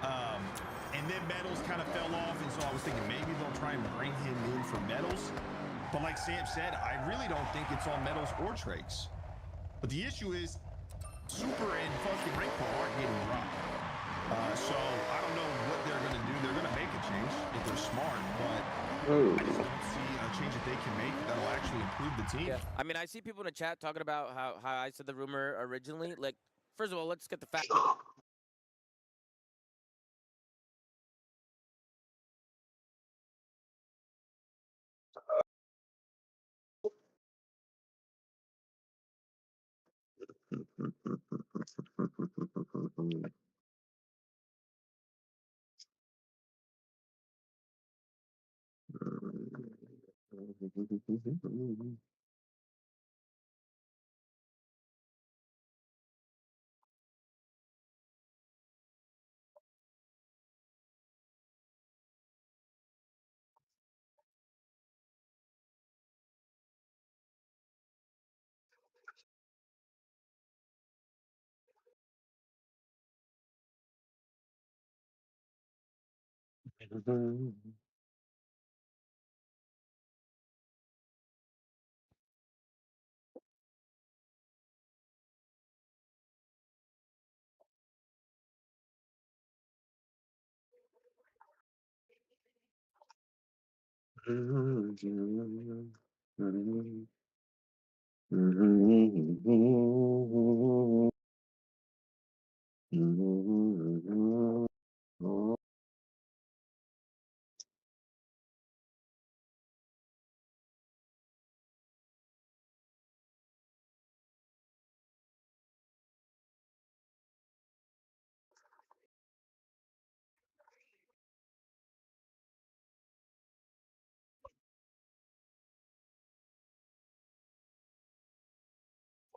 And then Metals kind of fell off, and so I was thinking maybe they'll try and bring him in for Metals. But like Sam said, I really don't think it's on Metals or Trakes. But the issue is, Super and fucking Rainbow aren't getting rocked. So I don't know what they're going to do. They're going to make a change if they're smart, but I just don't see a change that they can make that'll actually improve the team.
Yeah. I mean, I see people in the chat talking about how I said the rumor originally. Like, first of all, let's get the fact.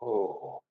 Oh.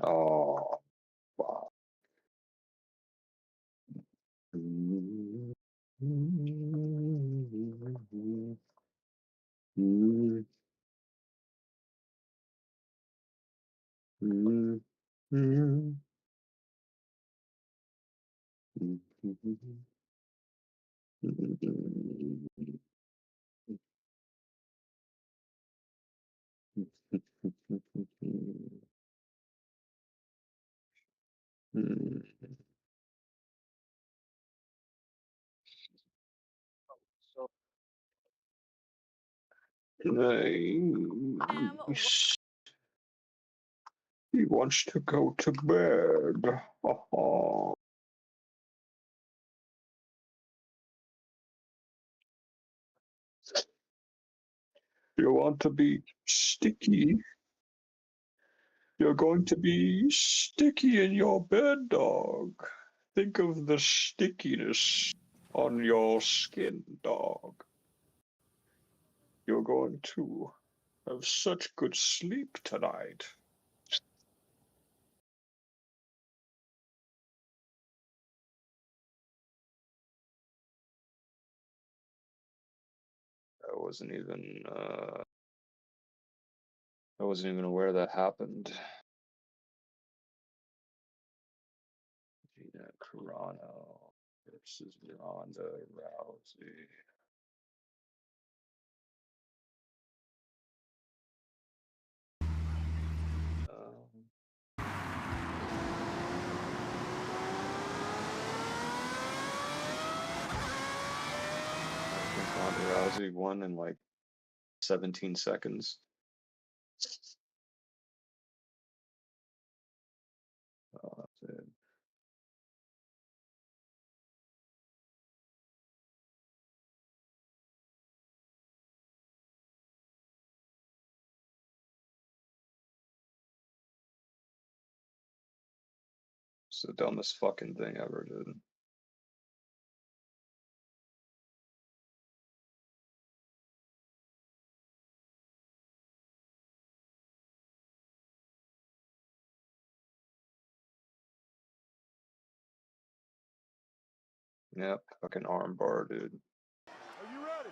Oh, wow. Nice. He wants to go to bed. You want to be sticky? You're going to be sticky in your bed, dog. Think of the stickiness on your skin, dog. You're going to have such good sleep tonight. I wasn't even aware that happened. Gina Carano versus Ronda Rousey. I think Ronda Rousey won in like 17 seconds. Oh, that's it. It's the dumbest fucking thing ever, dude. Yep, fucking armbar, dude.
Are you ready?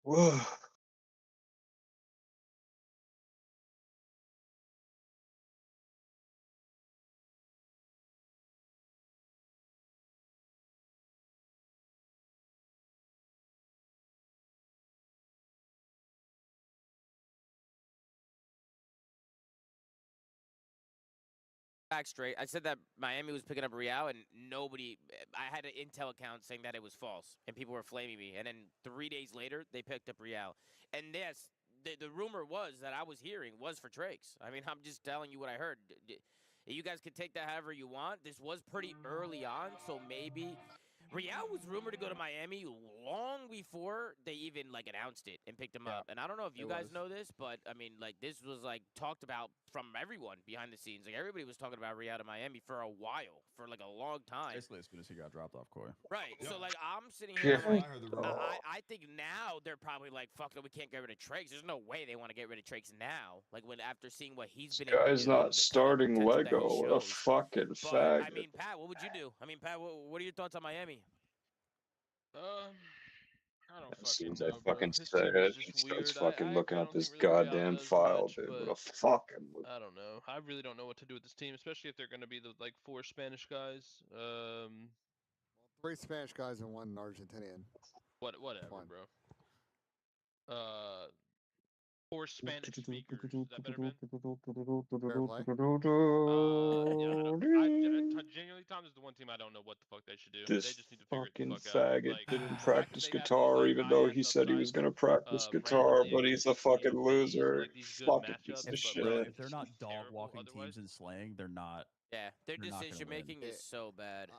Whoa.
Back straight. I said that Miami was picking up Real, and nobody. I had an intel account saying that it was false, and people were flaming me. And then 3 days later, they picked up Real. And yes, the rumor was that I was hearing was for Trakes. I mean, I'm just telling you what I heard. You guys can take that however you want. This was pretty early on, so maybe Real was rumored to go to Miami long before they even like announced it and picked him up. And I don't know if you guys know this, but I mean, like this was like talked about from everyone behind the scenes. Like everybody was talking about Real to Miami for a while, for like a long time.
Basically, as soon as he got dropped off, Corey.
Right. So like I'm sitting here, I'm like, I think now they're probably like, fuck it, we can't get rid of Trakes. There's no way they want to get rid of Trakes now. Like when after seeing what he's been able to do,
Guy's not starting Lego. What a fucking faggot.
I mean, Pat, what would you do? I mean, Pat, what are your thoughts on Miami?
I don't
As
fucking
soon as
know,
I fucking
bro.
say it, he starts fucking looking up his goddamn file, dude. What a fucking.
I don't know. I really don't know what to do with this team, especially if they're going to be the like 4 Spanish guys.
3 Spanish guys and 1 Argentinian.
Whatever, bro. 4 Spanish speakers. Is that better, Ben? Genuinely, Tom is the one team I don't know what the fuck they should do.
This
they just need to figure it the
fucking
fuck out.
faggot
Like,
didn't practice guitar, even though he said he was gonna practice guitar, but he's a fucking loser. Fucking piece of shit.
Bro, if they're not dog walking teams in slaying, they're not.
Yeah, their decision making is so bad.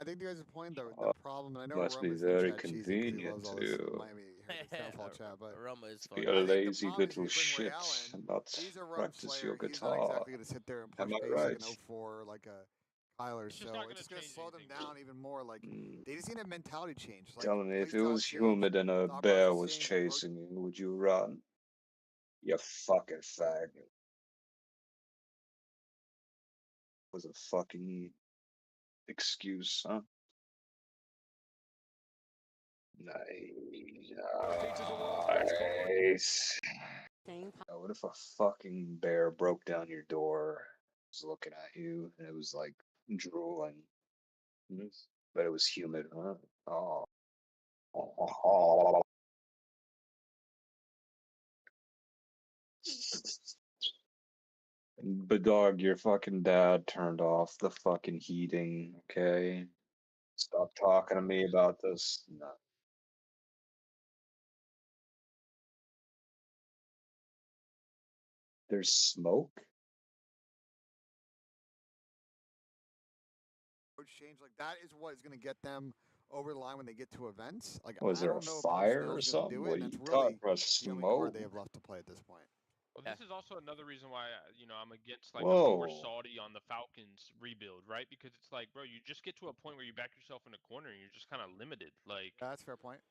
I think you guys are pointing the problem, and I know
Must be
Roma's
very
chat cheesy 'cause he
convenient
loves all this
too.
Miami downfall chat, but
Roma is
Be
funny.
a lazy little shit and not
he's a Rome
practice
slayer.
your
He's not
guitar.
exactly going to sit there and push
Am I
pace
right?
like an 04 like a Kyler, so it's just going to slow them down even more. Like they just need a mentality change. Like,
Telling me, if
play
it
style
was
change.
humid and a
Stop
bear was
practicing,
chasing you, would you run? You fucking faggot. Was a fucking excuse, huh? Nice. What if a fucking bear broke down your door, was looking at you, and it was like drooling, but it was humid, huh? Oh. But dog, your fucking dad turned off the fucking heating, okay? Stop talking to me about this. No. There's smoke?
change like that is what is going to get them over the line when they get to events. Like
Was
I
there a
don't know
fire or
if Coach Snell's
something?
going to do
What
it.
are
And
you
that's
talking
really
about?
the only card
Smoke?
they have left to play at this point.
Well, this is also another reason why I'm against like a
Whoa.
more salty on the Falcons rebuild, right? Because it's like, bro, you just get to a point where you back yourself in a corner and you're just kind of limited. Like
that's a fair point.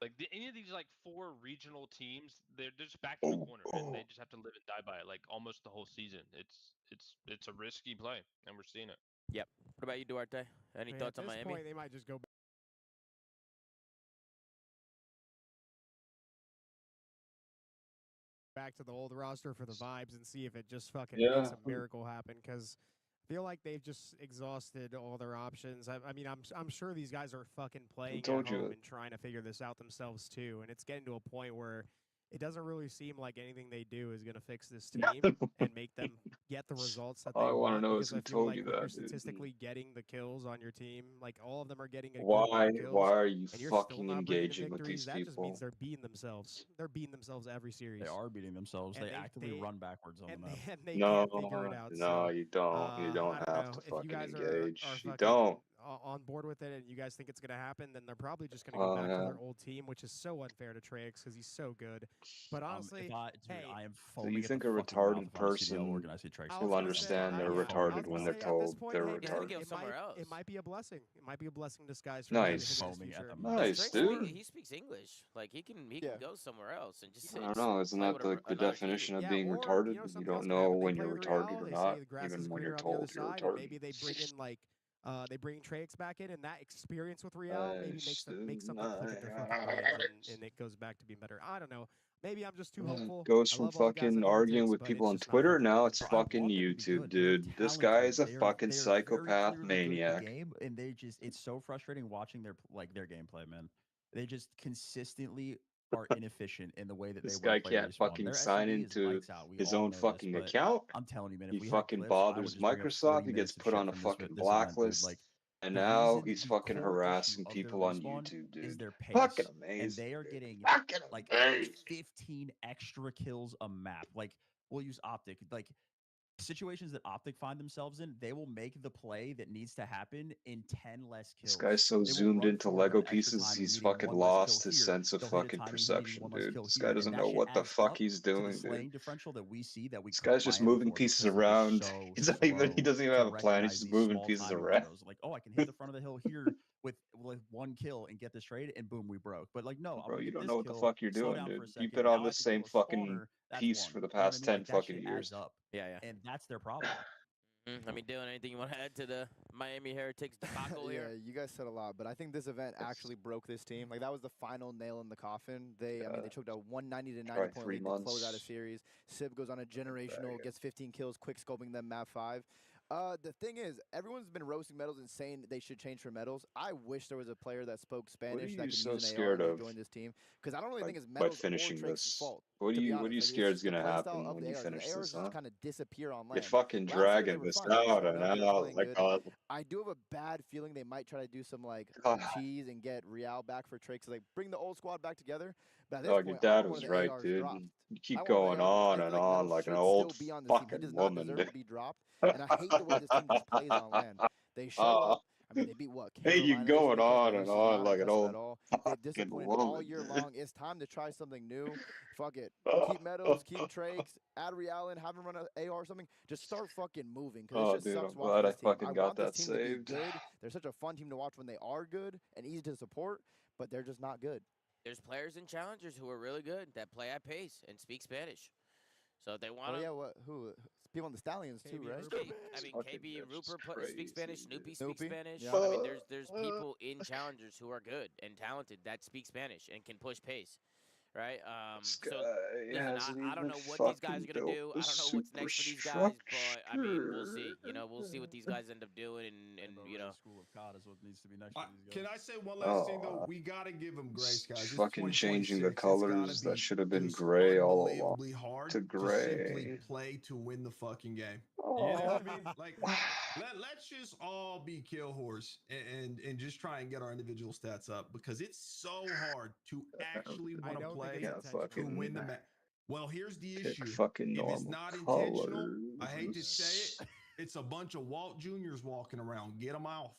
Like any of these like 4 regional teams, they're just back in the corner and they just have to live and die by it like almost the whole season. It's a risky play, and we're seeing it.
Yep. What about you, Duarte? Any thoughts on Miami?
At this point, they might just go back to the old roster for the vibes and see if it just fucking makes a miracle happen. Because I feel like they've just exhausted all their options. I mean, I'm sure these guys are fucking playing at home and trying to figure this out themselves too. And it's getting to a point where it doesn't really seem like anything they do is going to fix this team and make them get the results that they want.
I want to know
because
who
I feel
told
like
you
when
that,
you're
dude.
statistically getting the kills on your team, like all of them are getting a
Why?
good amount of kills,
Why are you
and you're still
fucking
not bringing
engaging with
victories,
these
that just means
people?
they're beating themselves. They're beating themselves every series.
They are beating themselves.
And
they actively run backwards on the map.
And they can't figure it out.
No,
So,
you don't. You don't
I don't
have
know.
to
If you
fucking
guys
engage.
are
You
fucking
don't.
on board with it and you guys think it's going to happen, then they're probably just going to go back to
yeah.
their old team, which is so unfair to Trax because he's so good. But honestly,
I am
So
foaming
you
at
think
the
a
fucking mouth
retarded
if I'm a CDL
person
organ, I see Trax
will understand they're retarded when they're told they're retarded?
It might be a blessing. It might be a blessing in disguise for
Nice.
him in his future.
Nice,
Trax,
dude.
he speaks English. Like he can go somewhere else and just
I don't know. Isn't that like the definition of being retarded? You don't know when you're retarded or not, even when you're told you're retarded.
Maybe they bring in like they bring Trax back in, and that experience with Real maybe makes something click in their fucking brains, and it goes back to being better. I don't know. Maybe I'm just too hopeful.
Goes
I
from
love all the guys
fucking
at
arguing
Vortex,
with
but
people
it's
on
just not
Twitter,
fucking
now
working.
it's fucking YouTube, dude. This guy is a fucking psychopath maniac.
Game, and they just—it's so frustrating watching their gameplay, man. They just consistently are inefficient in the way that
This
they want
guy
to play
can't
respawn.
fucking
Their
sign
SMD is
into
lights out. We
his
all
own
know
fucking
this, but
account.
I'm telling you, man, if
He
we had
fucking
clips, I would
bothers
just bring up 40
Microsoft. He gets
minutes of
put
shit
on a
from
fucking
this event, dude.
blacklist.
Like,
And
the
now
reason,
he's
the
fucking
core
harassing
issue of their
people on
respawn
YouTube,
is
dude.
their pace.
Fucking
And
amazing.
they are getting
Fucking
like
amazing.
15 extra kills a map. Like, we'll use Optic. Like, situations that Optic find themselves in, they will make the play that needs to happen in 10 less kills.
This guy's so zoomed into Lego pieces, he's fucking lost his sense of fucking perception, dude. This guy doesn't know what the fuck he's doing, dude.
Differential that we see that we
This guy's just moving pieces around. He doesn't even have a plan. He's just moving pieces around.
Like, oh, I can hit the front of the hill here with one kill and get this trade, and boom, we broke. But like, no,
bro, you don't know what the fuck you're doing, dude. You've been on the same fucking piece for the past 10 fucking years.
Yeah.
And that's their problem.
I mean, Dylan, anything you want to add to the Miami Heretics debacle here?
Yeah, you guys said a lot, but I think this event actually broke this team. Like, that was the final nail in the coffin. I mean, they choked a 190 to 90 point lead to close out a series. Sib goes on a generational, gets 15 kills, quick scoping them map 5. The thing is, everyone's been roasting Metals and saying they should change for Metals. I wish there was a player that spoke Spanish that could use an AR and join this team, because I don't really think it's Metals or Trake's fault.
What are you scared is gonna happen when you finish this,
ARs
huh?
just kind of disappear on land.
You're fucking dragging this out and out like God.
I do have a bad feeling they might try to do some like cheese and get Real back for Trake, so like bring the old squad back together. But at this point,
Your dad was right, dude. You keep going on and on like an old fucking woman, dude.
To be dropped, and I hate the way this team just plays on land. They show up. I mean, they beat what?
Hey, you going on and on like an old
They disappointed all year long. It's time to try something new. Fuck it. Keep Metals, keep Trakes, add Real in, have him run an AR or something. Just start fucking moving. Because it just sucks watching this team. I want this team to be good. They're such a fun team to watch when they are good and easy to support, but they're just not good.
There's players and challengers who are really good that play at pace and speak Spanish. So if they want to.
Oh, yeah, who? People on the Stallions, too, right?
I mean, KB and Rupert speak Spanish. Snoopy speaks Spanish.
Yeah.
I mean, there's people in challengers who are good and talented that speak Spanish and can push pace. Right? So listen, I don't know what these guys are going to do. I don't know what's next for these guys, but I mean, we'll see. You know, we'll see what these guys end up doing, and you know.
School of COD is what needs to be next for these guys.
Can I say one last thing, though? We got to give them grace, guys. It's
fucking changing the colors that should have been gray all along to gray.
Simply play to win the fucking game.
Oh.
You know what I mean? Like, let's just all be kill horse and just try and get our individual stats up, because it's so hard to actually want to play to win the match. Well, here's the issue. If it's not intentional, I hate to say it, it's a bunch of Walt Juniors walking around. Get them off.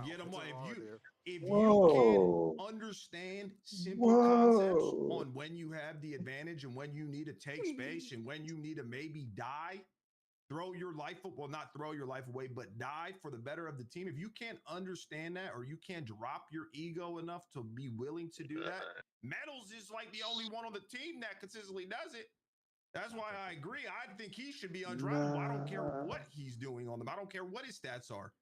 Get them off. If you can understand simple concepts on when you have the advantage and when you need to take space and when you need to maybe die, throw your life, well, not throw your life away, but die for the better of the team. If you can't understand that, or you can't drop your ego enough to be willing to do that, Metals is like the only one on the team that consistently does it. That's why I agree. I think he should be undraftable. I don't care what he's doing on them. I don't care what his stats are.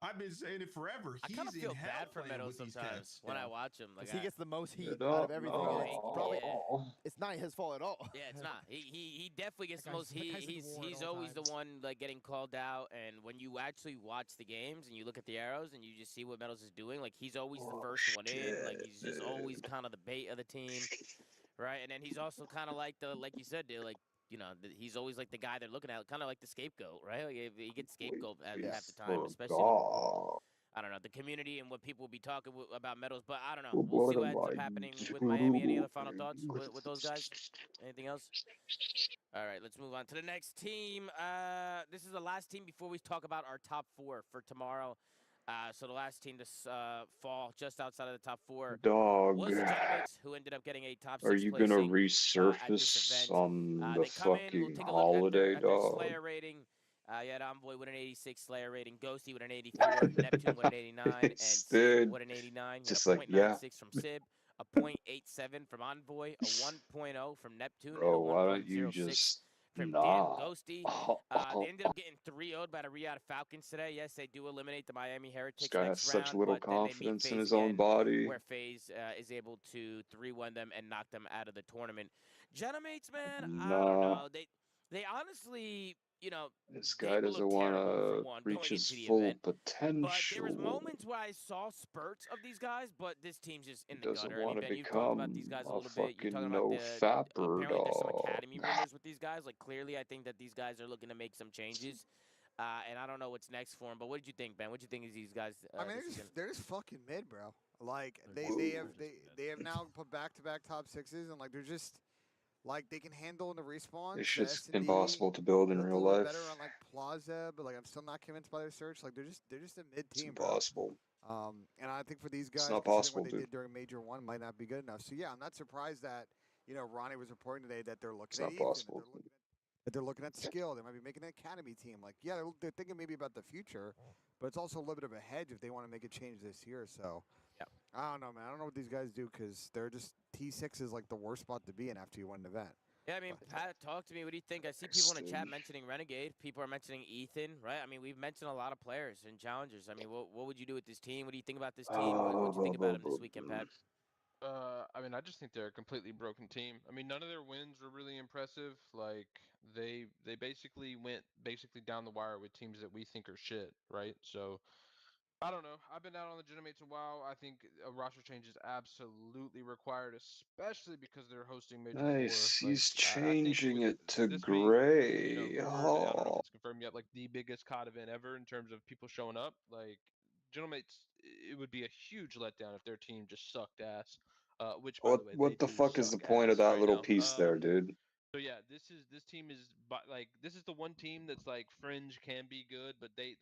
I've been saying it forever.
I kind of feel bad for Meadows sometimes when I watch him. Like,
he gets the most heat out of everything. It's not his fault at all.
Yeah, it's not. He definitely gets the most heat. He's always the one like getting called out. And when you actually watch the games and you look at the arrows and you just see what Meadows is doing, like he's always the first one in. Like he's just always kind of the bait of the team, right? And then he's also kind of like like you said, dude, like. You know, he's always like the guy they're looking at, kind of like the scapegoat, right? Like he gets scapegoat half the time, especially. I don't know, the community and what people will be talking about Metals, but I don't know. We'll see what ends up happening with Miami. Any other final thoughts with those guys? Anything else? All right, let's move on to the next team. This is the last team before we talk about our top 4 for tomorrow. So the last team to fall just outside of the top 4 was the Dynamics, who ended up getting a top 6
Are you gonna resurface on the fucking holiday, dog?
Slayer rating. You had Envoy with an 86 Slayer rating, Ghosty with an 84, Neptune with an 89, and Sib with an 89.
Just
like,
like, yeah.
0.96 from Sib, a 0.87 from Envoy, a 1.0 from Neptune,
Bro,
and a
why don't you just
from
nah.
Ghosty. They ended up getting 3-0'd by the Riyadh Falcons today. Yes, they do eliminate the Miami Heretics
This guy has
next round,
such little
but then they meet
confidence in
FaZe
his own
again,
body.
where FaZe is able to 3-1 them and knock them out of the tournament. Genamates, man, I don't know. They honestly you know,
This
they
guy
will
doesn't
look
want
terrible for
to
one
reach
going
his
into the
full
event. But there was
potential.
moments where I saw spurts of these guys, but this team's just
He
in the
doesn't
gutter. I mean,
want to
Ben, you've talked about these
become
guys a
a
little bit. You're talking
fucking
about
no fapper
apparently there's some
dog.
academy rumors with these guys. Like clearly, I think that these guys are looking to make some changes. And I don't know what's next for him. But what did you think, Ben? What did you think of these guys?
I mean, they're just fucking mid, bro. Like they have now put back-to-back top sixes, and like they're just like they can handle in the respawns.
This
The
shit's
S&D
impossible to build in
looked a
real
little
life.
better on like Plaza, but like I'm still not convinced by their search. Like they're just a mid
It's
team,
impossible.
bro. And I think for these guys,
It's not
considering
possible,
what they
dude.
did during Major 1 might not be good enough. So yeah, I'm not surprised that Ronnie was reporting today that they're
It's
looking at
not
Ethan,
possible.
that they're looking at skill. They might be making an academy team. Like yeah, they're thinking maybe about the future, but it's also a little bit of a hedge if they want to make a change this year. So.
Yeah.
I don't know, man. I don't know what these guys do because they're just T6 is like the worst spot to be in after you win an event.
Yeah, I mean, Pat, talk to me. What do you think? I see people in the chat mentioning Renegade. People are mentioning Ethan, right? I mean, we've mentioned a lot of players and challengers. I mean, what would you do with this team? What do you think about this team? What do you think about him this weekend, Pat?
I mean, I just think they're a completely broken team. I mean, none of their wins were really impressive. Like they basically went down the wire with teams that we think are shit, right? So I don't know. I've been out on the Genomates a while. I think a roster change is absolutely required, especially because they're hosting Major 4.
Nice. He's
I think
changing it to
this
gray.
being, reported, I don't know if it's confirmed yet, like the biggest COD event ever in terms of people showing up. Like Genomates, it would be a huge letdown if their team just sucked ass. Which, by the way,
What
they
the
do
fuck is the
suck
point of
ass
that
right
little
now.
piece there, dude?
So yeah, this team is like this is the one team that's like fringe can be good, but they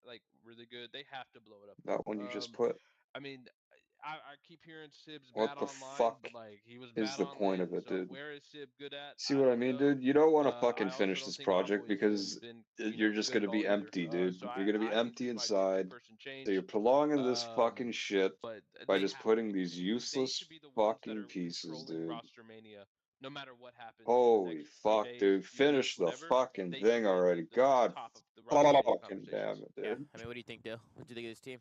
like really good. They have to blow it up.
That one you just put.
I mean, I keep hearing Sib's
What
bad
the
online,
fuck
but like he was
is
bad
the
on
point
lane.
of it,
So
dude?
where is Sib good at?
See
I
what I
don't
mean,
know.
dude? You don't want to
I
fucking
also
finish
don't
this
think
project
Envoy's
because
been
you're just
good
going to
at all
be
either.
empty, dude.
So
You're going to be
I think
empty
this might be a
inside.
two-person change.
So you're prolonging this fucking shit
But
by
they
just
have
putting
to.
these
They
useless
should be the ones that
fucking
are
pieces,
controlling
dude.
roster mania, no matter what happens in the
Holy
next few
fuck,
days,
dude.
few weeks,
Finish the
whatever.
fucking
They
thing
should be at
already.
the
God
top of the roster mania
fucking
conversations.
damn it,
Yeah.
dude.
I mean, what do you think, Dill? What do you think of this team?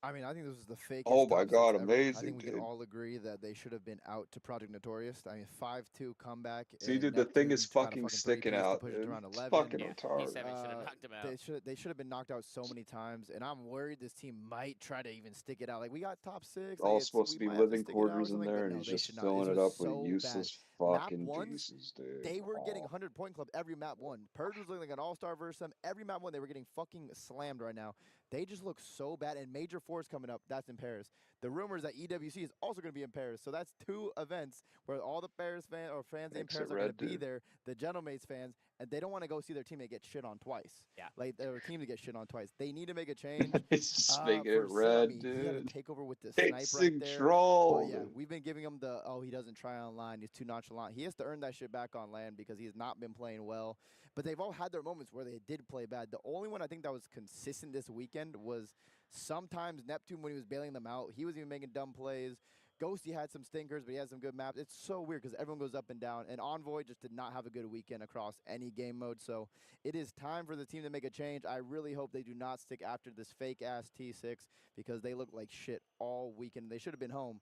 I mean, I think this was the fakest
Oh my
top
god,
6 ever. I
amazing,
think we can
dude.
all agree that they should have been out to Project Notorious. I mean, 5-2 comeback.
See,
and
dude, the thing
Neptune
is
to kind of
fucking
fucking
sticking
three-piece to
out,
push it to
dude.
round
It's
11.
fucking
Yeah,
retarded.
P7 should have knocked him out.
They should have been knocked out so many times, and I'm worried this team might try to even stick it out. Like we got top 6,
All
like
supposed
we
to be
might have to
living
stick it out or
quarters in
something,
there,
but
and
no,
he's
they
just
should not.
filling
This
it
was
up with
so
useless
bad. Map
fucking
1s,
pieces, dude.
they were getting 100 point club every map 1. Purge was looking like an all-star versus them. Every map 1, they were getting fucking slammed right now. They just look so bad, and Major 4 is coming up. That's in Paris. The rumors that EWC is also going to be in Paris. So that's 2 events where all the Paris fans or fans in Paris are going to be there, the Genomates fans, and they don't want to go see their teammate get shit on twice.
Yeah.
Like their team to get shit on twice. They need to make a change.
It's just making
for
it red,
Sammy,
dude.
he had to take over with the snipe
It's
right there.
troll,
But yeah,
dude.
we've been giving him the, he doesn't try online. He's too nonchalant. He has to earn that shit back on land because he has not been playing well. But they've all had their moments where they did play bad. The only one I think that was consistent this weekend was sometimes Neptune when he was bailing them out. He was even making dumb plays. Ghosty had some stinkers, but he had some good maps. It's so weird because everyone goes up and down. And Envoy just did not have a good weekend across any game mode. So it is time for the team to make a change. I really hope they do not stick after this fake-ass T6 because they look like shit all weekend. They should have been home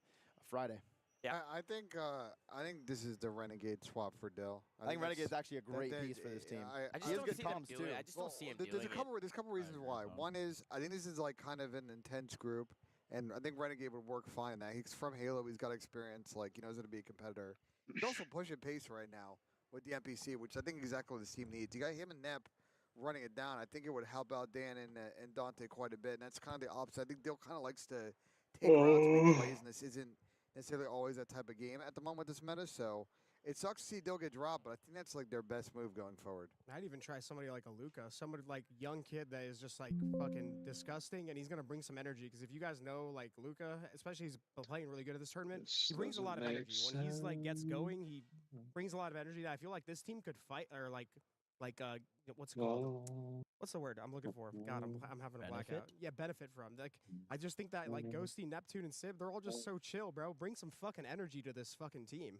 Friday.
Yeah.
I think this is the Renegade swap for Dill.
I think Renegade's actually a great piece for this team.
I just don't see them doing it. I just don't see him doing
There's a
it.
couple reasons why. One is I think this is like kind of an intense group, and I think Renegade would work fine in that. He's from Halo. He's got experience. Like he knows how to be a competitor. He's also pushing pace right now with the NPC, which I think exactly what this team needs. You got him and Nep running it down. I think it would help out Dan and Dante quite a bit, and that's kind of the opposite. I think Dill kind of likes to take routes, make plays, and this isn't necessarily always that type of game at the moment with this meta. So it sucks to see Dill get dropped, but I think that's like their best move going forward.
I'd even try somebody like a Luca, somebody like young kid that is just like fucking disgusting, and he's gonna bring some energy. Because if you guys know, like Luca, especially he's playing really good at this tournament, he brings a lot of energy. When he's like gets going, he brings a lot of energy. That I feel like this team could fight or like what's it called? What's the word I'm looking for? God, I'm having a blackout. Yeah, benefit from. Like I just think that like Ghosty, Neptune, and Sib, they're all just so chill, bro. Bring some fucking energy to this fucking team.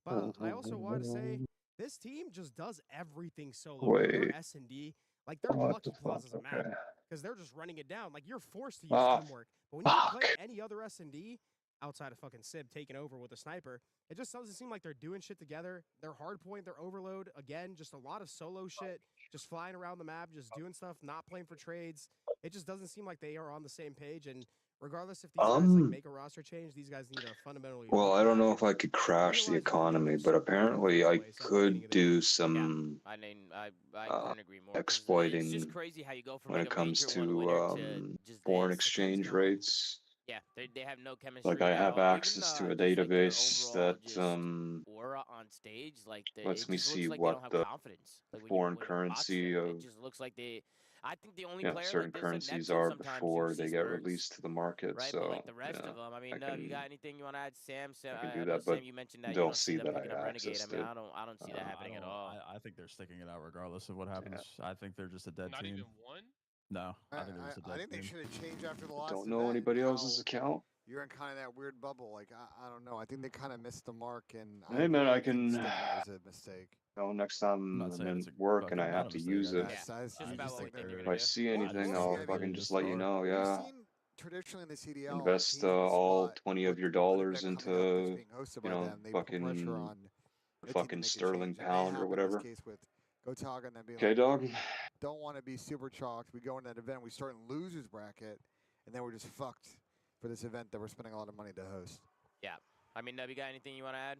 But I also want to say this team just does everything solo. Their S&D, like they're lucky Plaza's a map because they're just running it down. Like you're forced to use teamwork. But when you play any other S&D, outside of fucking Sib taking over with a sniper. It just doesn't seem like they're doing shit together. Their hard point, their overload, again, just a lot of solo shit, just flying around the map, just doing stuff, not playing for trades. It just doesn't seem like they are on the same page. And regardless if these guys like make a roster change, these guys need to fundamentally.
Well, I don't know if I could crash the economy, but apparently I could do some
I mean, I couldn't agree more.
exploiting
It's just crazy how you go from
when
like
it
a
comes
major one winner to just
foreign
this.
exchange rates.
Yeah, they have no chemistry.
Like I
at
have
all.
access to a
Even, just, like, their
database
overall
that
just aura on stage, like
lets
it
me
just
see
looks like they
what
don't have
the
confidence. Like
foreign
when you watch
currency
them,
of
it just looks like they. I think the only
yeah,
player
certain
like this,
currencies
Neptune,
are
sometimes
before
you
they
see
get
spurts,
released to the market.
right?
So
But like the rest
yeah,
of them, I mean, you got anything you want to add, Sam? Sam,
I can
I
do
know
that, but
Sam, you mentioned that you
they'll
don't see
see
them
that
picking up
I
Renegade. I
accessed
mean,
it.
I don't see that happening at all.
I think they're sticking it out regardless of what happens. I think they're just a dead
Not
team.
even one?
No, I think they're just a dead
I think
team.
they should have changed after the last
Don't know
event.
anybody else's account.
You're in kind of that weird bubble. Like I don't know. I think they kind of missed the mark, and
Hey man, I
think
can.
sticking was a mistake.
Next time
not
I'm
saying
in
it's a
work and I
fucking
have
not a
to
mistake.
use it. If I see anything, I'll fucking just let you know. Yeah.
Traditionally in the CDL,
Invest
teams in the
all
spot
20 of your
with
dollars
an event coming up that's
into,
being hosted
you
by
know,
them, they put pressure on the team to
fucking
make a
sterling
change. It may
pound or
happen
whatever.
this case with Gotaga and then being
Okay,
like,
dog.
don't want to be super chalked. We go in that event, we start in losers bracket, and then we're just fucked for this event that we're spending a lot of money to host.
Yeah, I mean, Nub, you got anything you want to add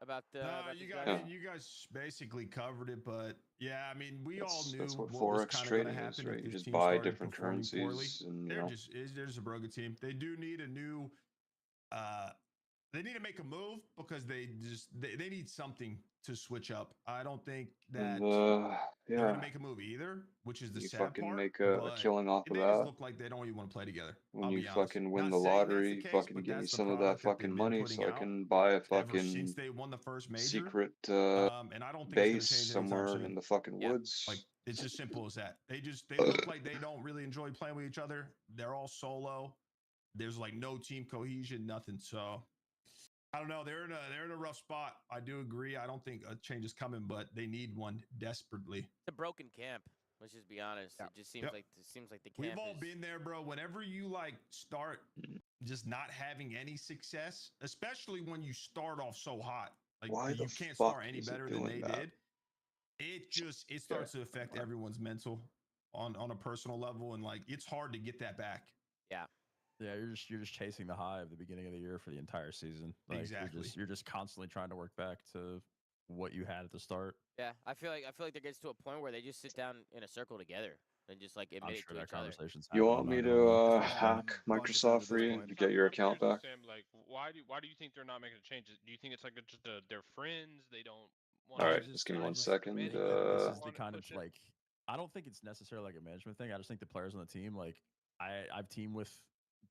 about the?
No,
about
you guys basically covered it, but yeah, I mean, we all knew
That's what
what was
Forex
kind of going to
trading
happen
is, right?
if
You
this
just
team
buy
started
different
performing poorly.
currencies, and
They're just a broken team. They do need a new. They need to make a move because they need something to switch up. I don't think that they're going to make a move either, which is the sad
fucking
part.
make a killing off of
They
that.
just look like they don't even want to play together.
When
I'll
you
be honest.
fucking win
Not
the
saying that's
lottery,
the case,
fucking
but
give me
that's the
some of that
product that they've
fucking
been
money
putting
so I
out
can buy a
ever
fucking
since they won the first major.
secret
And I don't think
base
it's going to change anytime
somewhere
soon.
in the fucking woods.
Like it's as simple as that. They look like they don't really enjoy playing with each other. They're all solo. There's like no team cohesion, nothing. So I don't know. They're in a rough spot. I do agree. I don't think a change is coming, but they need one desperately.
It's a broken camp. Let's just be honest. It just seems like the camp.
We've all been there, bro. Whenever you like start just not having any success, especially when you start off so hot, like you can't start any better than they did. It starts to affect everyone's mental on a personal level, and like it's hard to get that back.
Yeah.
Yeah, you're just chasing the high of the beginning of the year for the entire season. Like,
exactly.
You're just constantly trying to work back to what you had at the start.
Yeah, I feel like there gets to a point where they just sit down in a circle together and just like admit it to each other.
You want me to hack Microsoft for you to get your account back?
Sam, like, why do you think they're not making changes? Do you think it's like just they're friends? They don't want.
All right, just give me 1 second.
This is the kind of like, I don't think it's necessarily like a management thing. I just think the players on the team, like, I've teamed with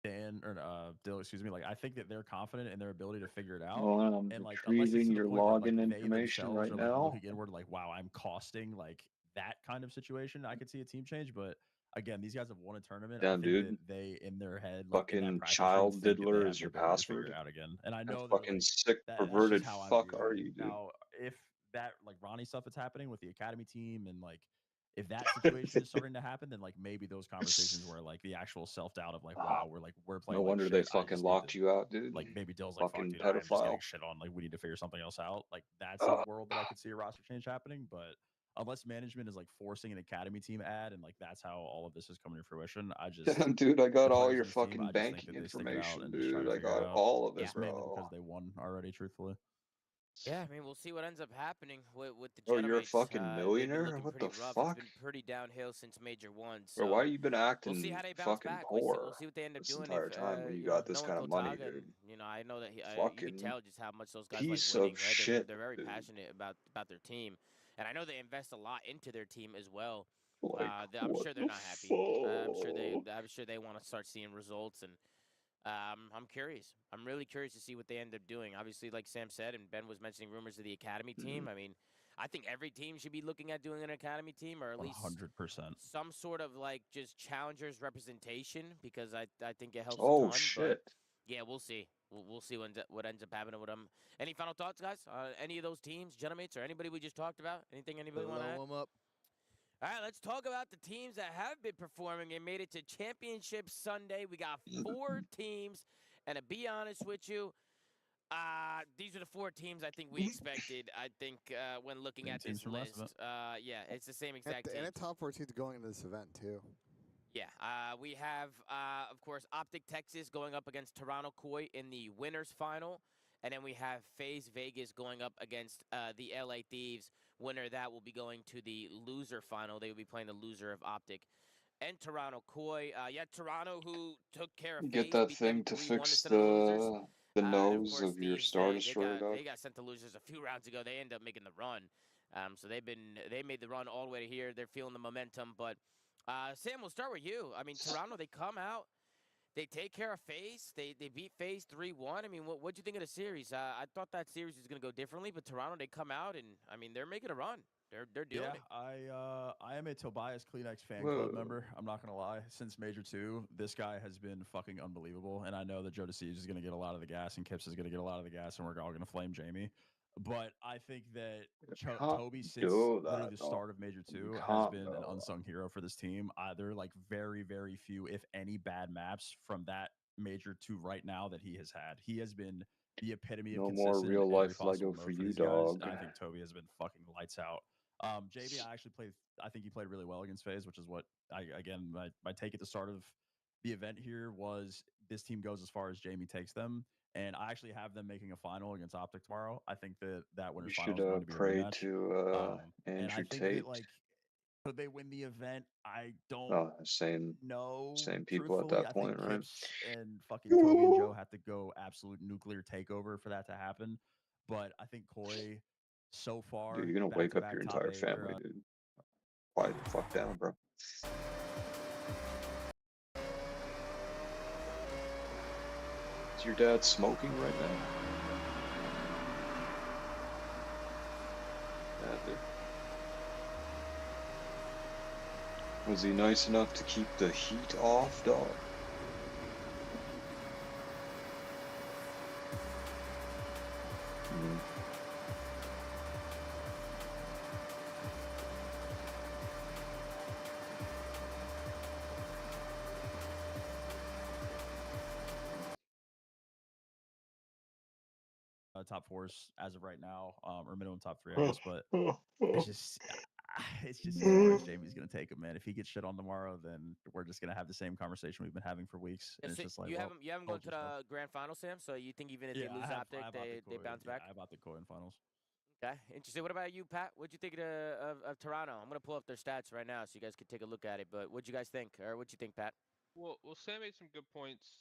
Dan or Dill, excuse me. Like, I think that they're confident in their ability to figure it out.
Well, I'm
and like,
retrieving your login
like,
information right
are, like,
now.
looking inward, like, wow, I'm costing like that kind of situation. I could see a team change, but again, these guys have won a tournament.
Damn,
I think
dude.
that they in their head, like,
Fucking child diddler is your password.
Out again. And I know
fucking
like,
sick
that's
perverted
just how I
fuck
view
are
it.
you, dude?
Now, if that like Ronnie stuff is happening with the academy team and like, if that situation is starting to happen, then like maybe those conversations where like the actual self-doubt of like, wow, we're playing.
No wonder
like
they
shit,
fucking locked you out, dude.
Like maybe Dill's like, fuck,
fucking
dude, I'm just getting
pedophile.
shit on. Like, we need to figure something else out. Like, that's a world that I could see a roster change happening. But unless management is like forcing an academy team ad and like that's how all of this is coming to fruition, I just
Damn, dude, I got all your fucking banking information, dude. I got all of it,
mainly
bro.
because they won already, truthfully.
Yeah, I mean, we'll see what ends up happening with the
Oh, you're a
Genomates.
fucking millionaire? What the
rough.
fuck?
It's been pretty downhill since Major 1. So
Bro, why you been acting
we'll see how they bounce
fucking
back.
poor
We'll see what they end up
this
doing.
entire time when you
know,
got this
knowing
kind of money,
Gotaga,
dude?
and, I know that you
Fucking
can tell just how much those guys
piece
like winning.
of
Right?
shit,
They're very
dude.
passionate about their team, and I know they invest a lot into their team as well.
Like,
I'm
what
sure they're
the
not happy. I'm sure they want to start seeing results, and I'm curious. I'm really curious to see what they end up doing. Obviously, like Sam said, and Ben was mentioning rumors of the academy team. I mean, I think every team should be looking at doing an academy team, or at least
100%.
some sort of like just challengers representation, because I think it helps.
Oh
a ton,
shit!
But yeah, we'll see. We'll see what ends up happening with them. Any final thoughts, guys? Any of those teams, Genomates, or anybody we just talked about? Anything anybody want to add?
Blow them up.
All right, let's talk about the teams that have been performing and made it to Championship Sunday. We got 4 teams, And to be honest with you, these are the 4 teams I think we expected. I think when looking at this list, yeah, it's the same exact team.
And the top 4 teams going into this event too.
Yeah, we have, of course, Optic Texas going up against Toronto Koi in the winners final. And then we have FaZe Vegas going up against the LA Thieves. Winner of that will be going to the loser final. They will be playing the loser of Optic and Toronto Koi. Yeah, Toronto, who took care of FaZe,
Get that
beat them
thing to
3-1
fix
to send the losers.
the
And of
nose
course,
of your
Thieves,
Star Destroyer dog.
they got sent to losers a few rounds ago. They ended up making the run. So they made the run all the way to here. They're feeling the momentum. But Sam, we'll start with you. I mean, Toronto, they come out. They take care of FaZe. They beat FaZe 3-1. I mean, what'd you think of the series? I thought that series was going to go differently, but Toronto, they come out, and, I mean, they're making a run. They're doing it.
I am a Tobias Kleenex fan club member. I'm not going to lie. Since Major 2, this guy has been fucking unbelievable, and I know that Joe DeSiege is going to get a lot of the gas, and Kips is going to get a lot of the gas, and we're all going to flame Jamie. But I think that Toby, since literally the start of Major 2, has been an unsung hero for this team. There are like very, very few, if any, bad maps from that Major 2 right now that he has had. He has been the epitome of
No
consistent
more real
in every
life
possible
Lego for
mode for
you,
these guys.
dog.
And I think Toby has been fucking lights out. JB, I actually played. I think he played really well against FaZe, which is what my take at the start of the event here was this team goes as far as Jamie takes them. And I actually have them making a final against Optic tomorrow. I think that winners final is going to be a
pray
rematch.
to
And I
Andrew
think
Tate.
that, like, could they win the event? I don't
same people at
truthfully.
that
I
point,
think
right?
Kips and fucking Toby and Joe have to go absolute nuclear takeover for that to happen. But I think Koi, so far,
Dude, you're gonna wake up your entire family, dude. Quiet the fuck down, bro. Is your dad smoking right now? Yeah, dude. Was he nice enough to keep the heat off, dog?
Top 4s as of right now, or minimum top 3, I guess. But it's just as far as Jamie's gonna take him, man. If he gets shit on tomorrow, then we're just gonna have the same conversation we've been having for weeks. And it's just like
you haven't gone to the grand final, Sam. So you think even if they lose Optic, they bounce back?
I have Optic Koi in finals.
Okay, interesting. What about you, Pat? What'd you think of Toronto? I'm gonna pull up their stats right now so you guys could take a look at it. But what'd you guys think, or what'd you think, Pat?
Well, Sam made some good points,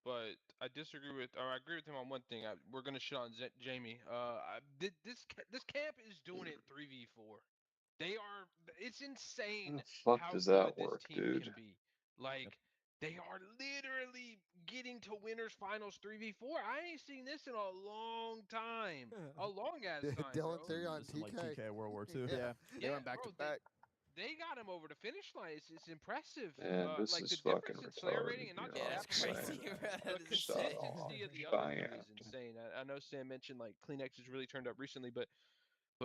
but I agree with him on one thing. We're gonna shit on Jamie. This camp is doing it 3v4. It's insane
How the fuck
how
does
good
that
this
work,
team
dude?
can be. Like, they are literally getting to winners finals 3v4. I ain't seen this in a long time. A long ass time,
Dylan
bro.
Theory on
This is like
TK.
TK World War II.
Yeah,
they
went back to back.
They got him over the finish line. It's impressive.
Man, this
like
is
the
fucking
difference in Slayer
retarded.
rating, and not just
that's
that,
crazy.
the consistency of the other three is insane. I know Sam mentioned like Kleenex has really turned up recently, but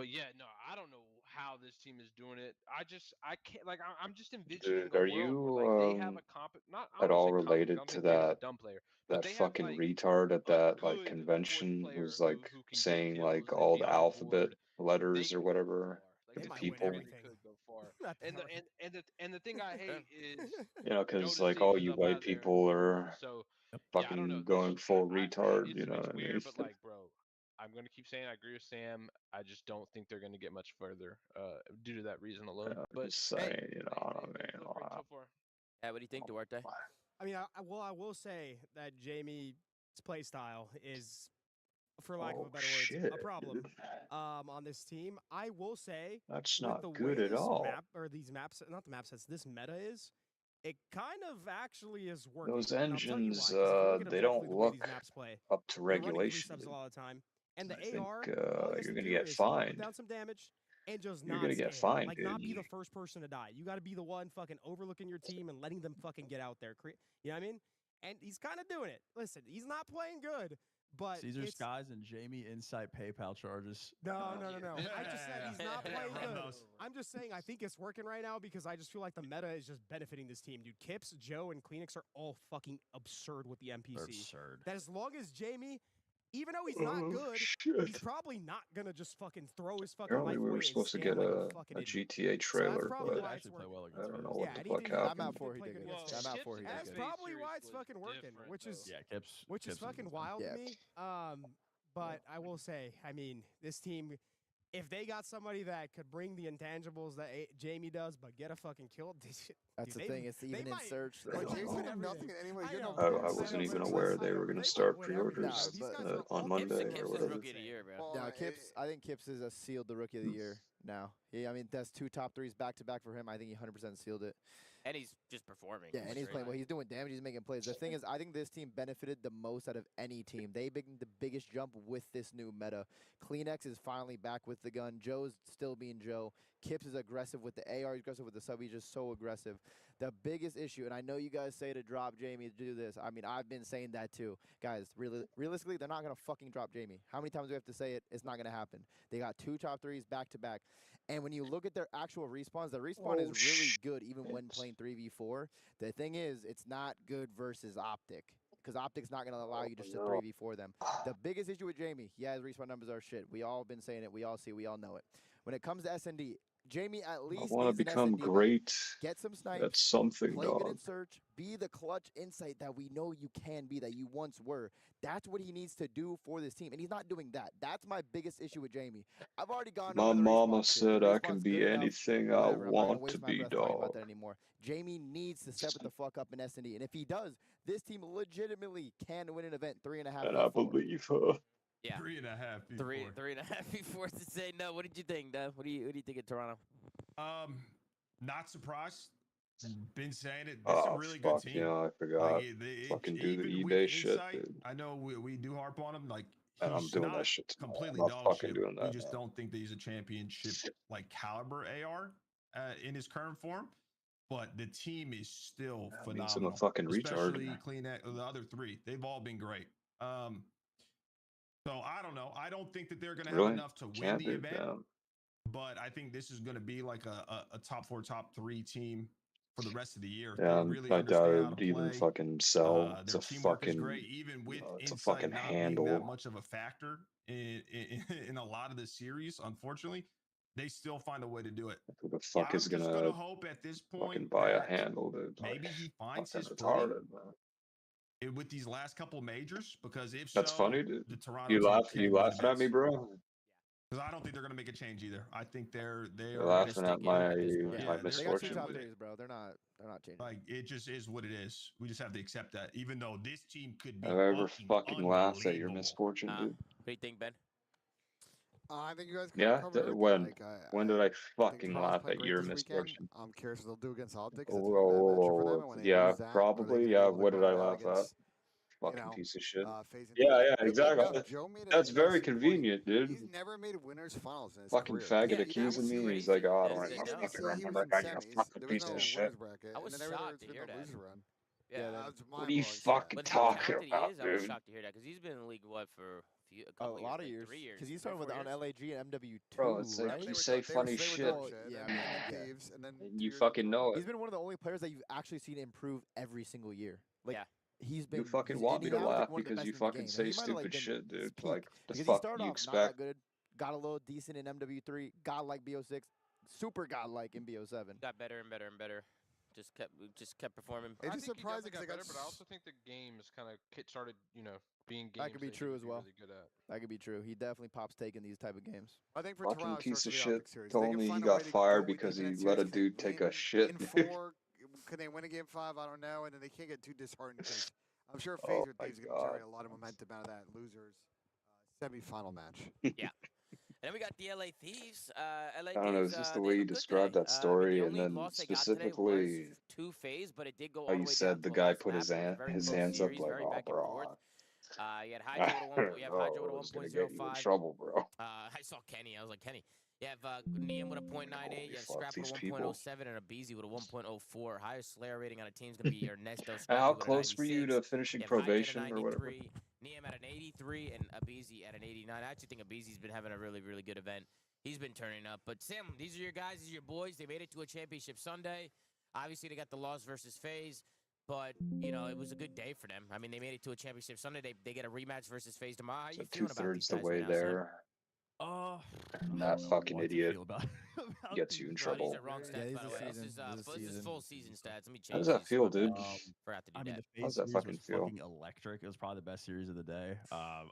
yeah, no, I don't know how this team is doing it. I can't, like, I'm just envisioning
Dude,
a
are
world
you
where like they have a not I
at
don't
all
want to say competent. I
related
don't
to
think Jamie's a
that
dumb player, but they have
fucking
like
retard at
a
that like
good
convention
player
who's like
who can get
saying
kills
like
and
all
be
the
on the
alphabet
board.
letters or whatever
Like,
to
this
people?
team really could go far. And the thing I hate is
You know,
Joe
because like all
DeSiege is
you
up
white
out there.
people are
So yeah, I don't know.
fucking going full retard. You know
It's
what I mean?
weird, but like, bro, I'm gonna keep saying I agree with Sam. I just don't think they're gonna get much further due to that reason alone.
I'm
But
just saying, you know what I
hey,
mean?
Cliff Range so far.
Yeah, what do you think, Duarte?
I mean, I will say that Jamie's play style is, for lack of a better words, a problem on this team. I will say
That's
with
not
the
good
way
at
this
all.
map or these maps, not the map sets, this meta is, it kind of actually is working.
Those
And I'll tell you
engines,
why. 'Cause if you look at
they
objectively
don't
the way these
look
maps play,
up to
you're running into
regulation.
subs a lot of the time, and
I
the
think
AR, all you guys
you're
need to
gonna
do
get
is put
fined.
down some damage and just
You're
not
gonna get
scan.
fined,
Like,
dude.
not be the first person to die. You got to be the one fucking overlooking your team and letting them fucking get out there. You know what I mean? And he's kind of doing it. Listen, he's not playing good, But
Caesar Skies and Jamie Insight PayPal charges.
No. I just said he's not playing good. I'm just saying I think it's working right now because I just feel like the meta is just benefiting this team. Dude, Kips, Joe, and Kleenex are all fucking absurd with the NPC.
Absurd.
That as long as Jamie, even though he's not good, he's probably not gonna just fucking throw his fucking
Apparently
life
we
away
were supposed to
and
get
stand like
a
fucking
GTA trailer, but I don't know what the fuck happened.
I'm out for he did good. That's probably why it's fucking working, which is fucking wild to me. But I will say, I mean, this team, if they got somebody that could bring the intangibles that Jamie does, but get a fucking kill,
that's the thing. It's even in search.
But Jason had nothing anyway.
I wasn't even aware they were going to start pre-orders on Monday or whatever.
Rookie of the year, bro.
No, I think Kips is sealed the rookie of the year now. I mean, that's 2 top 3s back to back for him. I think he 100% sealed it.
And he's just performing.
Yeah, and he's playing well. He's doing damage. He's making plays. The thing is, I think this team benefited the most out of any team. They made the biggest jump with this new meta. Kleenex is finally back with the gun. Joe's still being Joe. Kips is aggressive with the AR. He's aggressive with the sub. He's just so aggressive. The biggest issue, and I know you guys say to drop Jamie to do this. I mean, I've been saying that too. Guys, realistically, they're not going to fucking drop Jamie. How many times do we have to say it? It's not going to happen. They got 2 top 3s back to back. And when you look at their actual respawns, the respawn is really good even when playing 3v4. The thing is, it's not good versus Optic. Because Optic's not going to allow you just to 3v4 them. The biggest issue with Jamie, yeah, his respawn numbers are shit. We all been saying it. We all see. We all know it. When it comes to S&D, Jamie at least
I want to become great
get some snipes,
at something,
play good in
dog.
search, be the clutch insight that we know you can be, that you once were. That's what he needs to do for this team, and he's not doing that. That's my biggest issue with Jamie. I've already gone
My
over the
mama
respawn shit.
said
The
I can
respawn's
be
good enough.
anything I
Whatever. I'm not gonna
want
waste
to
my
be,
breath talking about
dog.
that anymore. Jamie needs to step it the fuck up in S&D, and if he does, this team legitimately can win an event 3.5.
And I believe her.
Yeah.
3.5 before.
3.5 before to say no. What did you think, Dub? What do you think of Toronto?
Not surprised. Been saying it. This is a really good team.
Yeah, I forgot.
Like,
Fucking do the
even
eBay
with
shit,
Insight,
dude.
I know we do harp on him. Like,
And I'm
he's
doing
not
that shit tomorrow.
completely
I'm not
dog
fucking
shit.
doing that.
We just don't think that he's a championship like caliber AR in his current form. But the team is still
That
phenomenal.
means I'm a fucking retard.
Especially the other 3. They've all been great. So I don't know. I don't think that they're going to have enough to win the event. But I think this is going to be like a top 4, top 3 team for the rest of the year.
Yeah,
they really
I doubt
understand how
it'd
to
even
play.
fucking sell. It's
Their
a
teamwork is
fucking,
great, even with
it's a
Insight
fucking
not being that
handle.
much of a factor in a lot of the series. Unfortunately, they still find a way to do it.
Who the fuck is
I'm just
gonna
hope at this
fucking
point
buy a
that
handle, dude?
maybe he finds
Fucking
his footing
retarded, man.
with these last couple majors, because if
That's
so,
funny, dude.
the Toronto
You
team
laughing
can win
at me,
events.
bro?
Because I don't think they're going to make a change either. I think they're
You're laughing at my
They
misfortune.
got 2 top 3s, bro. They're not changing.
Like, it just is what it is. We just have to accept that, even though this team could be
Have I ever fucking laughed at your misfortune, dude?
What do you think, Ben?
I think you guys can
Yeah,
cover everything.
when?
Like,
When did I
I think
fucking
Toronto's
laugh
playing
at
great
your
this weekend.
misfortune?
I'm curious what they'll do against Optics. It's a bad matchup for them, and when they
Yeah,
lose that, are
probably.
they gonna be
Yeah,
able to
what did
grind
I
it out
laugh at?
against,
Fucking piece of shit.
FaZe and
Yeah,
Thieves?
yeah,
Really,
exactly.
no, Joe made
That's
an
very
interesting point.
convenient, dude.
He's never made winners finals in his
Fucking
career.
faggot accusing me. He's like, oh, I don't
He
fucking
didn't say he
remember
was in
that guy, you
semis.
fucking
There was
piece
no
of shit.
winners bracket.
I was
and then every
shocked to
it's
hear
been the
that.
loser run.
Yeah,
that's
What are you
mind-blowing.
fucking
But how
talking
talented he
about,
is, I was
dude?
shocked to hear that because he's been in the league for a
A
couple
lot of
like
years.
3 years.
Because he started with
4
on
years.
LAG and MW2,
Bro, it's like
right?
you say funny shit.
Yeah,
Yeah,
and Thieves, and then
And you fucking know
He's
it.
been one of the only players that you've actually seen improve every single year. Like,
Yeah.
he's been.
You fucking
he's,
want
and
me
he
to
now is, like,
laugh
one of the
because
best
you
in the game.
fucking
And
say
he might have, like,
stupid
been
shit,
his
dude.
peak.
Like, the
Because he
fuck
started
you
off not that
expect?
good, got a little decent in MW3, godlike BO6, super godlike in BO7.
Got better and better and better. Just kept performing.
It's
I
just
think he
surprising
definitely
because
got better, but I also think the game is kind of started, being games
That could be true
he
as
would
well.
Really good at.
That could be true. He definitely pops take in these type of games.
I think for
Fucking
Toronto,
piece of
the
shit
Optic series.
told
They can
me he
find a
got
way to
fired
go with
because
keeping
he
it
let a
serious. Can
dude take a
win
shit.
in
dude.
4. Can they win a game 5? I don't know. And then they can't get too disheartened because I'm sure
Oh
FaZe with
my
Thieves is going to
God.
generate a lot of momentum out of that losers semi-final match.
Yeah. And then we got the LA Thieves. LA
I don't know,
Thieves,
it's just the
they
way you
had a good
described
day.
that story,
the
and
only
then
loss they got today was
specifically
to FaZe, but it did go all
how
the
you
way down
said
to
the
the
guy
last
put
lap.
his
It was a very
his
close
hands up
series,
like,
very
oh,
back and
bro,
forth. You had Hydro at you have Hydro at a
I was gonna get you in
1.05.
trouble, bro.
I saw Kenny. I was like, Kenny. You have Neum with a 0.98. You have
fuck,
Scrap with
these
a
people.
1.07 and a BZ with a 1.04. Highest Slayer rating on a team is going to be Ernesto
And
Scrappy
how
with a
close were you
96.
to finishing
You have Hyde at a
probation or whatever?
93. Niem at an 83 and Abizi at an 89. I actually think Abizi's been having a really, really good event. He's been turning up. But Sam, these are your guys, these are your boys. They made it to a championship Sunday. Obviously, they got the loss versus FaZe, but you know it was a good day for them. I mean, they made it to a championship Sunday. They get a rematch versus FaZe tomorrow. How are
So
you feeling about these
the
guys
way
right now, Sam?
there.
I
And
don't
that
know
fucking
what to
idiot
feel about
gets you in
These
trouble.
are wrong stats, by the way. This is full season stats. Let me
How
change
does that
these.
feel, dude?
Forgot to do
I mean,
that.
the
How
FaZe
does that
series
fucking
was
feel?
fucking electric. It was probably the best series of the day.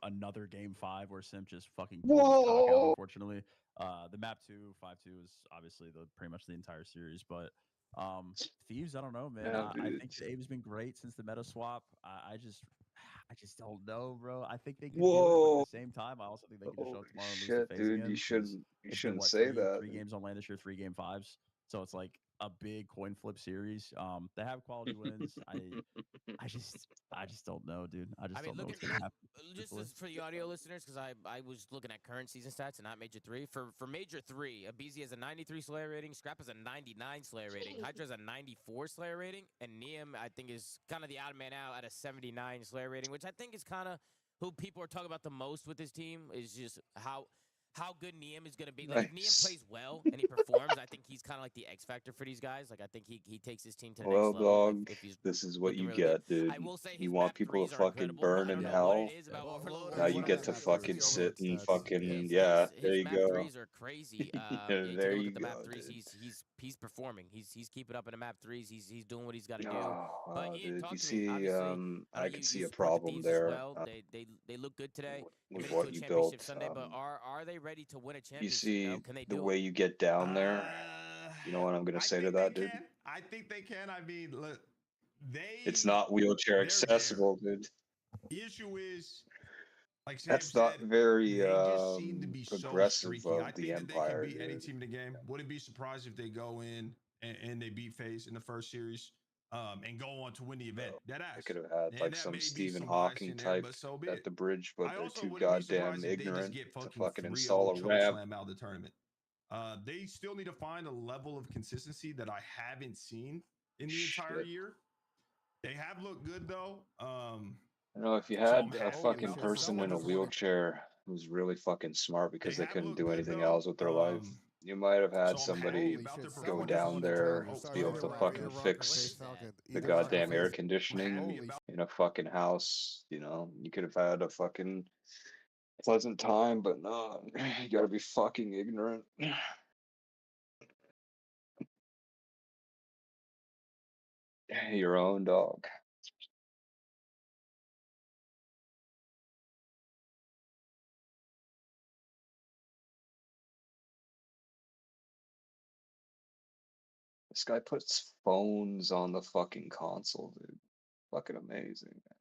Another game 5 where Simp just fucking pulled his cock out, unfortunately. The map 2, 5-2 is obviously pretty much the entire series, but Thieves, I don't know, man.
Yeah,
I
dude.
think the Abe's been great since the meta swap. I just don't know, bro. I think they could do it, but at the same time, I also think they could just show up tomorrow and lose to
Shit,
FaZe
dude,
again.
you shouldn't
It's been what
say
three
that.
games on land this year, 3 game 5s. So it's like a big coin flip series. They have quality wins. I just don't know, dude. I just don't know what's gonna happen.
Just as for the audio listeners, because I was looking at current season stats and not Major 3. For Major 3, Abizi has a 93 Slayer rating, Scrap has a 99 Slayer rating, Hydra has a 94 Slayer rating, and Niem, I think, is kind of the odd man out at a 79 Slayer rating, which I think is kind of who people are talking about the most with this team, is just how good Niem is going to be. Like, if Niem plays well and he performs, I think he's kind of like the X factor for these guys. Like, I think he takes his team to the next level.
Dog,
if he's
this is what you
really
get, dude.
I will say
You
his
want
map
people to
threes are
fucking
incredible.
burn
I
in
don't know what
hell.
it is about Overlord.
Now you get to fucking sit and fucking there
His
you
map
go.
threes are crazy.
Yeah,
You take
there
a look
you
at the map
go,
threes.
dude.
He's performing. He's keeping up in the map threes. He's doing what he's got to do.
Oh,
But
wow,
Ian,
dude.
talk
You
to me.
see,
Obviously, I know
I could see
you
a
support the
problem
Thieves as
there
well. They look good today. They
with
made it to
what
a
you
championship
built.
Sunday. But are they ready to win a
You
championship?
see
Can they
the
do
way
it?
you get down there. You know what I'm gonna say to that, dude?
I think they can. I mean, look,
It's not wheelchair
they're there.
accessible, dude.
The issue is, like Sam
That's not
said,
very
they just seem to be so
progressive
streaky. I
of the
think that they can
Empire,
beat any
dude.
team in the game. Wouldn't be surprised if they go in and they beat FaZe in the first series, and go on to win the event.
They
Deadass.
could have had
And
like
that
some
may be
Stephen
some bias
Hawking
in there,
type
but so be
at
it.
the bridge, but
I
they're
also
too
wouldn't be
goddamn
surprised if they just
ignorant
get
to
fucking
fucking
3-0
install a ramp.
chokeslam out of the tournament. They still need to find a level of consistency that I haven't seen in the entire year. They have looked good though.
You know, if you had a fucking person in a wheelchair who's really fucking smart because they couldn't do anything else with their life, you might have had somebody go down there to be able to fucking fix the goddamn air conditioning in a fucking house. You know, you could have had a fucking pleasant time, but no, you gotta be fucking ignorant. Your own dog. This guy puts phones on the fucking console, dude. Fucking amazing, man.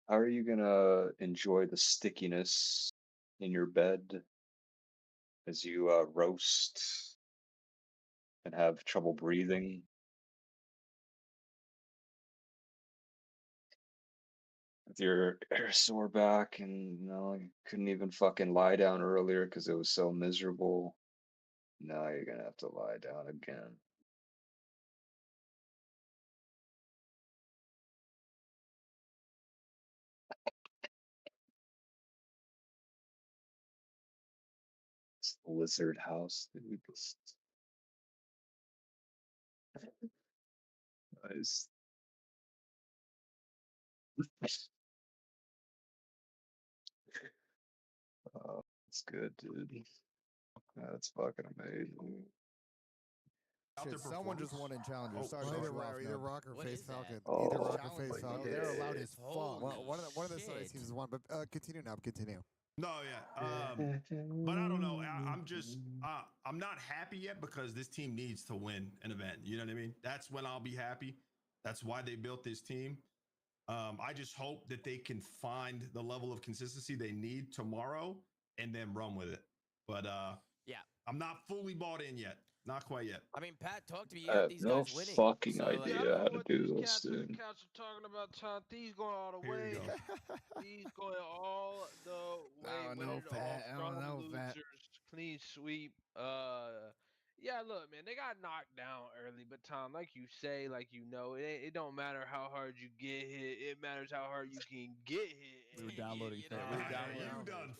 How are you gonna enjoy the stickiness in your bed as you roast and have trouble breathing? With your sore back and you couldn't even fucking lie down earlier because it was so miserable. Now you're gonna have to lie down again. It's the lizard house, dude. Nice. Oh, that's good, dude. That's fucking amazing.
Shit, someone just won in Challenger. Sorry to cut you off,
Either
man.
Rock or Face Falcon.
Oh,
Either Rock or Face Falcon.
They're loud as fuck.
One of the side teams is one, but continue now. Continue.
No, yeah. But I don't know. I'm not happy yet because this team needs to win an event. You know what I mean? That's when I'll be happy. That's why they built this team. I just hope that they can find the level of consistency they need tomorrow and then run with it. But
yeah,
I'm not fully bought in yet. Not quite yet.
I mean, Pat, talk to me. You
I
got
have
these
no
guys winning.
fucking idea how to do this,
The
dude.
cats are talking about These going all the way. These going all the way.
I don't know, Pat. I don't know, Pat.
Losers, clean sweep. Yeah, look, man, they got knocked down early, but Tom, like you say, it don't matter how hard you get hit. It matters how hard you can get hit.
We were downloading.
You done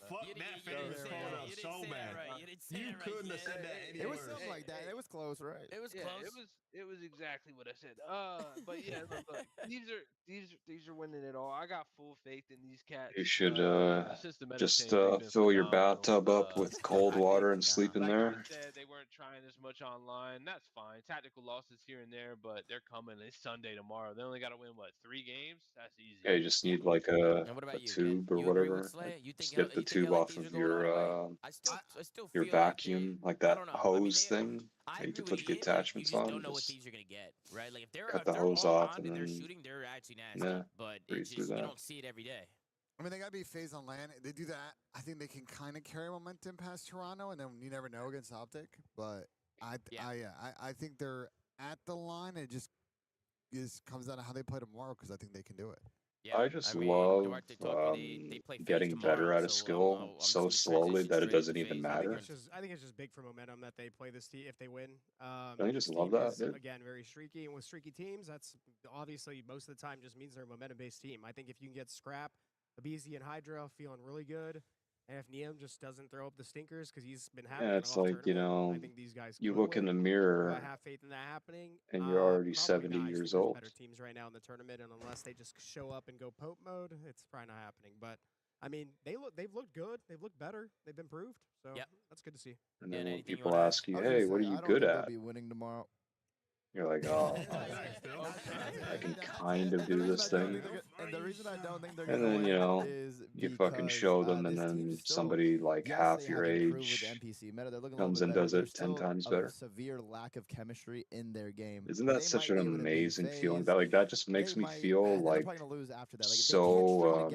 fucked that famous quote up so bad. You couldn't have said that any
It was
worse.
something like that. It was close, right?
It was close.
It was exactly what I said. But yeah, look, these are winning it all. I got full faith in these cats.
You should
Since the meta
just
change, they've been
fill your
phenomenal.
bathtub up with cold water and sleep in
Like
there.
you said, they weren't trying as much online. That's fine. Tactical losses here and there, but they're coming. It's Sunday tomorrow. They only got to win what, 3 games? That's easy.
Yeah, you just need like a tube or whatever. Just get the tube off of your vacuum, like that hose thing that you can put the attachments on.
Don't know what
Just
thieves you're gonna get, right? Like if they're
cut the hose off and
they're
then
shooting, they're actually nasty. But it's just you don't see it every day.
I mean, they got to be phased on land. They do that. I think they can kind of carry momentum past Toronto, and then you never know against Optic. But I think they're at the line. It just comes down to how they play tomorrow because I think they can do it.
I just love getting better at a skill so slowly that it doesn't even matter.
I think it's just big for momentum that they play this team if they win.
Don't you just love that, dude?
Again, very streaky, and with streaky teams, that's obviously most of the time just means they're a momentum-based team. I think if you can get Scrap, Abizi, and Hydra feeling really good, and if Neum just doesn't throw up the stinkers because he's been having
Yeah, it's
an off
like,
tournament, I think these guys
you
could
look in
win.
the
Do
mirror
I have faith in that happening?
and you're already
Probably
70
not. I
years
think there's
old.
better teams right now in the tournament, and unless they just show up and go Pope mode, it's probably not happening. But I mean, they've looked good. They've looked better. They've improved. So that's good to see.
And then when people ask you, hey, what are you good at?
They'll be winning tomorrow.
You're like, oh, I can kind of do this thing.
And the reason I don't think they're
And
gonna
then,
win is
you fucking show them, and then somebody like half your age comes and does it 10 times better.
Severe lack of chemistry in their game.
Isn't that such an amazing feeling? That just makes me feel like so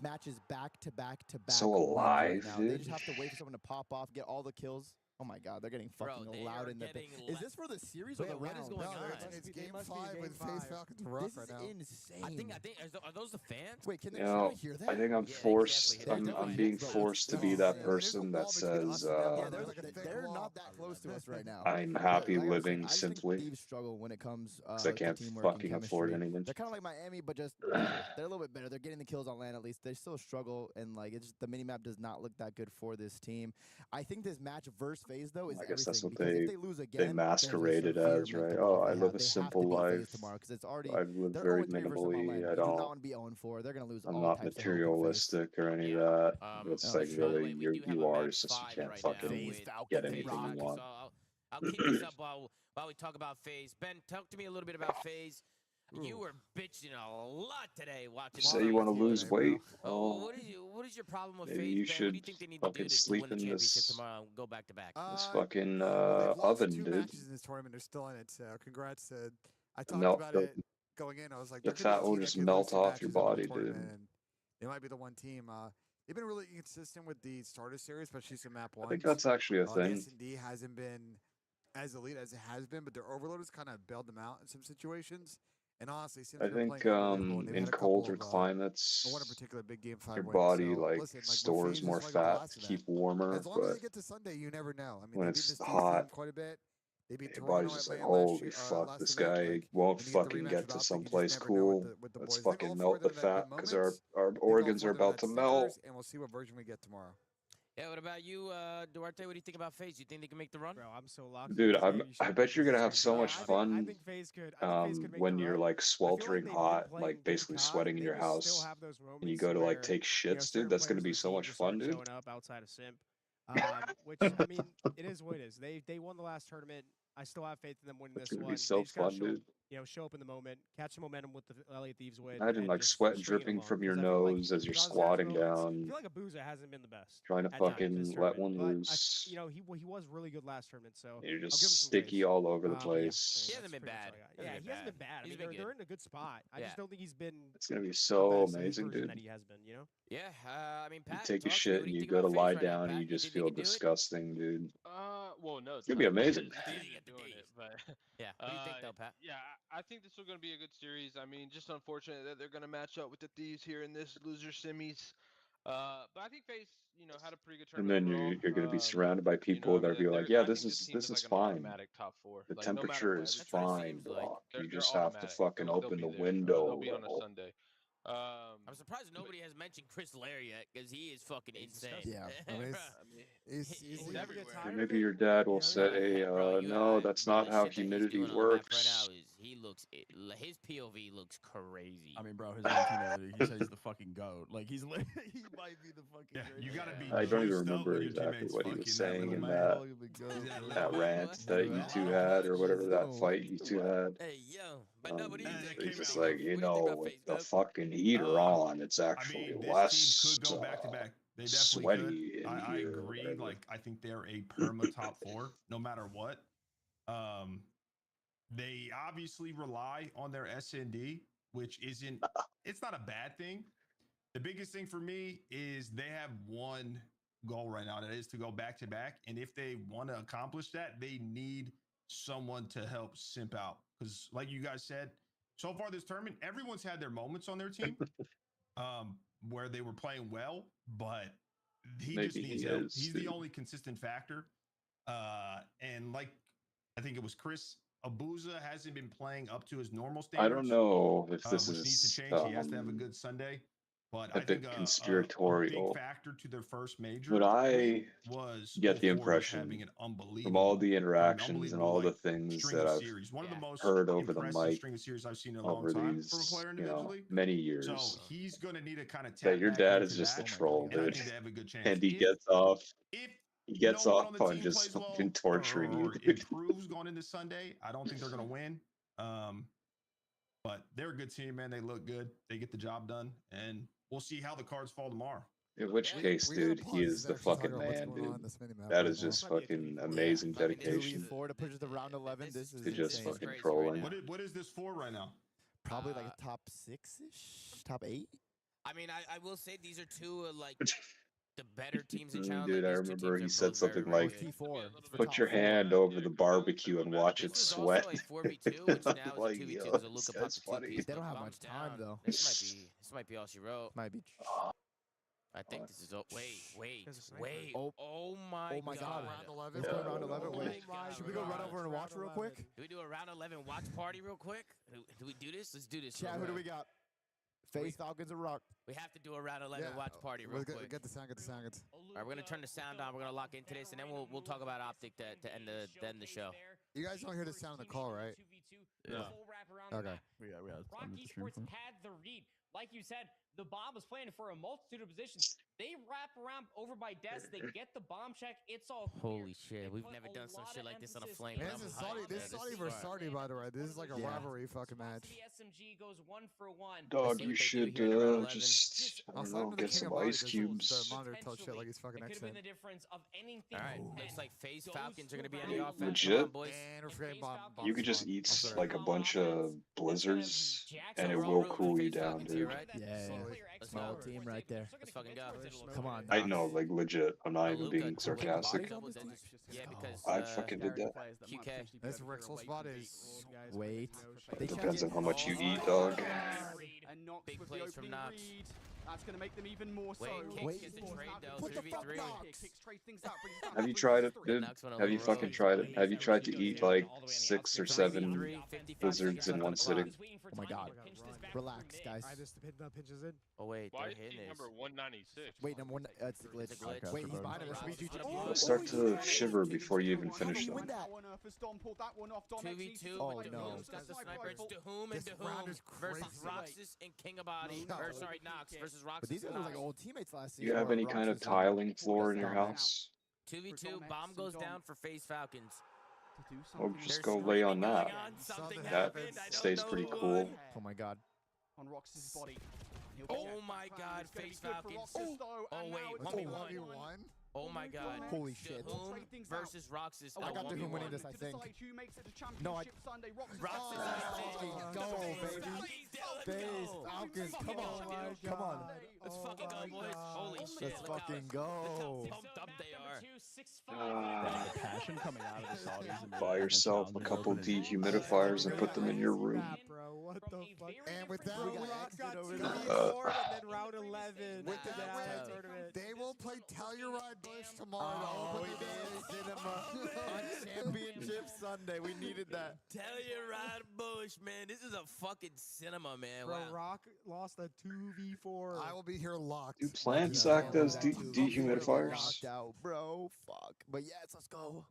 matches back to back to back.
so alive,
right now.
dude.
They just have to wait for someone to pop off, get all the kills. Oh my God, they're getting fucking loud in the. Is this for the series or the round?
What is going on?
It's game 5 with FaZe Falcons rough right now.
This is insane.
I think are those the fans?
Wait, can they hear that?
I think I'm forced. I'm being forced to be that person that says,
they're not that close to us right now.
I'm happy living simply.
Thieves struggle when it comes
because I can't fucking afford anything.
They're kind of like Miami, but just they're a little bit better. They're getting the kills on land at least. They still struggle, and like it's just, the minimap does not look that good for this team. I think this match versus FaZe though is everything.
That's what
lose again,
they masqueraded as, right? Oh, I live a simple life. I live very minimally. I don't
want to be 0-4. They're gonna lose.
I'm not materialistic or any of that. It's like really, you are. It's just you can't fucking get anything you want.
I'll keep this up while we talk about FaZe. Ben, talk to me a little bit about FaZe. You were bitching a lot today watching.
Say you want to lose weight.
Oh, what is your problem with FaZe?
Maybe you
Ben?
should
What do you think they need to do to win the championship tomorrow and go back to back?
This fucking oven,
two
dude.
matches in this tournament. They're still in it. So congrats to. I talked about it going in. I was like,
the fat will just melt off your body, dude.
It might be the one team. They've been really inconsistent with the starter series, especially some map ones.
I think that's actually a thing.
S&D hasn't been as elite as it has been, but their overloaders kind of bailed them out in some situations. And honestly, since
I think in colder climates,
one in particular, big game 5
your
wins.
body
So,
like
listen,
stores more fat to keep warmer.
As long as
But
they get to Sunday, you never know. I mean,
when
they beat
it's
this team
hot,
quite a bit. They beat
your
Toronto
body's just
at
like,
LAN
holy fuck,
last
this
event.
guy
Like,
won't
when you get the
fucking
rematch
get
with
to
Optic,
some
you just
place
never know
cool.
with the
Let's
boys. Like,
fucking
all
melt
four
the
of them have
fat
good
because
moments.
our
They've all
organs
four
are
of them
about
had
to melt.
stinkers, and we'll see what version we get tomorrow.
Yeah, what about you, Duarte? What do you think about FaZe? You think they can make the run?
Bro, I'm so locked.
Dude, I bet you're gonna have so much
I
fun
think FaZe could. I think FaZe could make
when
the
you're
run.
like sweltering
they've been
hot,
playing
like
good
basically
COD.
sweating in
They
your
just still
house,
have those
and you
moments
go to like
where,
take shits,
certain
dude. That's gonna
players
be
in the
so
team
much
just
fun,
aren't
dude.
showing up outside of Simp. Which I mean, it is what it is. They won the last tournament. I still have faith in them winning
That's
this
gonna
one.
be so
They just gotta
fun,
show,
dude.
show up in the moment, catch the momentum with the LA Thieves win.
Imagine
and
like
just
sweat
string it
dripping
along,
from your
'cause I feel like
nose as you're
Brazil's
squatting
moments- I
down,
feel like Abuza hasn't been the best.
trying to
at times
fucking
this
let
tournament,
one
but
loose.
he was really good last tournament. So
You're
I'll give
just
him some
sticky
grace.
all over the
Yeah,
place.
He hasn't been bad.
Yeah, he hasn't been bad. I mean, they're in a good spot. I just don't think he's been.
It's gonna be
the
so
best
amazing,
version
dude.
that he has been. You know.
Yeah, I mean,
You
Pat,
take a
talk to me.
shit
What do
and
you
you
think
go to
about
lie
FaZe right now,
down and
Pat?
you just
think
feel
they can do it?
disgusting, dude.
Well, no,
It's gonna be amazing.
doing it, but
yeah. What do you think, though, Pat?
Yeah, I think this is going to be a good series. I mean, just unfortunate that they're going to match up with the Thieves here in this loser semis. But I think FaZe, had a pretty good
And
tournament
then
overall.
you're going to be surrounded by people that are be like, yeah,
I think the
this
team
is
like an
fine.
automatic top 4.
The
Like no matter
temperature
what,
is
that's what it
fine,
seems like.
Brock. You
They're
just have to
automatic.
fucking
They'll
open
be
the
there.
window
They'll
a
be on a
little.
Sunday.
I'm surprised nobody has mentioned Chris Lair yet, because he is fucking insane.
Yeah, he's
everywhere.
And maybe your dad will say, no, that's not how humidity works.
He looks, his POV looks crazy.
I mean, bro, his own teammate, he said he's the fucking GOAT. Like, he might be the fucking
GOAT. You gotta be
I don't even
juiced up
remember
when your
exactly
teammate's
what he
fucking
was saying in
that
that rant that you two had, or whatever that fight you two had.
Hey, yo, but no, what do you think?
He's just like, with the fucking heater on, it's actually
this
less
team could go back to back. They definitely
sweaty
could.
in
I
here.
agree.
Whatever.
Like, I think they're a perma top 4, no matter what. They obviously rely on their SND, which isn't, it's not a bad thing. The biggest thing for me is they have one goal right now, that is to go back to back. And if they want to accomplish that, they need someone to help simp out. Because like you guys said, so far this tournament, everyone's had their moments on their team where they were playing well, but he just needs help. He's the only consistent factor. And like, I think it was Chris, Abuza hasn't been playing up to his normal standards.
I don't know if this
which
is
needs to change. He has to have a good Sunday. But
a
I think
bit
a
conspiratorial.
big factor to their first major
But I
was
get the
04
impression
having an
from all the
an
interactions and all the
like,
things
string
that
of
I've
series. One of the most
heard over the
impressive
mic
string of series I've seen in a
over
long time
these,
from a player individually.
many years.
So he's going to need to kind of tap
That your
back
dad
into
is just a
that,
troll,
and I
dude.
think they have a good chance.
And he
If
gets off.
if
He gets
no one
off
on the
on
team
just
plays
fucking
well
torturing you,
or
dude.
improves going into Sunday, I don't think they're going to win. But they're a good team, man. They look good. They get the job done, and we'll see how the cards fall tomorrow.
In which case, dude, he is the fucking man, dude. That is just fucking amazing dedication.
4 to push it to round 11. This is
to just
insane.
fucking trolling.
What is this for right now?
Probably like a top 6-ish, top 8.
I mean, I will say these are two like the better teams in challenge.
Dude,
like,
I
these two
remember
teams
he
are both
said something
very,
like,
very good.
"Put your hand over the barbecue and watch it sweat."
This was also a 4v2, which now is
Like,
a 2v2
yo,
because
this
Luka
guy's
popped the
funny.
two-piece.
They don't have
Bombs
much time,
down.
though.
This might be all she wrote.
Might be.
I think this is. Wait.
Oh,
Oh my
God.
God.
Round 11. Let's go round 11.
Oh
Wait,
my
should we go run over and watch real quick?
Do we do a round 11 watch party real quick? Do we do this? Let's do this.
Chat, who do we got? FaZe, Falcons, or Rock?
We have to do a round 11 watch party real quick.
Get the sound. Get the sound.
All right, we're gonna turn the sound on. We're gonna lock into this, and then we'll talk about Optic to end the show.
You guys don't hear the sound in the call, right?
Yeah.
Okay.
We got
Rock Esports had the read. Like you said, the bomb was playing for a multitude of positions. They wrap around over by desk. They get the bomb check. It's all clear.
Holy shit, we've never done some shit like this on a flame.
Man, this is Saudi versus Saudi, by the way. This is like a rivalry fucking match.
The SMG goes 1 for 1.
Dog, you should just, I don't know, get some ice cubes.
The monitor told shit like he's fucking
It could have been
excellent.
the difference of anything.
All right, looks like FaZe Falcons are gonna be on the offense.
Legit?
Come on, boys.
And we're forgetting bomb.
You could just eat like a bunch of blizzards, and it will cool you down, dude.
Yeah.
Let's
Small
go.
team right there.
Let's fucking go.
Come on.
I know, like legit. I'm not even
Luka
being sarcastic.
Yeah, because
I fucking did that.
QK.
This Rixel spot is.
Wait.
Depends on how much you eat, dog.
Big plays from Knox.
That's going to make them even more so.
Wait, Kicks gets the trade though. 3v3.
Have you tried it, dude? Have you fucking tried it? Have you tried to eat like 6 or 7 blizzards in one sitting?
Oh my God. Relax, guys.
I just hit the pinches in.
Oh wait,
Why
they're
is
hitting
he
this.
number 196?
Wait, number 1. It's a glitch.
It's a glitch.
Wait, he's behind us.
You'll start to shiver before you even finish them.
2v2.
Oh,
but
no.
Dahum's got the sniper. It's Dahum and
This round
Dahum
is
versus
crazy.
Roxas and King Abadi. Or sorry, Knox versus Roxas.
But these guys
and
were like
Knox.
old teammates last
Do
season.
you have any kind of tiling floor in your house?
2v2. Bomb goes down for FaZe Falcons.
Or just go lay on that. That stays pretty cool.
Oh my God.
On Rox's body.
Oh my God, FaZe Falcons. Oh wait, 1v1. Oh my God.
Holy shit.
Dahum versus Roxas.
I got Dahum winning this, I think. No, I...
Roxas.
Go, baby. FaZe Falcons. Come on. Come on.
Let's fucking go, boys. Holy shit.
Let's fucking go.
Pumped up they are.
The passion coming out of the Saudis.
Buy yourself a couple dehumidifiers and put them in your room.
What
from
the
a
fuck?
very
And with
different
that,
Bro,
we
Rock got
over
2v4 and then
in the
round
previous
11
stage.
with
to
that
get out of the
win,
tournament.
they will play Tell Your Ride Bush tomorrow to
Oh,
open
we
the
needed
day.
cinema on Championship Sunday. We needed that.
Tell you right, Bush, man. This is a fucking cinema, man.
Bro,
Wow.
Rock lost a 2v4.
I will be here locked.
Dude, plant Zach does dehumidifiers.
Locked out, bro. Fuck. But yes, let's go.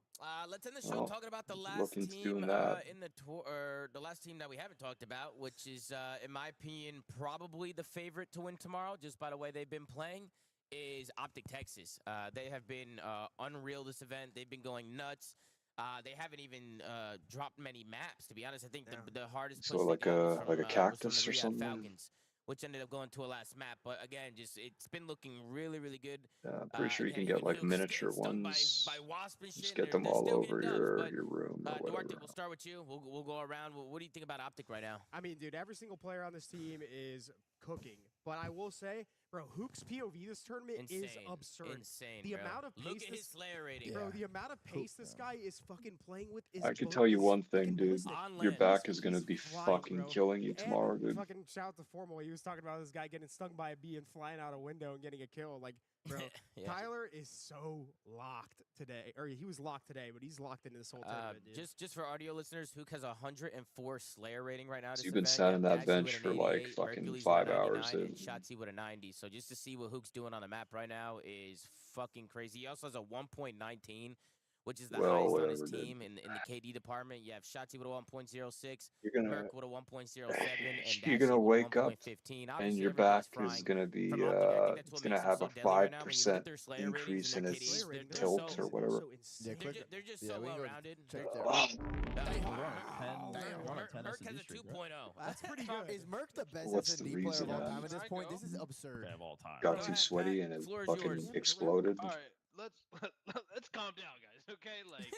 Let's end the show talking about the last
looking to
team
doing that.
in the tour, or the last team that we haven't talked about, which is, in my opinion, probably the favorite to win tomorrow, just by the way they've been playing, is Optic Texas. They have been unreal this event. They've been going nuts. They haven't even dropped many maps, to be honest. I think the hardest push
So
they got was from,
like a
was
cactus
from
or
the Riyadh
something.
Falcons, which ended up going to a last map. But again, just it's been looking really, really good.
Yeah, I'm pretty sure you
Again,
can get like
Hugh
miniature
stung
ones.
by wasp and shit.
Just
and
get them
they're
all
still
over
getting dubs, but,
your room or whatever.
Duarte, we'll start with you. We'll go around. What do you think about Optic right now?
I mean, dude, every single player on this team is cooking. But I will say, bro, Hook's POV this tournament is absurd.
Insane,
The
bro.
amount of pace
Look at his Slayer rating.
Bro, the amount of pace this guy is fucking playing with is
I can tell you one thing, dude. Your back is gonna be fucking killing you tomorrow,
and
dude.
Fucking shout out to Formal. He was talking about this guy getting stung by a bee and flying out a window and getting a kill. Like, bro,
Yeah.
Tyler is so locked today. Or he was locked today, but he's locked into this whole tournament, dude.
Just for audio listeners, Hook has 104 Slayer rating right now.
So you've been sat on that bench for like fucking 5 hours.
And Shotzi with a 90. So just to see what Hook's doing on the map right now is fucking crazy. He also has a 1.19, which is the highest on his team in the KD department. You have Shotzi with a 1.06, Merc with a 1.07, and
you're gonna wake up
1.15.
and your back is gonna be it's gonna have a 5% increase in its tilt or whatever.
They're just so well rounded. Merc has a 2.0.
That's pretty good. Is Merc the best
What's
S&D
the
player
reason?
of all time at this point? This is absurd.
Of all time.
Got too sweaty and it fucking exploded.
All right, let's calm down, guys. Okay, like.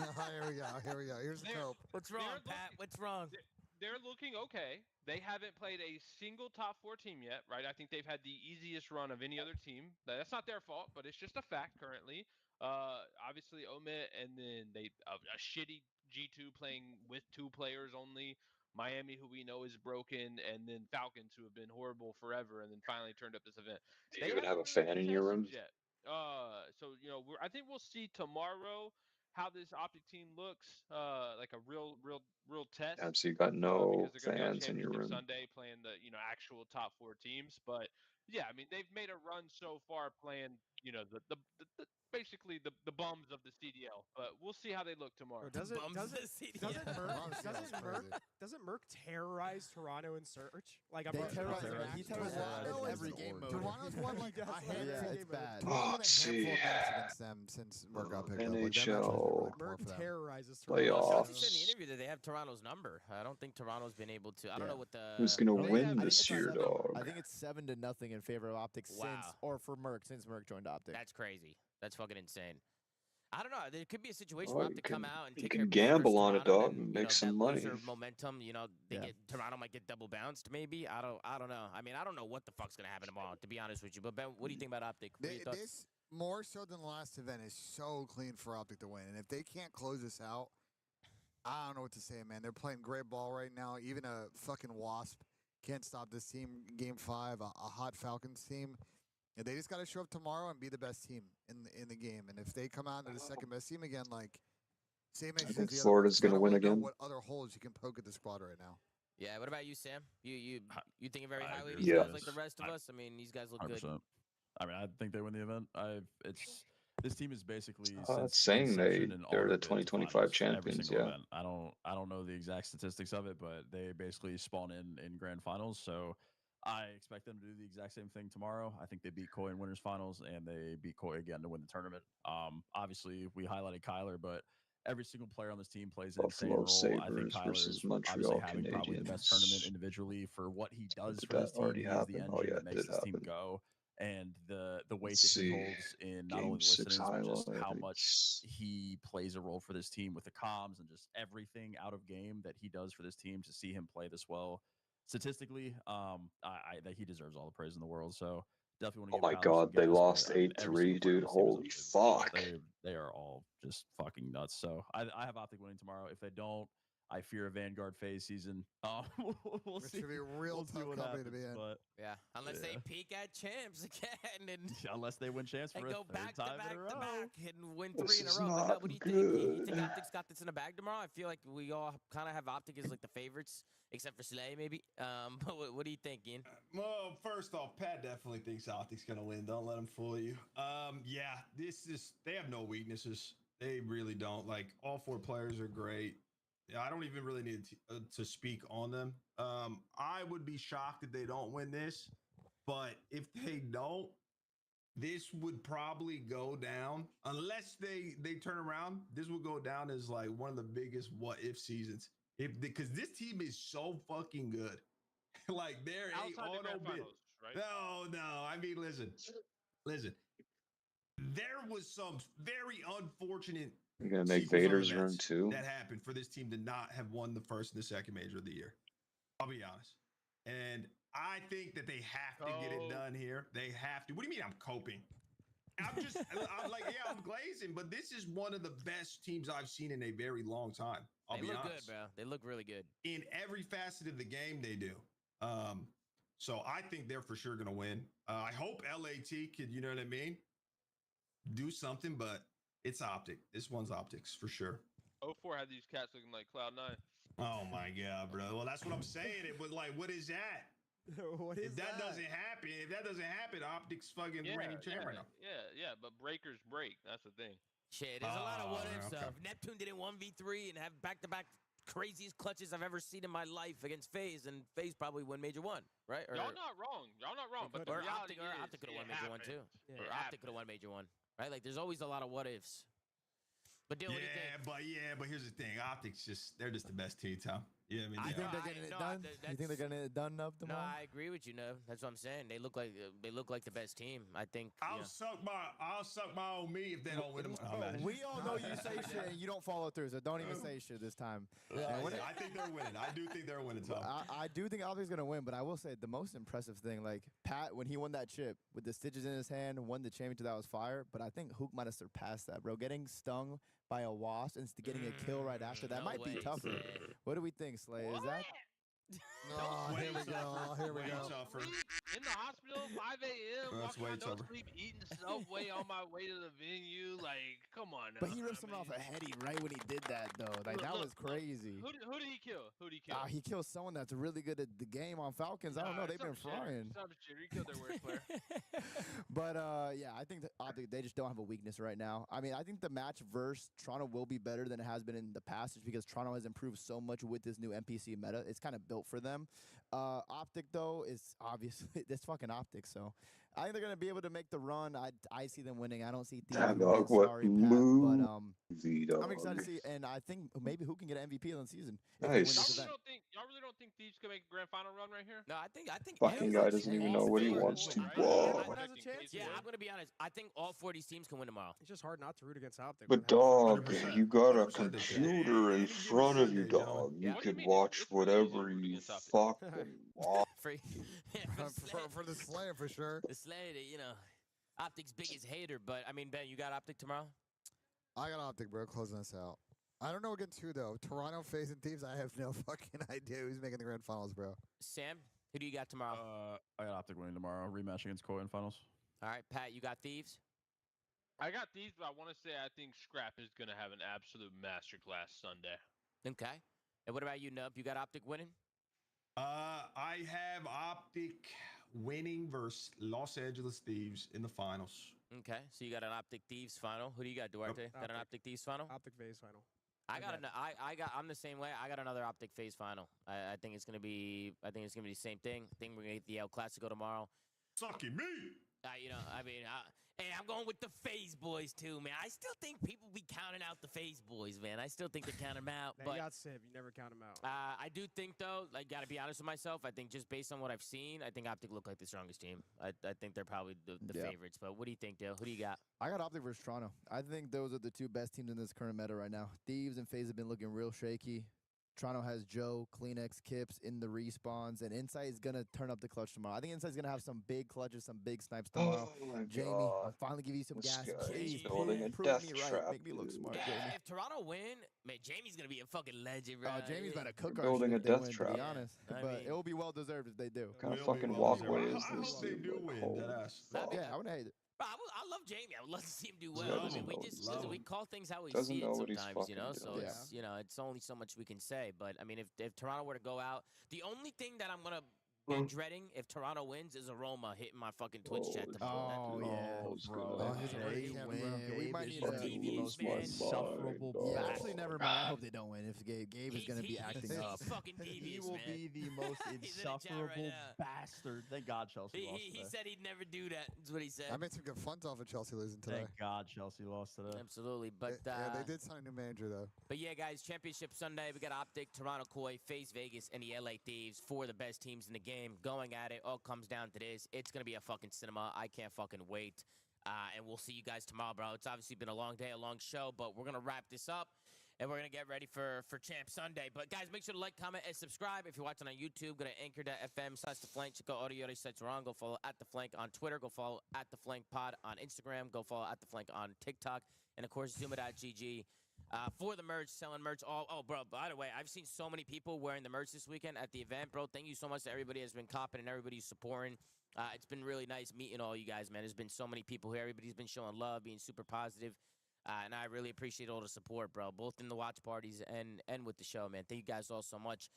Here we go. Here we go. Here's the cope.
What's wrong, Pat? What's wrong?
They're looking okay. They haven't played a single top 4 team yet, right? I think they've had the easiest run of any other team. That's not their fault, but it's just a fact currently. Obviously Omit, and then a shitty G2 playing with 2 players only. Miami, who we know is broken, and then Falcons, who have been horrible forever, and then finally turned up this event.
Do you even have a fan in your room?
Yet. So I think we'll see tomorrow how this Optic team looks. Like a real test.
So you got no
because they're gonna be on
fans in your room.
Sunday playing the actual top 4 teams, but yeah, I mean they've made a run so far playing the basically the bums of the CDL, but we'll see how they look tomorrow.
Doesn't Merc terrorize Toronto in search? Like
He terrorized in every game mode.
Toronto's won like a handful.
It's bad.
Oh, see.
Against them since Merc got picked
NHL
up.
Merc terrorizes
playoffs.
He said in the interview that they have Toronto's number. I don't think Toronto's been able to. I don't know what the.
Who's gonna win this year, dog?
I think it's 7-0 in favor of Optic for Merc since Merc joined Optic.
That's crazy. That's fucking insane. I don't know. There could be a situation where Optic come out and take
you can gamble on it, dog, and make some money.
Momentum, Toronto might get double bounced. Maybe I don't know. I mean, I don't know what the fuck's gonna happen tomorrow, to be honest with you. But Ben, what do you think about Optic?
This more so than the last event is so clean for Optic to win, and if they can't close this out, I don't know what to say, man. They're playing great ball right now. Even a fucking Wasp can't stop this team. Game 5, a hot Falcons team. And they just got to show up tomorrow and be the best team in the game. And if they come out into the second best team again, like same as
I think Florida's going to win again.
What other holes you can poke at the squad right now?
Yeah. What about you, Sam? You thinking very highly of
agree.
these guys like the rest of us? I mean, these guys look
100%.
good.
I mean, I think they win the event. This team is basically
it's saying they're the 2025 champions. Yeah.
Event. I don't know the exact statistics of it, but they basically spawn in grand finals. So I expect them to do the exact same thing tomorrow. I think they beat Koi in winners finals, and they beat Koi again to win the tournament. Obviously, we highlighted Kyler, but every single player on this team plays an insane role. I think Kyler is obviously having probably the best tournament individually for what he does for this team. He is the engine that makes this team go. And the weight that he holds in not only the listeners, but just how much he plays a role for this team with the comms and just everything out of game that he does for this team. To see him play this well statistically, that he deserves all the praise in the world. So definitely want to give
God, they lost 8-3, dude. Holy fuck.
They are all just fucking nuts. So I have Optic winning tomorrow. If they don't, I fear a Vanguard phase season. We'll
It
see.
should be a real
We'll see
tough
what
company to
happens,
be in.
but
Yeah, unless they peak at champs again and
unless they win champs for
and
a
go
third
back to
time
back
in a row.
to back and win
This
3 in a
is
row. But
not
no, what do you think? You think
good.
Optics got this in the bag tomorrow? I feel like we all kind of have Optic as like the favorites, except for Slay maybe. But what do you think, Ian?
Well, first off, Pat definitely thinks Optic's gonna win. Don't let him fool you. Yeah, they have no weaknesses. They really don't. Like all 4 players are great. Yeah, I don't even really need to speak on them. I would be shocked if they don't win this, but if they don't, this would probably go down unless they turn around. This will go down as like one of the biggest what if seasons. Because this team is so fucking good. Like they're
outside the grand finals, right?
No. I mean, listen. There was some very unfortunate
You're gonna make
sequence of
Vader's room
events
too.
that happened for this team to not have won the first and the second major of the year. I'll be honest. And I think that they have to get it done here. They have to. What do you mean I'm coping? I'm like, yeah, I'm glazing, but this is one of the best teams I've seen in a very long time. I'll be honest.
They look good, bro. They look really good.
In every facet of the game, they do. So I think they're for sure going to win. I hope LAT could, you know what I mean, do something, but it's Optic. This one's Optics for sure.
04 had these cats looking like Cloud9.
Oh my God, bro. Well, that's what I'm saying. It was like, what is that?
What is
if that? Doesn't happen, if that doesn't happen, Optics fucking reigning champ right now.
Yeah, but breakers break. That's the thing.
Shit, there's a lot of what ifs. If Neptune did it 1v3 and have back-to-back craziest clutches I've ever seen in my life against FaZe, and FaZe probably win Major 1, right?
Y'all not wrong. But the reality
Optic could have won Major 1 too. Or Optic could have won Major 1, right? Like there's always a lot of what ifs. But what do you think?
But here's the thing. Optics they're just the best team, Tom. You know what I mean?
You think they're getting it done? You think they're getting it done up tomorrow?
No, I agree with you, Nev. That's what I'm saying. They look like the best team. I think.
I'll suck my own me if they don't win them.
We all know you say shit and you don't follow through, so don't even say shit this time.
I think they're winning. I do think they're winning, Tom.
I do think Optic's gonna win, but I will say the most impressive thing, like Pat, when he won that chip with the stitches in his hand, won the championship, that was fire. But I think Hook might have surpassed that, bro. Getting stung by a wasp and getting a kill right after that might be tougher. What do we think, Slay? Is that? Oh, here we go.
Tougher.
In the hospital, 5 a.m.
That's way
walking on no
tougher.
sleep, eating Subway on my way to the venue. Like, come on.
But he ripped someone off a heady right when he did that, though. Like that was crazy.
Who did he kill?
He killed someone that's really good at the game on Falcons. I don't know. They've been frying.
He killed their worst player.
But yeah, I think that Optic, they just don't have a weakness right now. I mean, I think the match versus Toronto will be better than it has been in the past, just because Toronto has improved so much with this new NPC meta. It's kind of built for them. Optic though is obviously it's fucking Optic, so I think they're gonna be able to make the run. I see them winning. I don't see Thieves
Damn,
winning.
dog, what
Sorry, Pat,
movie,
but I'm excited to see, and I think maybe who can get MVP of the season.
Nice.
Y'all really don't think Thieves can make a grand final run right here?
No, I think.
Fucking guy doesn't even know what he wants to. Whoa.
Yeah, I'm gonna be honest. I think all 4 of these teams can win tomorrow.
It's just hard not to root against Optic.
But dog, you got a computer in front of you, dog. You could watch whatever you fucking want.
For the Slayer, for sure.
The Slayer, Optic's biggest hater. But I mean, Ben, you got Optic tomorrow?
I got Optic, bro. Closing us out. I don't know against who though. Toronto facing Thieves. I have no fucking idea who's making the grand finals, bro.
Sam, who do you got tomorrow?
I got Optic winning tomorrow. Rematch against Koi in finals.
All right, Pat, you got Thieves?
I got Thieves, but I want to say I think Scrap is going to have an absolute masterclass Sunday.
Okay. And what about you, Nub? You got Optic winning?
I have Optic winning versus Los Angeles Thieves in the finals.
Okay, so you got an Optic Thieves final. Who do you got, Duarte? Got an Optic Thieves final?
Optic FaZe final.
I'm the same way. I got another Optic FaZe final. I think it's gonna be the same thing. I think we're gonna get the El Clasico tomorrow.
Sucky me.
Hey, I'm going with the FaZe boys too, man. I still think people be counting out the FaZe boys, man. I still think they count them out.
They
but
got Civ. You never count them out.
I do think though, like, gotta be honest with myself. I think just based on what I've seen, I think Optic look like the strongest team. I think they're probably the favorites. But what do you think, Dale? Who do you got?
I got Optic versus Toronto. I think those are the 2 best teams in this current meta right now. Thieves and FaZe have been looking real shaky.
Toronto has Joe, Kleenex, Kips in the respawns, and Insight is gonna turn up the clutch tomorrow. I think Insight's gonna have some big clutches, some big snipes tomorrow.
Oh my
Jamie,
god.
I'm finally giving you some
This
gas.
guy is
Please
building a
prove
death
me right.
trap,
Make me look
dude.
smart,
Yeah,
Jamie.
if Toronto win, man, Jamie's gonna be a fucking legend, bro.
Oh, Jamie's about to cook
They're
our shit
building a
if they
death
win, to
trap.
be
Yeah,
honest.
I
But
mean-
it will be well deserved if they do.
What kind of
Will be
fucking
well deserved.
walkway is
I
this,
hope they
dude?
do
Like,
win,
holy
deadass.
fuck.
Yeah, I wouldn't hate it.
Bro, I love Jamie. I would love to see him do
This
well.
guy
I mean,
doesn't know what he's
we
doing.
call things how we
Doesn't
see
know
it
what he's
sometimes, you know.
fucking
So
doing.
it's it's only so much we can say. But I mean, if Toronto were to go out, the only thing that I'm gonna be dreading if Toronto wins is Aroma hitting my fucking Twitch chat tomorrow.
Oh, yeah.
bro.
Oh,
if
he's a
they
great
win,
win. We
Gabe
might
is
need
gonna
to.
be the most
man.
insufferable
Yeah,
bastard.
actually, never mind. I hope they don't win. If Gabe is gonna be acting
he's
up.
fucking
He
devious,
will
man.
be the most
He's in the chat right
insufferable
now.
bastard. Thank God Chelsea lost
He
today.
said he'd never do that. That's what he said.
I made some good fun off of Chelsea losing today.
Thank God Chelsea lost today.
Absolutely, but
Yeah, they did sign a new manager though.
But yeah, guys, Championship Sunday. We got Optic, Toronto Koi, FaZe Vegas, and the LA Thieves. 4 of the best teams in the game going at it. All comes down to this. It's going to be a fucking cinema. I can't fucking wait. And we'll see you guys tomorrow, bro. It's obviously been a long day, a long show, but we're going to wrap this up. And we're going to get ready for Champ Sunday. But, guys, make sure to like, comment, and subscribe. If you're watching on YouTube, go to anchor.fm/theflank. Check out audio sites are on. Go follow @theflank on Twitter. Go follow @theflankpod on Instagram. Go follow @theflank on TikTok. And, of course, Zuma.gg. For the merch, selling merch. Oh, bro, by the way, I've seen so many people wearing the merch this weekend at the event, bro. Thank you so much to everybody that's been copping and everybody's supporting. It's been really nice meeting all you guys, man. There's been so many people here. Everybody's been showing love, being super positive. And I really appreciate all the support, bro, both in the watch parties and with the show, man. Thank you guys all so much.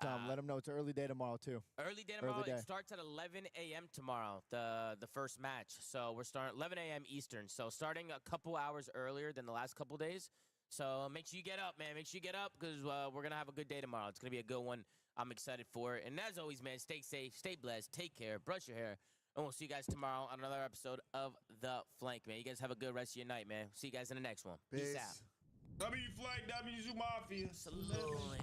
Tom, let them know it's an early day tomorrow, too.
Early day tomorrow.
Early day.
It starts at 11 a.m. tomorrow, the first match. So we're starting 11 a.m. Eastern. So starting a couple hours earlier than the last couple days. So make sure you get up, man. Make sure you get up because we're going to have a good day tomorrow. It's going to be a good one. I'm excited for it. And as always, man, stay safe, stay blessed, take care, brush your hair. And we'll see you guys tomorrow on another episode of The Flank, man. You guys have a good rest of your night, man. See you guys in the next one. Peace out.
W Flank, W Mafia.
Absolutely.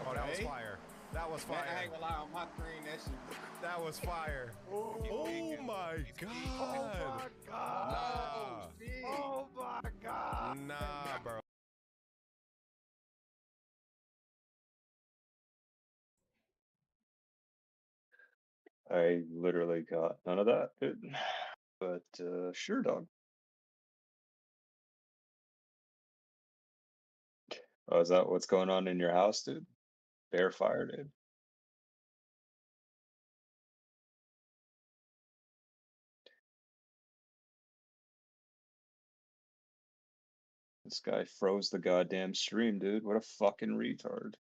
Oh, that was fire. That was fire.
I ain't gonna lie, on my screen, that shit.
That was fire. Oh my god.
Oh my god. Oh my god.
Nah, bro.
I literally got none of that, dude. But sure, dog. Oh, is that what's going on in your house, dude? Bear fire, dude. This guy froze the goddamn stream, dude. What a fucking retard.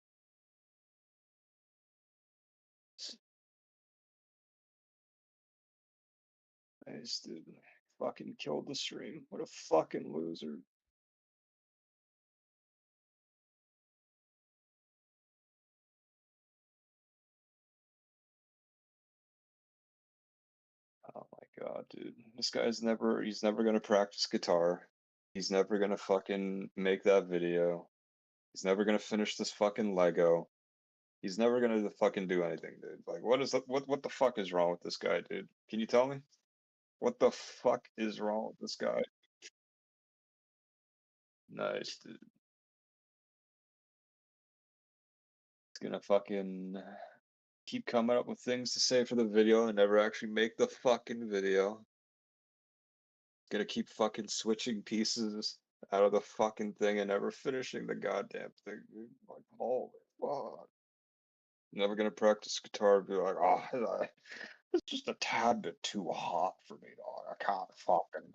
Nice, dude. Fucking killed the stream. What a fucking loser. Oh my god, dude. This guy's he's never gonna practice guitar. He's never gonna fucking make that video. He's never gonna finish this fucking Lego. He's never gonna fucking do anything, dude. Like, what the fuck is wrong with this guy, dude? Can you tell me? What the fuck is wrong with this guy? Nice, dude. He's gonna fucking keep coming up with things to say for the video and never actually make the fucking video. Gonna keep fucking switching pieces out of the fucking thing and never finishing the goddamn thing, dude. Like, holy fuck. Never gonna practice guitar and be like, oh, it's just a tad bit too hot for me, dog. I can't fucking.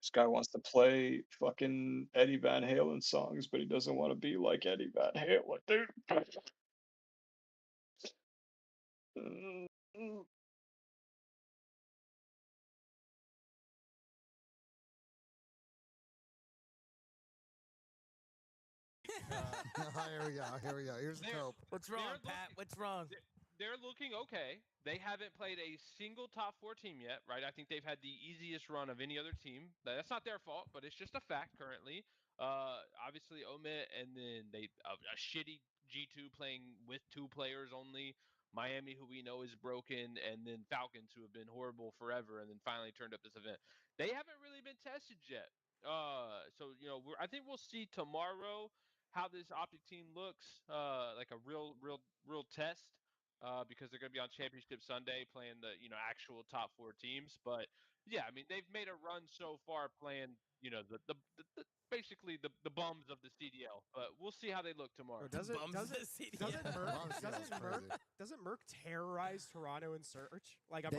This guy wants to play fucking Eddie Van Halen songs, but he doesn't want to be like Eddie Van Halen, dude.
Here we go. Here we go. Here's the cope.
What's wrong, Pat? What's wrong?
They're looking okay. They haven't played a single top 4 team yet, right? I think they've had the easiest run of any other team. That's not their fault, but it's just a fact currently. Obviously Omit, and then they a shitty G2 playing with 2 players only. Miami, who we know is broken, and then Falcons, who have been horrible forever, and then finally turned up this event. They haven't really been tested yet. So I think we'll see tomorrow how this Optic team looks, like a real test. Because they're going to be on Championship Sunday playing the actual top 4 teams. But yeah, I mean they've made a run so far playing the basically the bums of the CDL. But we'll see how they look tomorrow.
Doesn't Merc terrorize Toronto in search? Like
he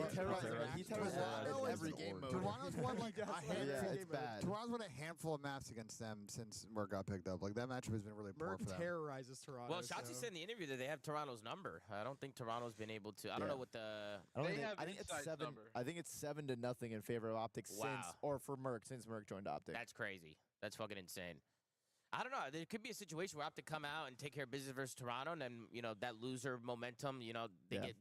terrorized every game mode.
Toronto's won like a handful.
Yeah, it's bad.
Toronto's won a handful of maps against them since Merc got picked up. Like that matchup has been really poor for them.
Terrorizes Toronto.
Well, Shotzi said in the interview that they have Toronto's number. I don't think Toronto's been able to. I don't know what the.
I think it's 7. I think it's 7-0 in favor of Optic since Merc joined Optic.
That's crazy. That's fucking insane. I don't know. There could be a situation where Optic come out and take care of business versus Toronto, and then that loser momentum.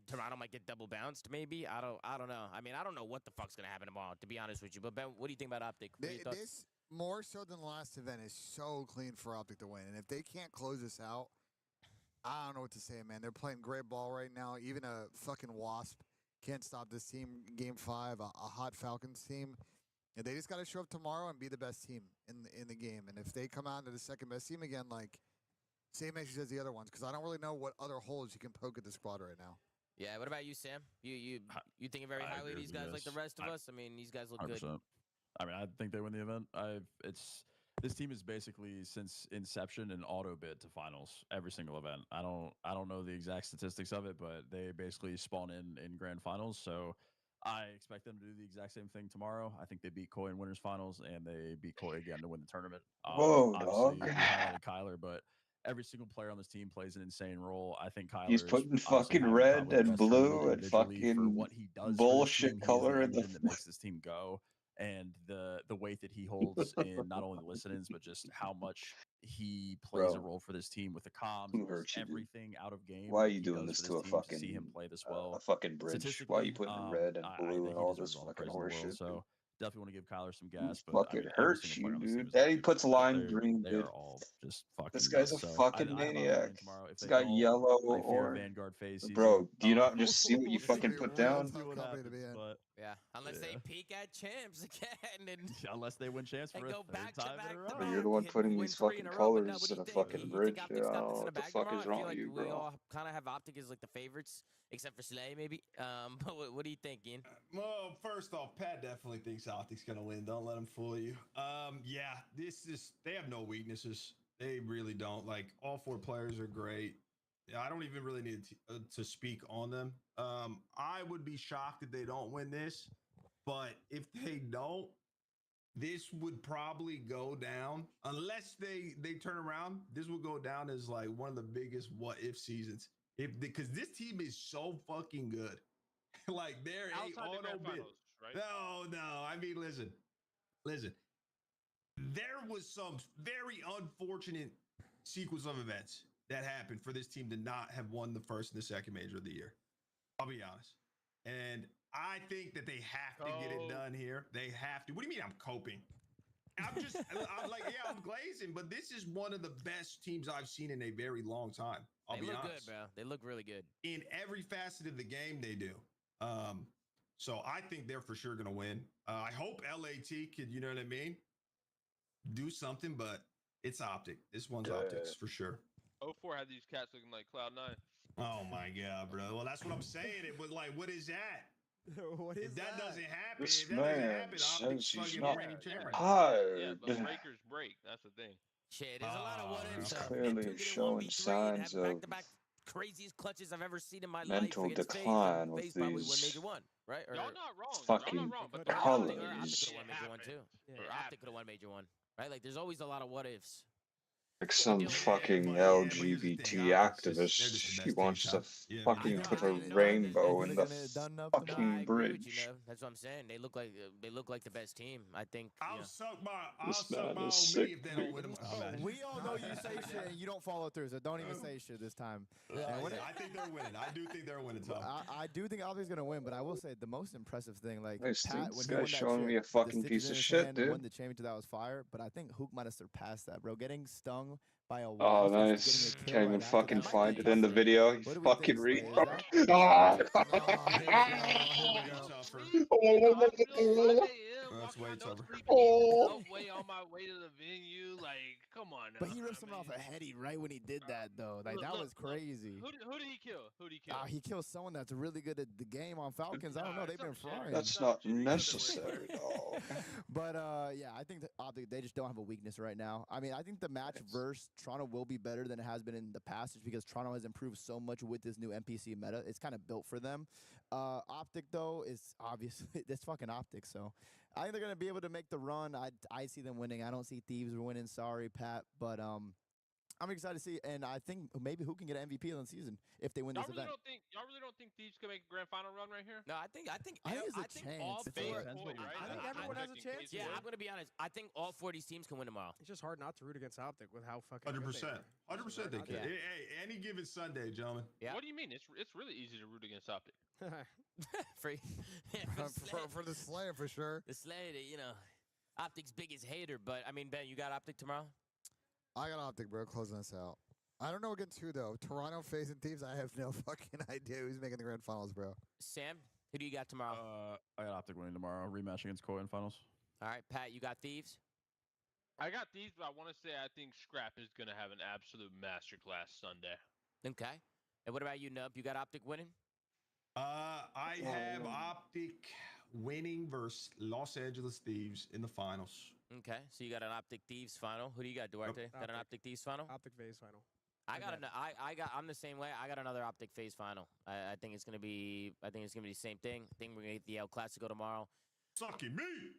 Toronto might get double bounced. Maybe I don't know. I mean, I don't know what the fuck's gonna happen tomorrow, to be honest with you. But Ben, what do you think about Optic?
This more so than the last event is so clean for Optic to win, and if they can't close this out, I don't know what to say, man. They're playing great ball right now. Even a fucking Wasp can't stop this team. Game 5, a hot Falcons team. And they just got to show up tomorrow and be the best team in the game. And if they come out to the second best team again, like same issues as the other ones, because I don't really know what other holes you can poke at the squad right now.
Yeah. What about you, Sam? You thinking very highly of these guys like the rest of us? I mean, these guys look
100%.
good.
I mean, I think they win the event. This team is basically since inception an auto bid to finals every single event. I don't know the exact statistics of it, but they basically spawn in grand finals. So I expect them to do the exact same thing tomorrow. I think they beat Koi in winners finals, and they beat Koi again to win the tournament.
Whoa,
obviously,
dog.
We highlighted Kyler, but every single player on this team plays an insane role. I think Kyler
He's putting fucking red and blue and fucking
for what he does
bullshit color in the
that makes this team go. And the weight that he holds in not only the listen-ins, but just how much he plays a role for this team with the comms, everything out of game.
Why are you doing this to a fucking
see him play this well?
A fucking bridge? Why are you putting red and blue and all this fucking horseshit?
So definitely want to give Kyler some gas. But
fucking hurts you, dude. Daddy puts lime green, dude.
All just fucking.
This guy's a fucking maniac. He's got
don't,
yellow
or Vanguard face.
Bro, do you not just see what you fucking put down?
Yeah, unless they peak at champs again, and
unless they win champs for a
go back
third time in a row.
But you're the one putting these fucking colors in a fucking bridge. I don't know what the fuck is wrong with you, bro.
We all kind of have Optic as like the favorites, except for Slay, maybe. But what do you think, Ian?
Well, first off, Pat definitely thinks Optic's gonna win. Don't let him fool you. Yeah, they have no weaknesses. They really don't. Like all 4 players are great. I don't even really need to speak on them. I would be shocked if they don't win this, but if they don't, this would probably go down unless they turn around. This will go down as like one of the biggest what if seasons. Because this team is so fucking good. Like they're
outside the grand finals, right?
No. I mean, listen. There was some very unfortunate sequence of events that happened for this team to not have won the first and the second major of the year. I'll be honest. And I think that they have to get it done here. They have to. What do you mean I'm coping? I'm glazing, but this is one of the best teams I've seen in a very long time. I'll be honest.
They look good, bro. They look really good.
In every facet of the game, they do. So I think they're for sure going to win. I hope LAT could, you know what I mean, do something, but It's Optic. This one's Optics for sure.
04 had these cats looking like Cloud9.
Oh my god, bro. Well, that's what I'm saying. It was like, what is that?
What is
if that? Doesn't happen,
This
if that doesn't
man
happen,
says
Optics
he's
fucking
not
reigning champion.
Yeah, but
tired.
breakers break. That's the thing.
Shit, there's a lot of what
He's
ifs.
clearly showing signs of
Back-to-back craziest clutches I've ever seen in my
mental
life against FaZe,
decline
and
with
FaZe probably won
these
major one, right? Or,
Y'all not wrong.
fucking
Y'all not wrong. But
or Optic could
colors.
have won major one too. Or Optic could have won major one, right? Like there's always a lot of what ifs.
Like some fucking LGBT activist. He wants to fucking put a rainbow in the fucking bridge.
That's what I'm saying. They look like the best team. I think.
I'll suck my
This
old
man is
me
sick.
if they don't win.
We all know you say shit and you don't follow through, so don't even say shit this time.
I think they're winning. I do think they're winning, Tom.
I do think Optic's gonna win, but I will say the most impressive thing, like
Nice, dude.
Pat,
This
when he
guy's
won that
showing
shit,
me a
the
fucking
stitches
piece
in
of
his
shit,
hand,
dude.
Won the championship, that was fire. But I think Hook might have surpassed that, bro. Getting stung by a
Oh,
wasp and
nice.
getting a kill
Can't even
right after
fucking
that
find
might
it
be
in the
tough.
video. He
What do we
fucking
think,
read.
Slay? Is that?
That's way tougher.
Way on my way to the venue. Like, come on now.
But he ripped someone off a heady right when he did that, though. Like, that was crazy.
Who did he kill? Who did he kill?
He killed someone that's really good at the game on Falcons. I don't know. They've been flying.
That's not necessary, dog.
But yeah, I think Optic, they just don't have a weakness right now. I mean, I think the match versus Toronto will be better than it has been in the past, just because Toronto has improved so much with this new NPC meta. It's kind of built for them. Optic, though, is obviously it's fucking Optic. So I think they're gonna be able to make the run. I see them winning. I don't see Thieves winning. Sorry, Pat, but I'm excited to see, and I think maybe who can get an MVP on the season if they win this event.
Y'all really don't think Thieves can make a grand final run right here?
No, I think
I think
all
there's a
FaZe.
chance.
I think everyone has a chance.
Yeah, I'm gonna be honest. I think all 4 of these teams can win tomorrow.
It's just hard not to root against Optic with how fucking
100%. 100% they can. Hey, any given Sunday, gentlemen.
Yeah.
What do you mean? It's really easy to root against Optic.
for the Slayer, for sure.
The Slayer, Optic's biggest hater. But I mean, Ben, you got Optic tomorrow?
I got Optic, bro. Closing us out. I don't know against who, though. Toronto, FaZe, and Thieves, I have no fucking idea who's making the grand finals, bro.
Sam, who do you got tomorrow?
I got Optic winning tomorrow. Rematch against Koi in finals.
All right, Pat, you got Thieves?
I got Thieves, but I want to say I think Scrap is going to have an absolute masterclass Sunday.
Okay. And what about you, Nub? You got Optic winning?
I have Optic winning versus Los Angeles Thieves in the finals.
Okay, so you got an Optic Thieves final. Who do you got, Duarte? Got an Optic Thieves final?
Optic FaZe final.
I'm the same way. I got another Optic FaZe final. I think it's gonna be the same thing. I think we're gonna get the El Clasico tomorrow.
Sucky me.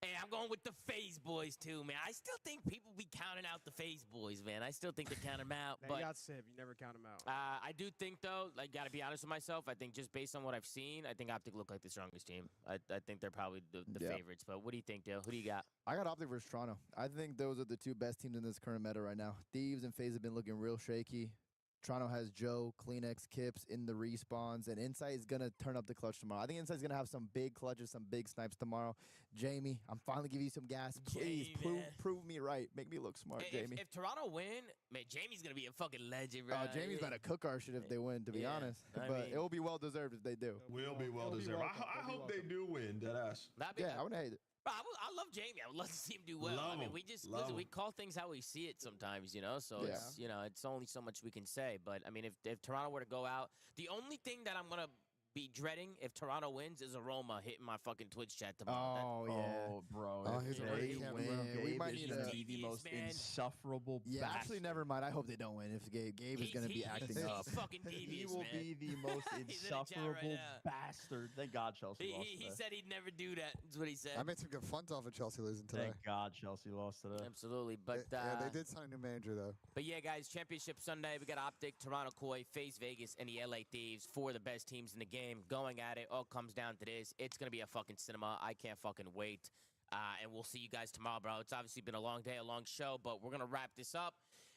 Hey, I'm going with the FaZe boys too, man. I still think people be counting out the FaZe boys, man. I still think they count them out.
They
but
got Civ. You never count them out.
I do think, though, like, gotta be honest with myself. I think just based on what I've seen, I think Optic look like the strongest team. I think they're probably the favorites. But what do you think, Dale? Who do you got?
I got Optic versus Toronto. I think those are the two best teams in this current meta right now. Thieves and FaZe have been looking real shaky. Toronto has Joe, Kleenex, Kips in the respawns, and Insight is going to turn up the clutch tomorrow. I think Insight's going to have some big clutches, some big snipes tomorrow. Jamie, I'm finally giving you some gas. Please, prove me right. Make me look smart, Jamie.
If Toronto win, man, Jamie's going to be a fucking legend, bro.
Jamie's about to cook our shit if they win, to be honest. But it will be well-deserved if they do.
Will be well-deserved. I hope they do win, deadass.
Yeah, I wouldn't hate it.
Bro, I love Jamie. I would love to see him do well. We call things how we see it sometimes, So it's it's only so much we can say. But I mean, if Toronto were to go out, the only thing that I'm gonna be dreading if Toronto wins is Aroma hitting my fucking Twitch chat tomorrow.
Bro.
He's a great win. We might need
the most insufferable bastard.
Actually, never mind. I hope they don't win. If Gabe is going to be acting up.
He's fucking devious,
He will be the most insufferable bastard. Thank God Chelsea lost
He said he'd never do that. That's what he said.
I made some good funds off of Chelsea losing today.
Thank God Chelsea lost today.
Absolutely. But
they did sign a new manager, though.
But yeah, guys, Championship Sunday. We got Optic, Toronto Koi, FaZe Vegas, and the LA Thieves, 4 of the best teams in the game going at it. All comes down to this. It's going to be a fucking cinema. I can't fucking wait. And we'll see you guys tomorrow, bro. It's obviously been a long day, a long show, but we're going to wrap this up,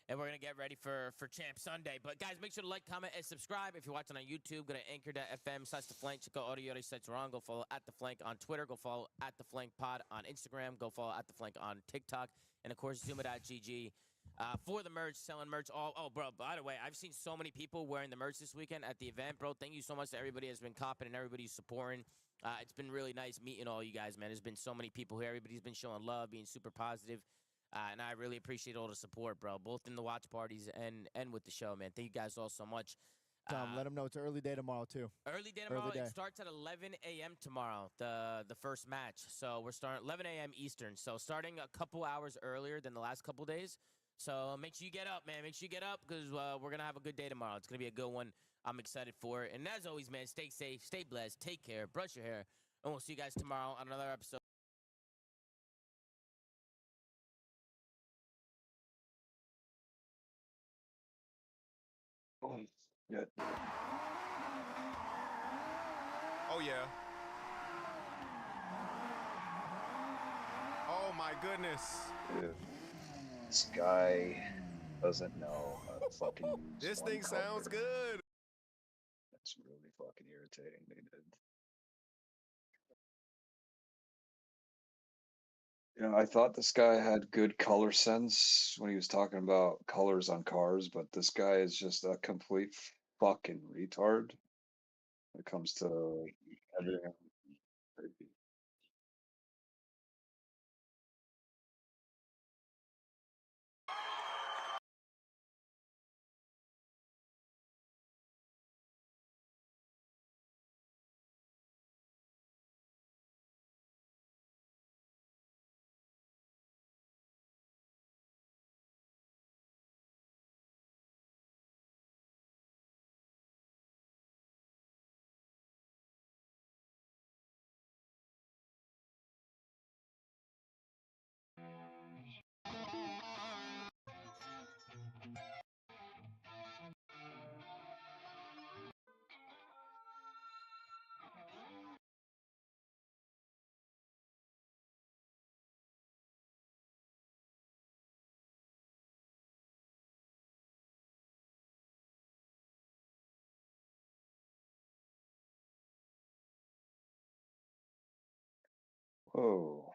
and we're going to get ready for Champ Sunday. But, guys, make sure to like, comment, and subscribe. If you're watching on YouTube, go to anchor.fm/theflank. Check out audio sites around. Go follow @theflank on Twitter. Go follow @theflankpod on Instagram. Go follow @theflank on TikTok. And, of course, Zuma.gg. For the merch, selling merch. Bro, by the way, I've seen so many people wearing the merch this weekend at the event, bro. Thank you so much to everybody that's been copping and everybody's supporting. It's been really nice meeting all you guys, man. There's been so many people here. Everybody's been showing love, being super positive. And I really appreciate all the support, bro, both in the watch parties and with the show, man. Thank you guys all so much.
Tom, let them know it's an early day tomorrow too.
Early day tomorrow. It starts at 11 a.m. tomorrow, the first match. So we're starting 11 a.m. Eastern. So starting a couple hours earlier than the last couple days. So make sure you get up, man. Make sure you get up because we're going to have a good day tomorrow. It's going to be a good one. I'm excited for it. And as always, man, stay safe, stay blessed, take care, brush your hair. And we'll see you guys tomorrow on another episode.
Oh, good.
Oh, yeah. Oh, my goodness.
Dude, this guy doesn't know how to fucking use
This
one
thing sounds
color.
good.
That's really fucking irritating, dude. You know, I thought this guy had good color sense when he was talking about colors on cars, but this guy is just a complete fucking retard when it comes to everything. Whoa.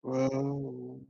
Whoa.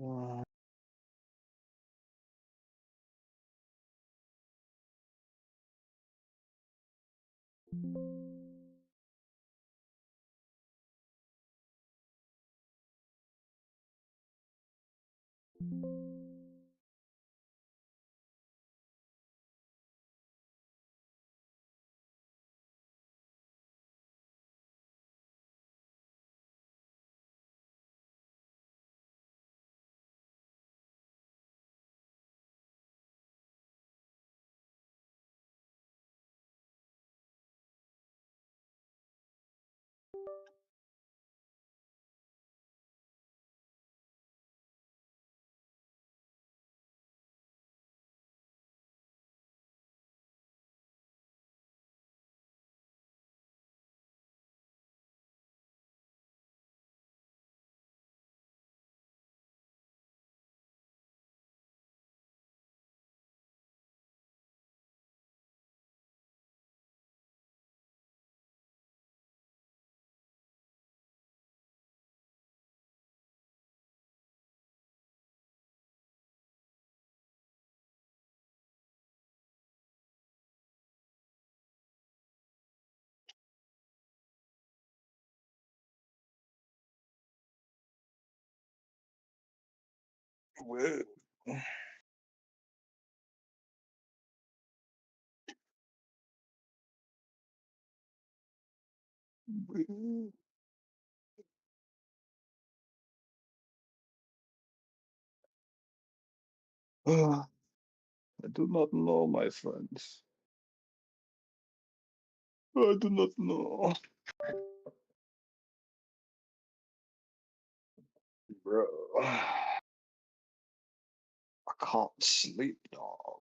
Whoa. I do not know, my friends. I do not know. Bro. I can't sleep, dog.